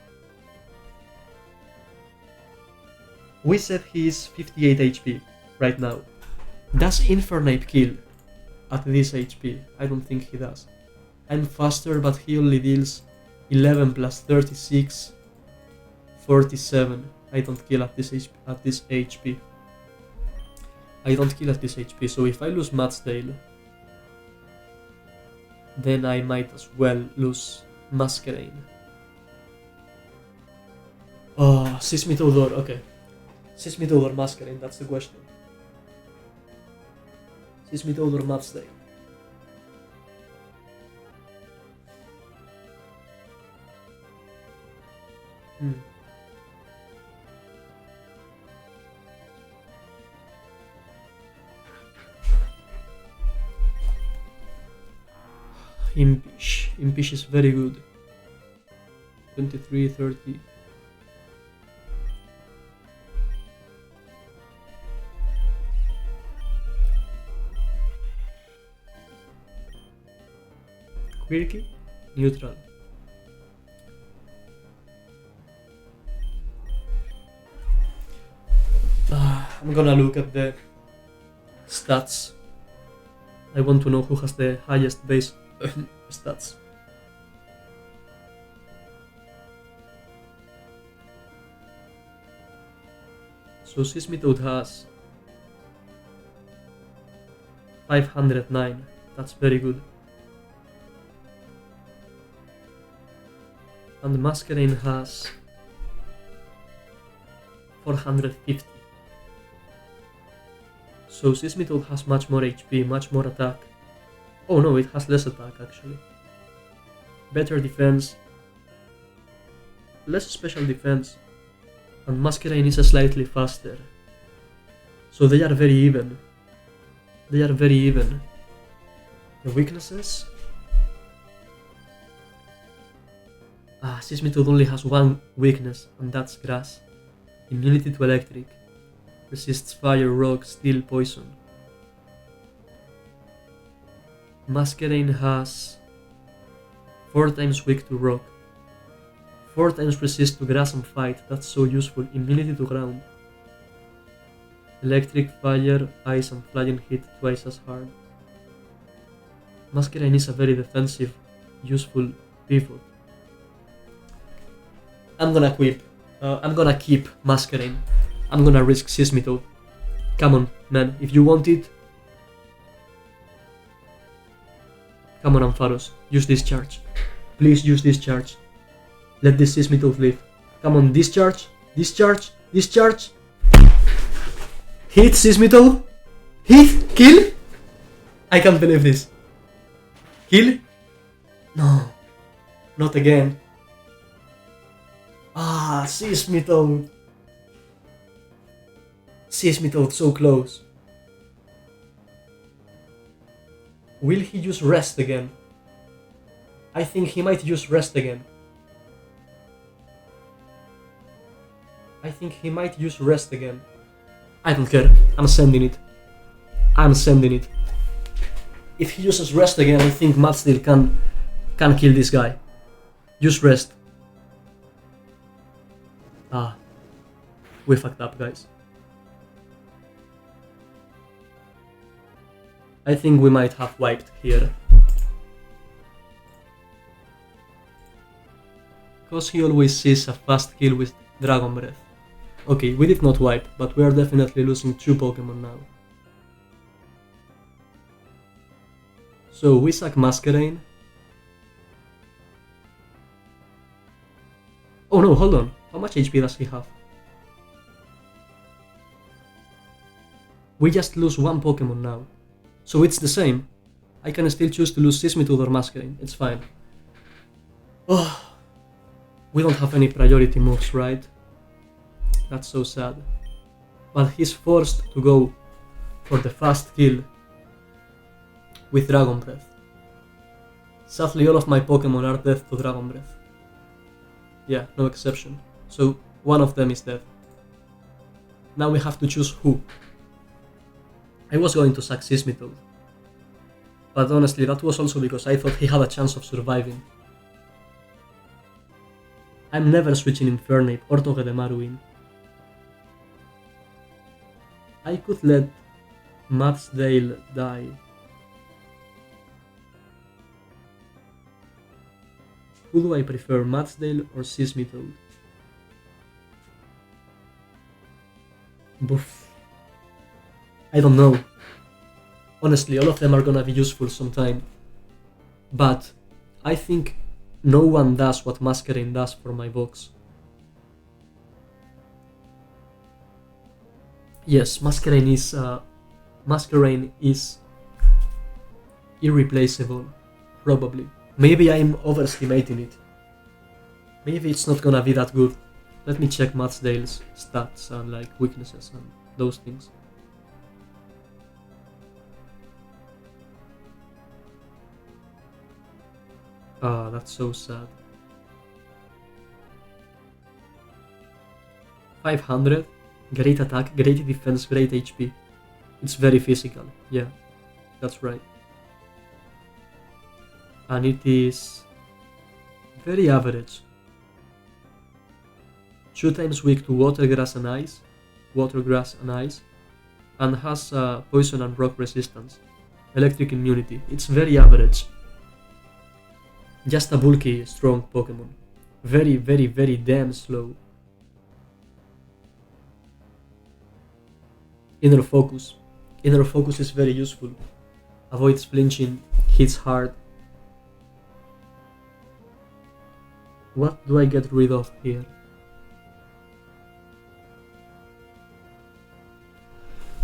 We said he's 58 HP right now. Does Infernape kill at this HP? I don't think he does. I'm faster, but he only deals 11 plus 36, 47. I don't kill at this HP. I don't kill at this HP, so if I lose Matchdale, then I might as well lose Masquerain. Oh, Seismitoad or... okay. Seismitoad or Masquerain, that's the question. Seismitoad or Matchdale? Impish. Impish is very good. 23, 30. Quirky, neutral. I'm gonna look at the stats. I want to know who has the highest base stats. So Sismitoad has 509. That's very good. And Masquerain has 450. So Sismitoad has much more HP, much more attack. Oh no, it has less attack actually. Better defense, less special defense, and Masquerain is slightly faster. So they are very even. They are very even. The weaknesses? Sismitoad only has one weakness, and that's grass. Immunity to electric. Resists fire, rock, steel, poison. Masquerain has 4 times weak to rock. 4 times resist to grass and fight. That's so useful. Immunity to ground. Electric, fire, ice and flying hit twice as hard. Masquerain is a very defensive, useful pivot. I'm gonna keep Masquerain. I'm gonna risk Sismitoad. Come on, man, if you want it. Come on, Ampharos, use this charge. Please use this charge. Let this Sismitoad live. Come on, discharge, discharge, discharge. Hit, Sismitoad. Hit, kill. I can't believe this. Kill? No, not again. Sismitoad. Sismitoad so close. Will he use rest again? I think he might use rest again. I don't care. I'm sending it. If he uses rest again, I think Matzdale can kill this guy. Use rest. We fucked up, guys. I think we might have wiped here. Because he always sees a fast kill with Dragon Breath. Okay, we did not wipe, but we are definitely losing 2 Pokemon now. So we sack Masquerain. Oh no, hold on. How much HP does he have? We just lose 1 Pokemon now. So it's the same. I can still choose to lose Sismitoad or Masquerain. It's fine. We don't have any priority moves, right? That's so sad. But he's forced to go for the fast kill with Dragon Breath. Sadly, all of my Pokemon are dead to Dragon Breath. Yeah, no exception. So one of them is dead. Now we have to choose who. I was going to sack Sismitoad. But honestly, that was also because I thought he had a chance of surviving. I'm never switching Infernape or Togedemaru in. I could let Matzdale die. Who do I prefer, Matzdale or Sismitoad? Boof. I don't know. Honestly, all of them are gonna be useful sometime. But I think no one does what Masquerain does for my box. Yes, Masquerain is irreplaceable, probably. Maybe I'm overestimating it. Maybe it's not gonna be that good. Let me check Matzdale's stats and like weaknesses and those things. That's so sad. 500, great attack, great defense, great HP. It's very physical, yeah, that's right. And it is very average. 2 times weak to water, grass and ice, water, grass and ice, and has poison and rock resistance, electric immunity. It's very average. Just a bulky, strong Pokemon. Very, very, very damn slow. Inner Focus. Inner Focus is very useful. Avoids flinching, hits hard. What do I get rid of here?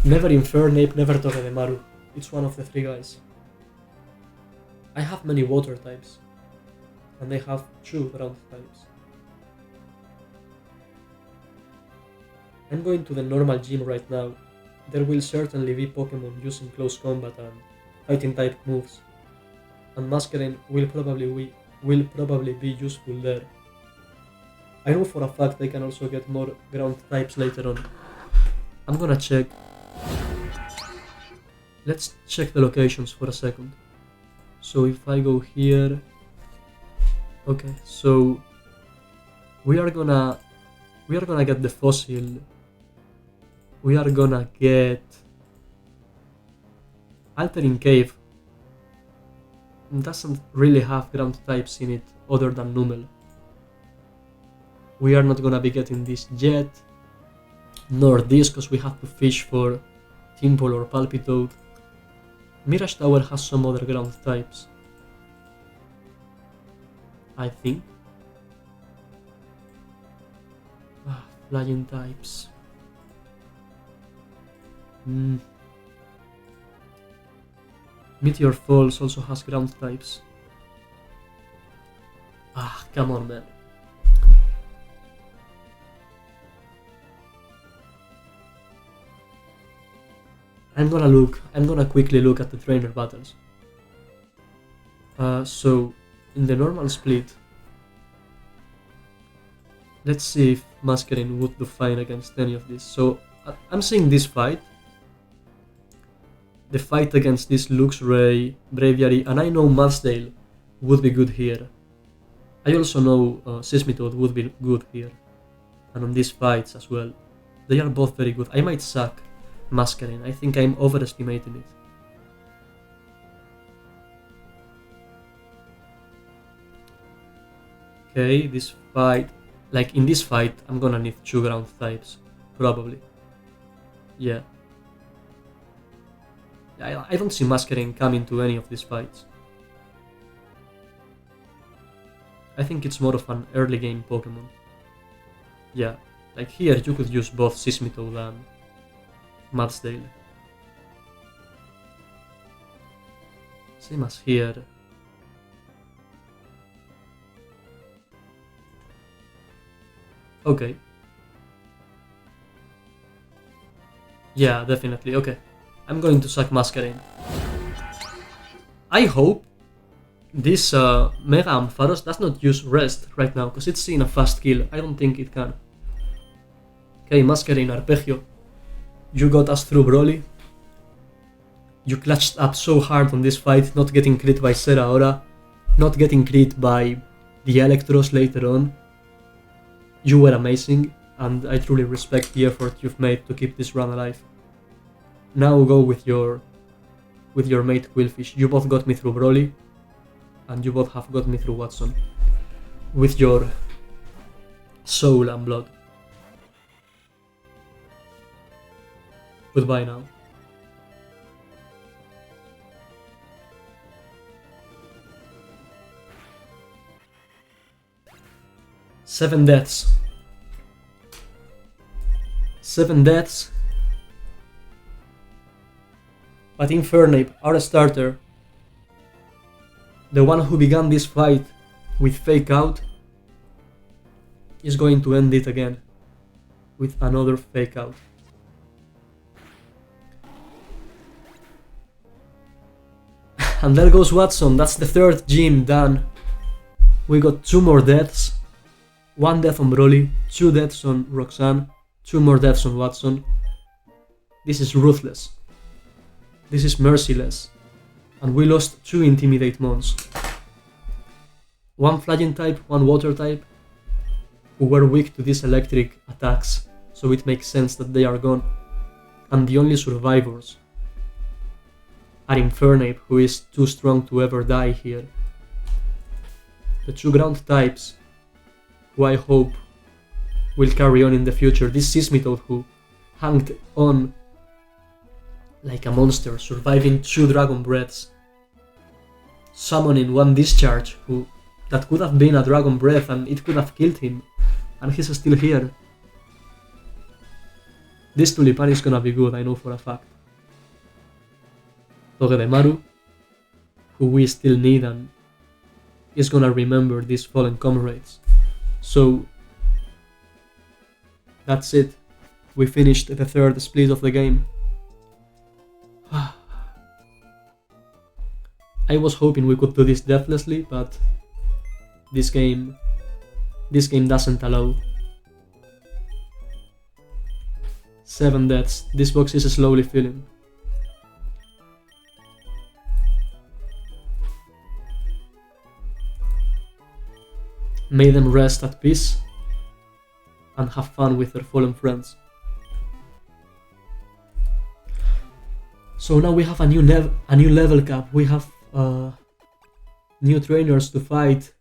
Never Infernape, never Togedemaru. It's one of the three guys. I have many water types, and they have 2 ground types. I'm going to the normal gym right now. There will certainly be Pokemon using close combat and fighting type moves, and Masquerain will probably be useful there. I know for a fact I can also get more ground types later on. I'm gonna check. Let's check the locations for a second. So if I go here, okay, so we are gonna get the fossil. We are gonna get Altering Cave. Doesn't really have ground types in it other than Numel. We are not gonna be getting this yet, nor this, because we have to fish for Timple or Palpitoad. Mirage Tower has some other ground types, I think. Flying types. Meteor Falls also has ground types. Come on, man. I'm gonna quickly look at the trainer battles. So, in the normal split, let's see if Masquerain would do fine against any of this. So, I'm seeing this fight. The fight against this Luxray, Braviary, and I know Mudsdale would be good here. I also know Seismitoad would be good here. And on these fights as well. They are both very good. I might suck Masquerain. I think I'm overestimating it. Okay, this fight... Like, in this fight, I'm gonna need 2 ground types. Probably. Yeah. I don't see Masquerain coming to any of these fights. I think it's more of an early game Pokemon. Yeah, like here you could use both Seismitoad and Mudsdale. Same as here. Okay. Yeah, definitely, okay. I'm going to sack Masquerain. I hope this Mega Ampharos does not use Rest right now, because it's seeing a fast kill. I don't think it can. Okay, Masquerain, Arpeggio. You got us through Broly. You clutched up so hard on this fight, not getting crit by Seraora, not getting crit by the Electros later on. You were amazing, and I truly respect the effort you've made to keep this run alive. Now go with your mate Quillfish. You both got me through Broly, and you both have got me through Watson. With your soul and blood. Goodbye now. Seven deaths. 7 deaths. But Infernape, our starter, the one who began this fight with Fake Out, is going to end it again with another Fake Out. And there goes Watson. That's the 3rd gym done. We got 2 more deaths. 1 death on Broly, 2 deaths on Roxanne, 2 more deaths on Watson. This is ruthless. This is merciless. And we lost 2 Intimidate Mons. 1 Flying type, 1 Water type, who were weak to these electric attacks, so it makes sense that they are gone. and the only survivors are Infernape, who is too strong to ever die here. The two ground types, who I hope will carry on in the future. This Seismitoad, who hanged on like a monster, surviving 2 Dragon Breaths, summoning 1 Discharge, that could have been a Dragon Breath and it could have killed him, and he's still here. This Tulipan is gonna be good, I know for a fact. Togedemaru, who we still need and is gonna remember these fallen comrades. So that's it. We finished the 3rd split of the game. I was hoping we could do this deathlessly, but this game doesn't allow. 7 deaths. This box is slowly filling. May them rest at peace and have fun with their fallen friends. So now we have a new level cap. We have new trainers to fight,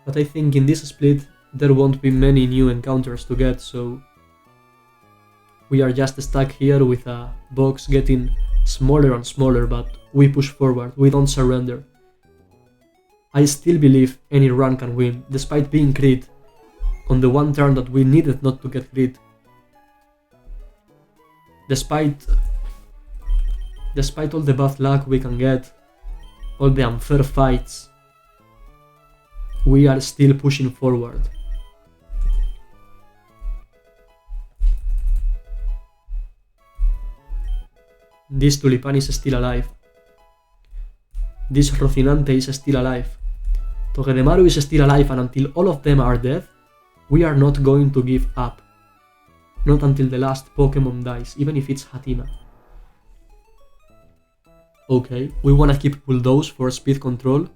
but I think in this split there won't be many new encounters to get, so we are just stuck here with a box getting smaller and smaller, but we push forward, we don't surrender. I still believe any run can win, despite being crit on the one turn that we needed not to get crit. Despite all the bad luck we can get, all the unfair fights, we are still pushing forward. This Tulipan is still alive. This Rocinante is still alive. Togedemaru is still alive, and until all of them are dead, we are not going to give up. Not until the last Pokemon dies, even if it's Hatina. Okay, we wanna keep Bulldoze for speed control,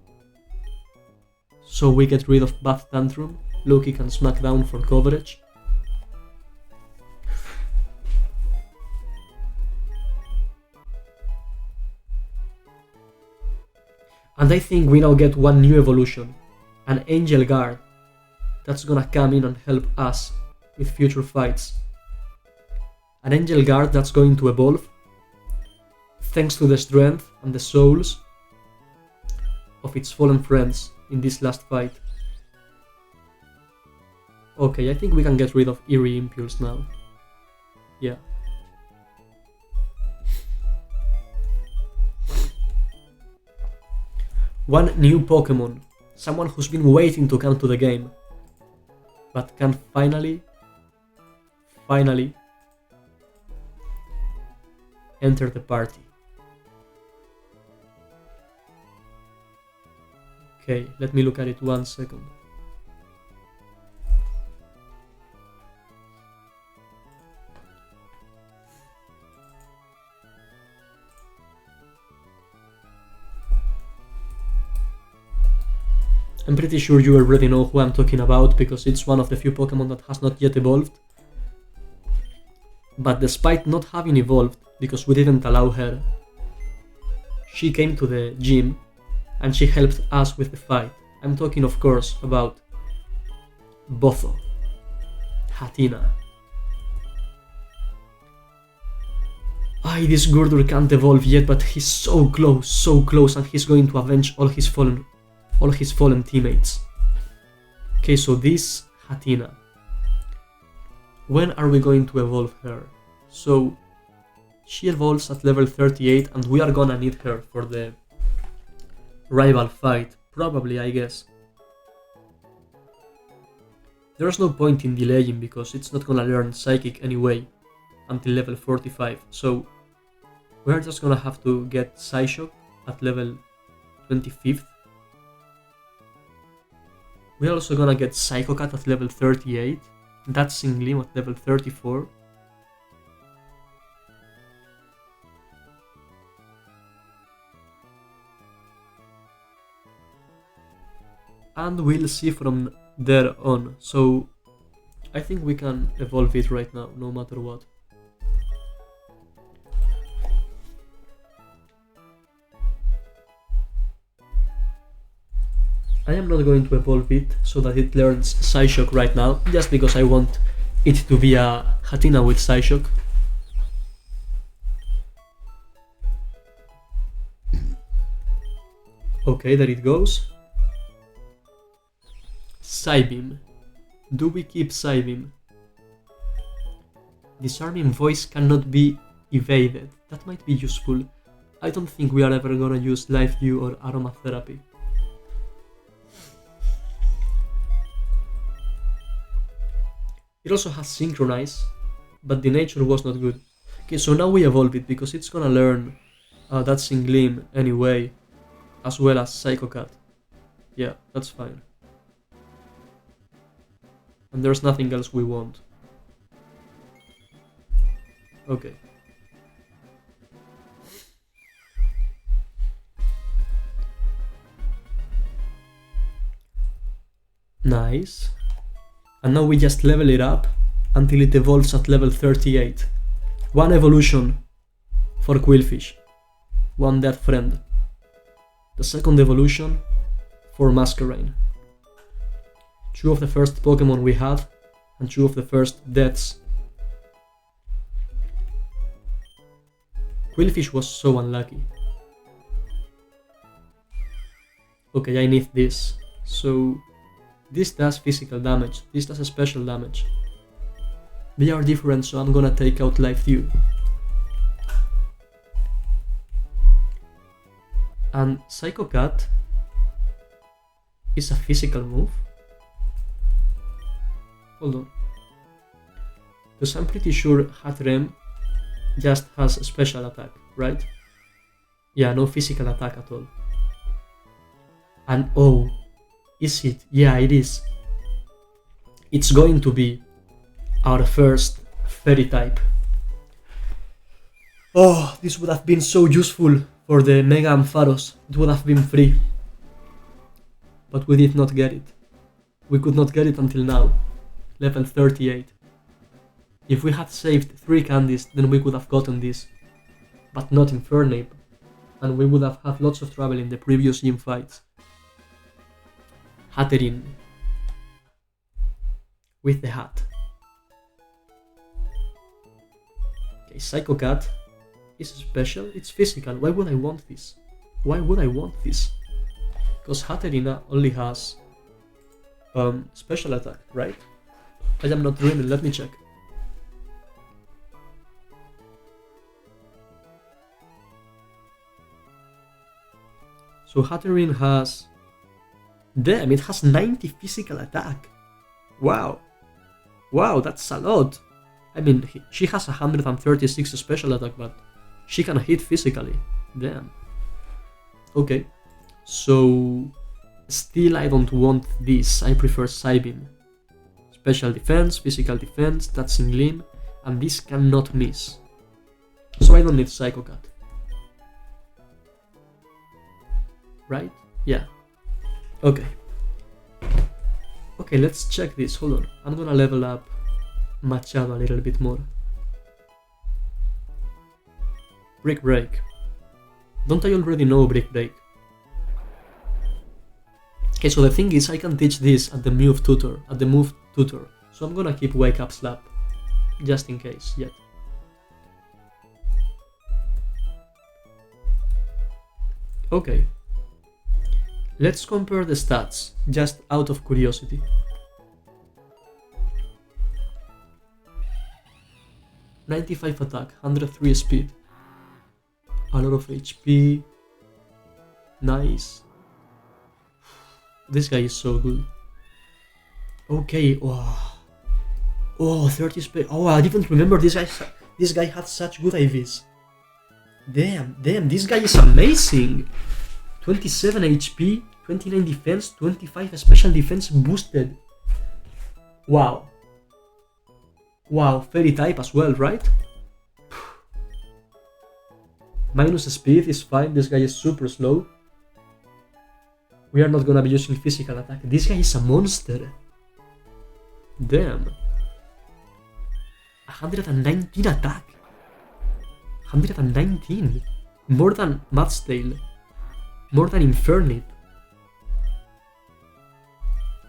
so we get rid of Bath Tantrum. Loki can smack down for coverage. And I think we now get one new evolution, an Angel Guard, that's gonna come in and help us with future fights. An Angel Guard that's going to evolve thanks to the strength and the souls of its fallen friends in this last fight. Okay, I think we can get rid of Eerie Impulse now. Yeah. One new Pokemon, someone who's been waiting to come to the game, but can finally enter the party. Okay, let me look at it 1 second. I'm pretty sure you already know who I'm talking about, because it's one of the few Pokemon that has not yet evolved. But despite not having evolved, because we didn't allow her, she came to the gym and she helped us with the fight. I'm talking, of course, about Botho, Hatina. This Gurdur can't evolve yet, but he's so close, and he's going to avenge all his fallen teammates. Okay, so this Hatina, when are we going to evolve her? So she evolves at level 38, and we are gonna need her for the rival fight, probably, I guess. There's no point in delaying, because it's not gonna learn Psychic anyway until level 45, so we're just gonna have to get Psyshock at level 25th. We're also gonna get Psycho Cat at level 38, that's Singlim at level 34. And we'll see from there on, so I think we can evolve it right now, no matter what. I am not going to evolve it so that it learns Psyshock right now, just because I want it to be a Hatina with Psyshock. Okay, there it goes. Psybeam. Do we keep Psybeam? Disarming voice cannot be evaded. That might be useful. I don't think we are ever gonna use Life View or Aromatherapy. It also has Synchronize, but the nature was not good. Okay, so now we evolve it because it's gonna learn that Singlim anyway, as well as Psycho Cat. Yeah, that's fine. And there's nothing else we want. Okay. Nice. And now we just level it up until it evolves at level 38. One evolution for Quillfish. One dead friend. The second evolution for Masquerain. 2 of the first Pokemon we had, and 2 of the first deaths. Quillfish was so unlucky. Okay, I need this. So this does physical damage, this does special damage. They are different, so I'm gonna take out Life View. And Psycho Cat is a physical move. Hold on. Because I'm pretty sure Hatrem just has a special attack, right? Yeah, no physical attack at all. And oh, is it? Yeah, it is. It's going to be our first fairy type. Oh, this would have been so useful for the Mega Ampharos. It would have been free. But we did not get it. We could not get it until now. Level 38. If we had saved 3 candies, then we could have gotten this. But not Infernape. And we would have had lots of trouble in the previous gym fights. Hatterene. With the hat. Okay, Psycho Cat is special, it's physical. Why would I want this? Why would I want this? Because Hatterene only has special attack, right? I am not dreaming, let me check. So Hatterene has... Damn, it has 90 physical attack. Wow. Wow, that's a lot. I mean, she has 136 special attack, but she can hit physically. Damn. Okay. So... Still, I don't want this. I prefer Psybeam. Special defense, physical defense, that's in Limb, and this cannot miss. So I don't need Psycho Cat. Right? Yeah. Okay. Okay, let's check this. Hold on. I'm gonna level up Machado a little bit more. Brick Break. Don't I already know Brick Break? Okay, so the thing is, I can teach this at the move tutor, so I'm gonna keep Wake Up Slap, just in case, yet. Okay. Let's compare the stats, just out of curiosity. .95 attack, 103 speed. A lot of HP. Nice. This guy is so good. Okay, oh, 30 speed. Oh, I didn't remember this guy. This guy had such good IVs. Damn, this guy is amazing. 27 HP, 29 defense, 25 special defense boosted. Wow. Wow, fairy type as well, right? Minus speed is fine, this guy is super slow. We are not gonna be using physical attack. This guy is a monster. Damn. 119 attack. 119. More than Matstail. More than Infernape.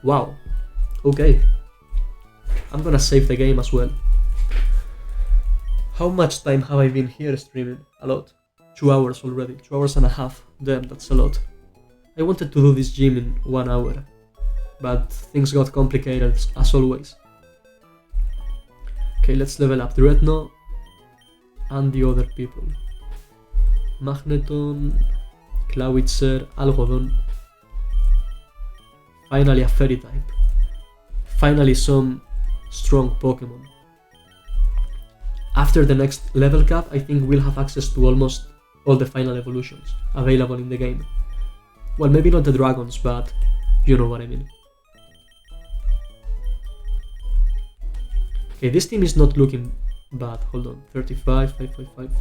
Wow. Okay. I'm gonna save the game as well. How much time have I been here streaming? A lot. 2 hours already. 2 hours and a half. Damn, that's a lot. I wanted to do this gym in 1 hour, but things got complicated as always. Okay, let's level up Dreadnought and the other people. Magneton, Clawitzer, Algodon. Finally a fairy type. Finally some strong Pokemon. After the next level cap, I think we'll have access to almost all the final evolutions available in the game. Well, maybe not the dragons, but you know what I mean. Okay, this team is not looking bad. Hold on, 35, 555.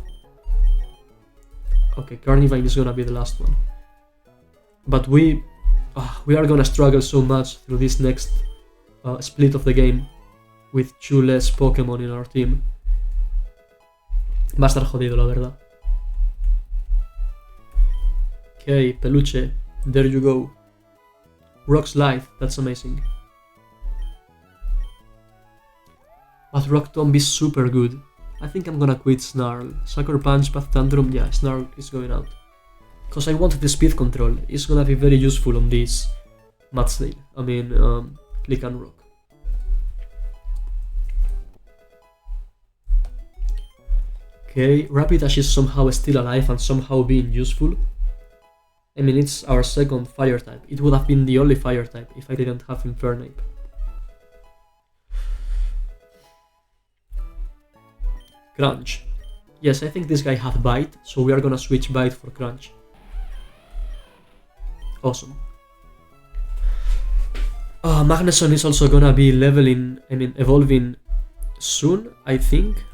Okay, Carnivine is gonna be the last one. But we are gonna struggle so much through this next split of the game with 2 less Pokemon in our team. Va a estar jodido, la verdad. Okay, Peluche, there you go. Rock Slide, that's amazing. But Rock Tomb is super good. I think I'm gonna quit Snarl. Sucker Punch, Path Tantrum, yeah, Snarl is going out. Cause I want the speed control. It's gonna be very useful on this Matzdale. I mean, Click and Rock. Okay, Rapidash is somehow still alive and somehow being useful. I mean, it's our second fire type. It would have been the only fire type if I didn't have Infernape. Crunch. Yes, I think this guy had Bite, so we are gonna switch Bite for Crunch. Awesome. Magneson is also gonna be evolving soon, I think.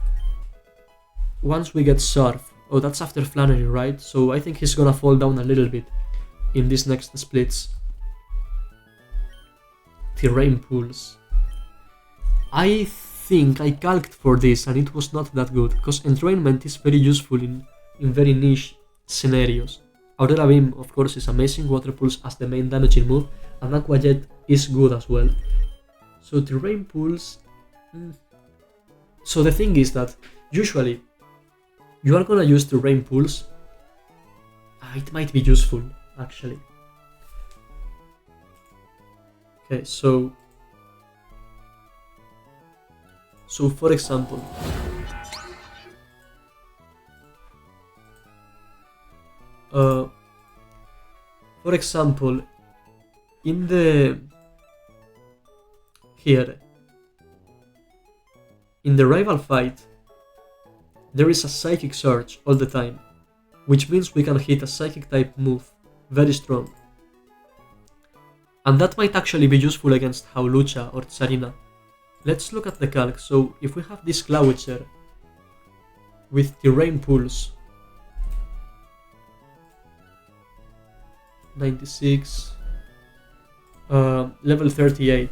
Once we get Surf. Oh, that's after Flannery, right? So I think he's gonna fall down a little bit in these next splits. Terrain Pools. I think I calced for this and it was not that good, because Entrainment is very useful in very niche scenarios. Aurora Beam, of course, is amazing, Water Pulse as the main damaging move, and Aqua Jet is good as well. So Terrain Pools... So the thing is that, usually, you are gonna use Terrain Pools. It might be useful, actually. Okay, so for example, in the rival fight, there is a Psychic Surge all the time, which means we can hit a Psychic type move very strong. And that might actually be useful against Hawlucha or Tsarina. Let's look at the calc. So if we have this Clawitzer with Terrain Pulse, 96, level 38,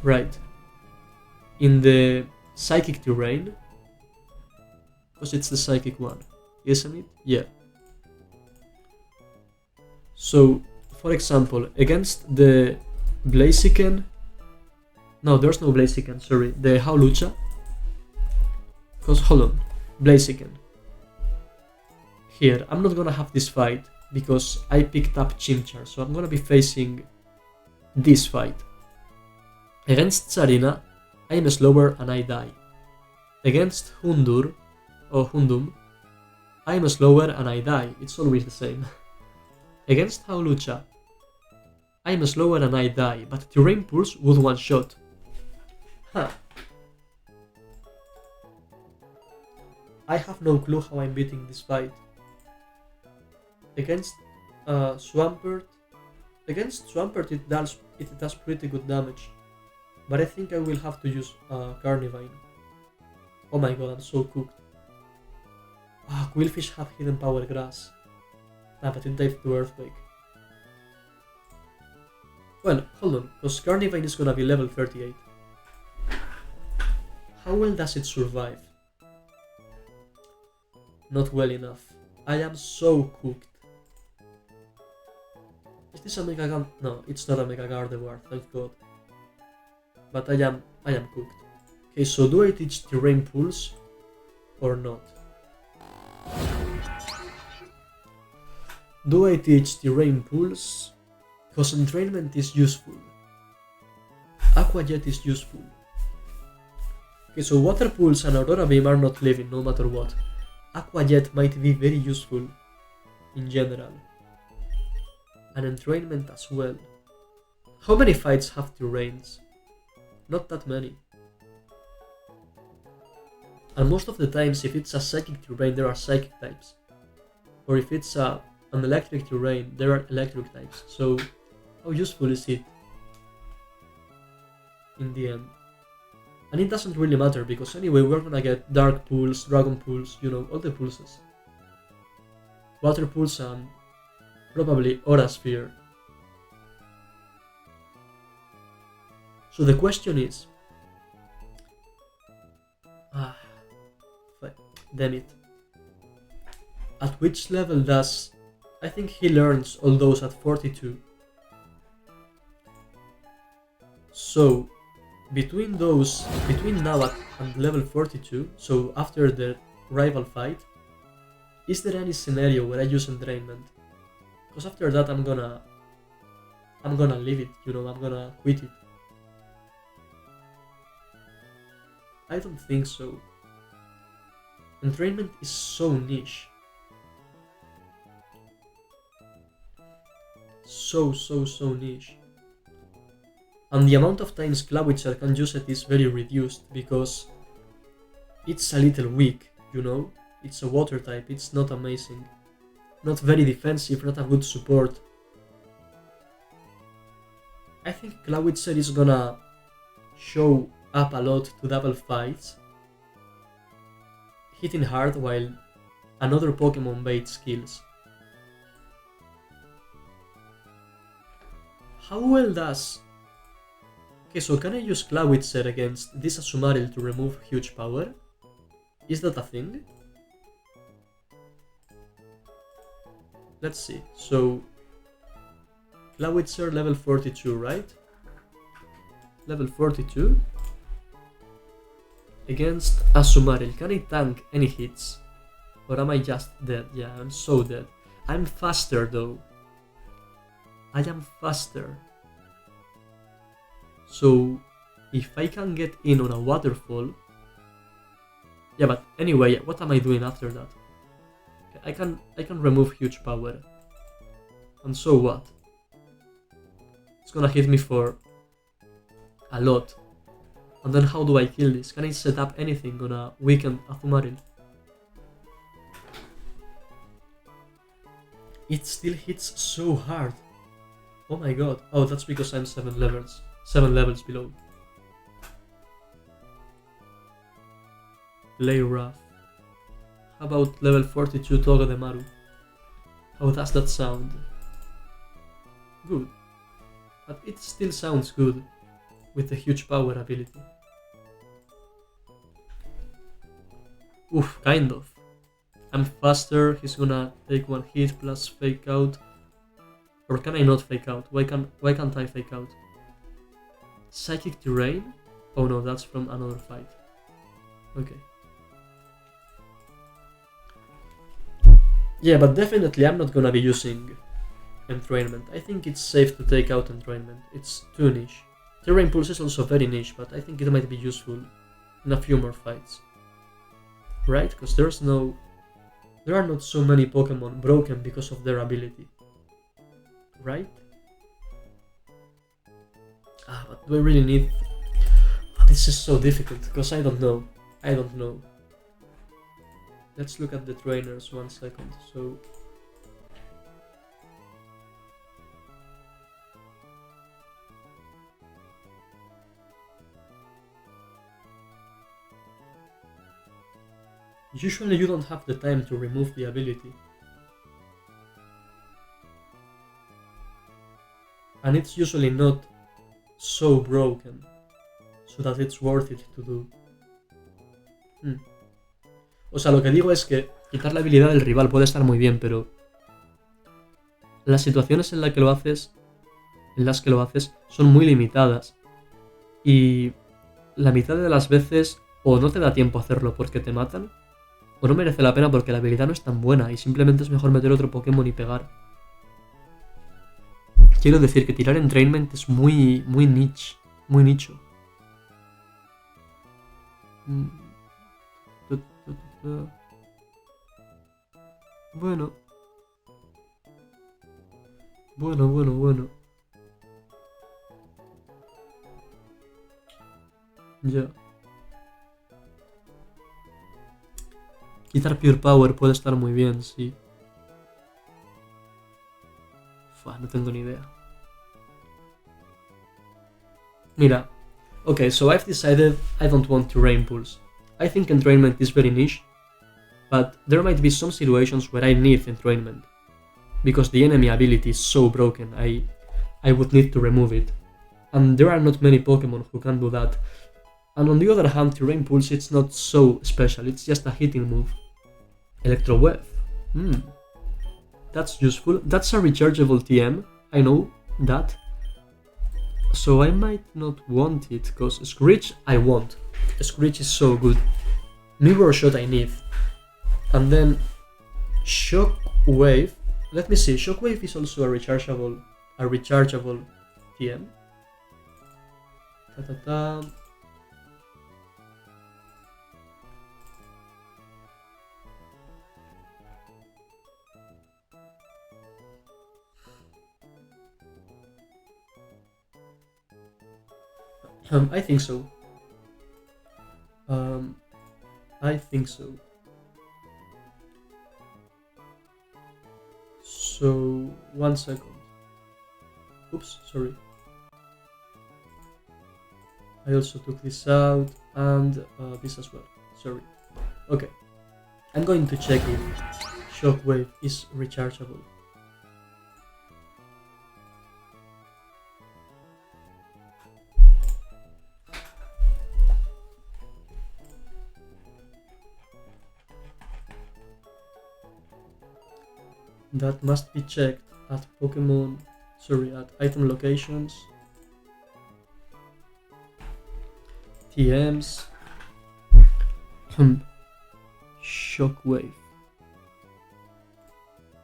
right, in the Psychic Terrain, because it's the Psychic one, isn't it? Yeah. So, for example, against the Blaziken, no, there's no Blaziken, sorry, the Hawlucha, because, hold on, Blaziken. Here, I'm not gonna have this fight, because I picked up Chimchar, so I'm gonna be facing this fight. Against Tsarina, I am slower and I die. Against Hundum, I am slower and I die, it's always the same. Against Hawlucha, I am slower and I die, but Terrain Pulse would one-shot. Huh. I have no clue how I'm beating this fight. Against Swampert, it does pretty good damage, but I think I will have to use Carnivine. Oh my god, I'm so cooked. Quillfish have Hidden Power Grass. But it dived to Earthquake. Well, hold on, because Carnivine is gonna be level 38. How well does it survive? Not well enough. I am so cooked. Is this a Mega Gun? No, it's not a Mega Gardevoir, thank God. But I am cooked. Okay, so do I teach Terrain Pulse or not? Do I teach Terrain Pulse? Because entrainment is useful. Aqua Jet is useful. Okay, so Water Pulse and Aurora Beam are not living no matter what. Aqua Jet might be very useful in general. And entrainment as well. How many fights have Terrains? Not that many. And most of the times, if it's a Psychic Terrain, there are Psychic types. Or if it's an Electric Terrain, there are Electric types. So, how useful is it in the end? And it doesn't really matter, because anyway we're gonna get Dark Pulse, Dragon Pulse, you know, all the pulses. Water Pulse and probably Aura Sphere. So the question is... damn it. At which level does... I think he learns all those at 42. So, between now and level 42, so after the rival fight, is there any scenario where I use entrainment? Because after that I'm gonna leave it, you know, I'm gonna quit it. I don't think so. Entrainment is so niche. So niche. And the amount of times Clawitzer can use it is very reduced, because it's a little weak, you know? It's a water type, it's not amazing. Not very defensive, not a good support. I think Clawitzer is gonna show up a lot to double fights, hitting hard while another Pokemon baits kills. How well does... Okay, so can I use Clawitzer against this Azumarill to remove huge power? Is that a thing? Let's see. So, Clawitzer level 42, right? Level 42. Against Azumarill. Can I tank any hits? Or am I just dead? Yeah, I'm so dead. I'm faster though. I am faster. So, if I can get in on a waterfall... Yeah, but anyway, what am I doing after that? I can remove huge power. And so what? It's gonna hit me for a lot. And then how do I kill this? Can I set up anything on a weakened Azumarill? It still hits so hard. Oh my god. Oh, that's because I'm 7 levels below. Play rough. How about level 42 Togedemaru? How does that sound? Good. But it still sounds good with the huge power ability. Oof, kind of. I'm faster, he's gonna take one hit plus fake out. Or can I not fake out? Why can't I fake out? Psychic Terrain? Oh no, that's from another fight. Okay. Yeah, but definitely I'm not gonna be using entrainment. I think it's safe to take out entrainment. It's too niche. Terrain Pulse is also very niche, but I think it might be useful in a few more fights. Right? Because there are not so many Pokemon broken because of their ability. Right? But do I really need... This is so difficult, because I don't know. Let's look at the trainers 1 second. So... Usually you don't have the time to remove the ability. And it's usually not so broken, so that it's worth it to do. O sea, lo que digo es que quitar la habilidad del rival puede estar muy bien, pero las situaciones en las que lo haces son muy limitadas. Y la mitad de las veces o no te da tiempo a hacerlo porque te matan, o no merece la pena porque la habilidad no es tan buena y simplemente es mejor meter otro Pokémon y pegar. Quiero decir que tirar entrainment es muy niche, muy nicho. Bueno. Ya. Quitar Pure Power puede estar muy bien, sí. No tengo ni idea. Mira. Okay, so I've decided I don't want Terrain Pulse. I think entrainment is very niche, but there might be some situations where I need entrainment. Because the enemy ability is so broken, I would need to remove it. And there are not many Pokemon who can do that. And on the other hand, Terrain Pulse, it's not so special, it's just a hitting move. Electro Wave. That's useful. That's a rechargeable TM, I know that. So I might not want it, because Screech I want. Screech is so good. Mirror Shot I need. And then Shockwave. Let me see, Shockwave is also a rechargeable TM. I think so. So, 1 second. Oops, sorry. I also took this out and this as well. Sorry. Okay. I'm going to check if Shockwave is rechargeable. That must be checked at at item locations, TMs, Shockwave.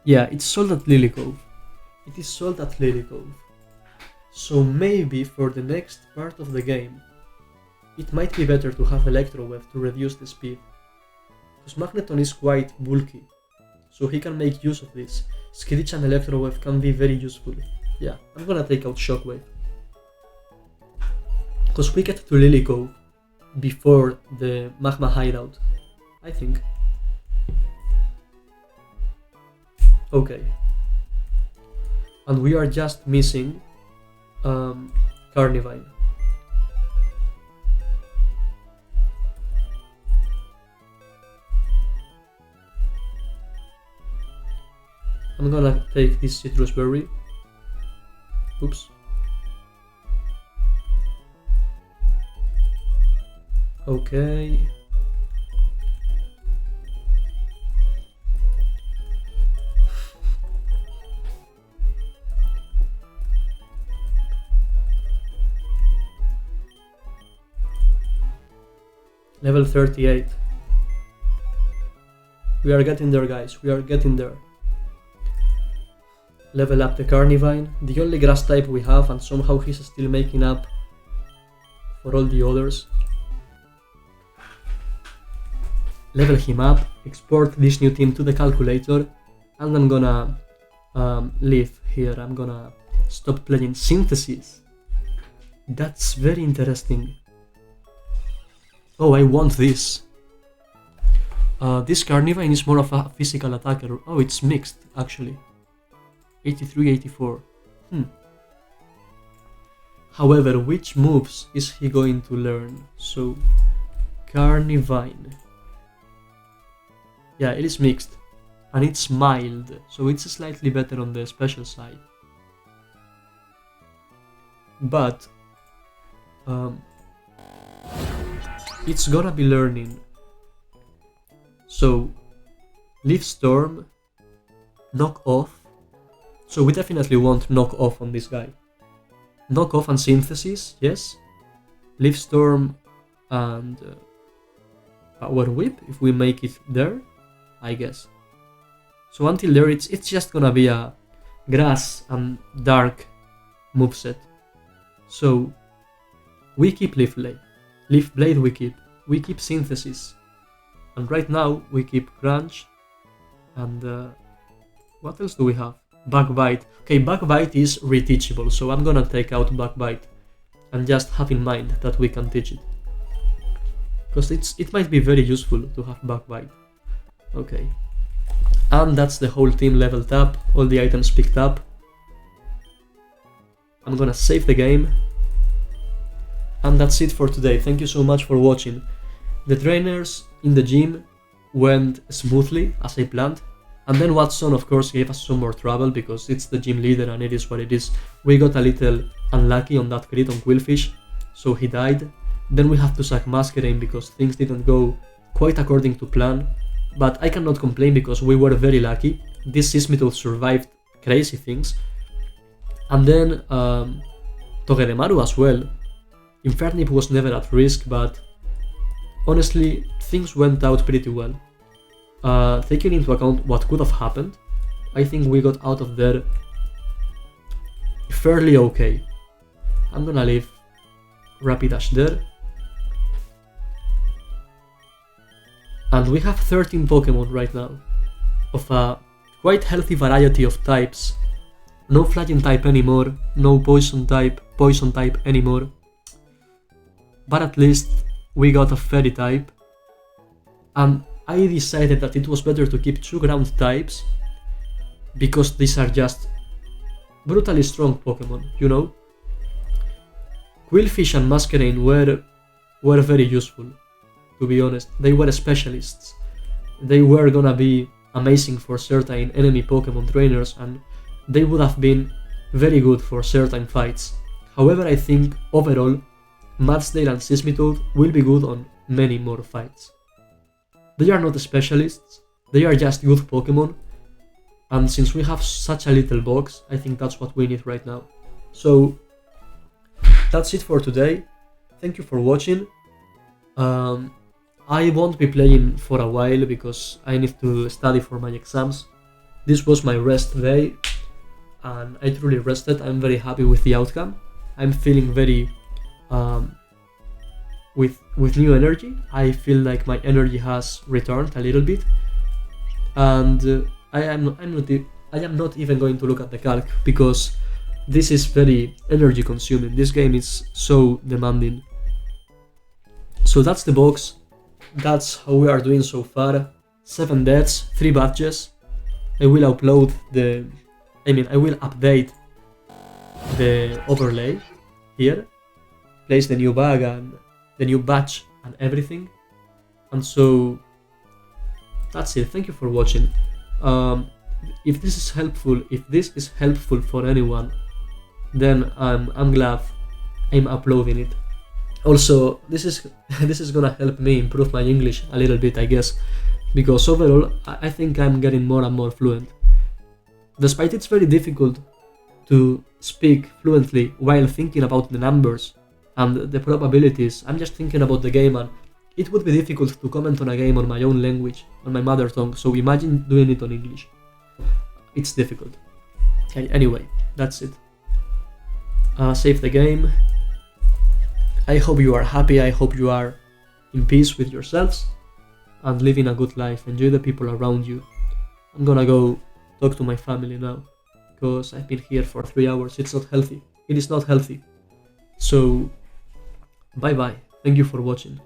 Yeah, it's sold at Lily Cove. It is sold at Lily Cove. So maybe for the next part of the game, it might be better to have Electro Wave to reduce the speed. Because Magneton is quite bulky, so he can make use of this. Skitich and Electro Wave can be very useful. Yeah, I'm gonna take out Shockwave. Because we get to Lily Cove before the Magma Hideout, I think. Okay. And we are just missing Carnivine. I'm gonna take this citrus berry. Oops. Okay. Level 38. We are getting there, guys. We are getting there. Level up the Carnivine, the only grass type we have, and somehow he's still making up for all the others. Level him up, export this new team to the calculator, and I'm gonna leave here. I'm gonna stop playing Synthesis. That's very interesting. Oh, I want this. This Carnivine is more of a physical attacker. Oh, it's mixed, actually. 83, 84. However, which moves is he going to learn? So, Carnivine. Yeah, it is mixed. And it's mild, so it's slightly better on the special side. But, it's gonna be learning. So, Leaf Storm, Knock Off, So we definitely want knock off on this guy. Knock off and synthesis, yes. Leaf storm and power whip if we make it there, I guess. So until there, it's just gonna be a grass and dark moveset. So we keep Leaf Blade we keep synthesis, and right now we keep crunch, and what else do we have? Backbite. Okay, backbite is reteachable, so I'm gonna take out backbite and just have in mind that we can teach it, because it might be very useful to have backbite. Okay, and that's the whole team leveled up, all the items picked up. I'm gonna save the game, and that's it for today. Thank you so much for watching. The trainers in the gym went smoothly as I planned, and then Watson of course gave us some more trouble because it's the gym leader and it is what it is. We got a little unlucky on that crit on Quillfish, so he died. Then we have to sack Masquerade because things didn't go quite according to plan, but I cannot complain because we were very lucky. This Seismitoad survived crazy things. And then Togedemaru as well. Infernip was never at risk, but honestly things went out pretty well. Taking into account what could have happened, I think we got out of there fairly okay. I'm gonna leave Rapidash there. And we have 13 Pokemon right now, of a quite healthy variety of types. No Flying type anymore, no Poison type anymore. But at least we got a Fairy type. And I decided that it was better to keep 2 ground types, because these are just brutally strong Pokemon, you know? Quillfish and Masquerain were very useful, to be honest. They were specialists. They were gonna be amazing for certain enemy Pokemon trainers, and they would have been very good for certain fights. However, I think overall, Mudsdale and Seismitoad will be good on many more fights. They are not specialists, they are just good Pokemon, and since we have such a little box, I think that's what we need right now. So that's it for today. Thank you for watching. I won't be playing for a while because I need to study for my exams. This was my rest day, and I truly rested. I'm very happy with the outcome. I'm feeling very with new energy. I feel like my energy has returned a little bit, and I am not even going to look at the calc because this is very energy consuming. This game is so demanding. So that's the box. That's how we are doing so far. 7 deaths, 3 badges. I will upload I will update the overlay here, place the new bag and the new badge and everything. And so that's it. Thank you for watching. If this is helpful for anyone, then I'm glad I'm uploading it. Also, this is gonna help me improve my English a little bit, I guess, because overall I think I'm getting more and more fluent. Despite it's very difficult to speak fluently while thinking about the numbers and the probabilities, I'm just thinking about the game, and it would be difficult to comment on a game on my own language, on my mother tongue, so imagine doing it on English. It's difficult. Okay, anyway, that's it. Save the game. I hope you are happy, I hope you are in peace with yourselves and living a good life. Enjoy the people around you. I'm gonna go talk to my family now because I've been here for 3 hours. It's not healthy. It is not healthy. So, bye bye. Thank you for watching.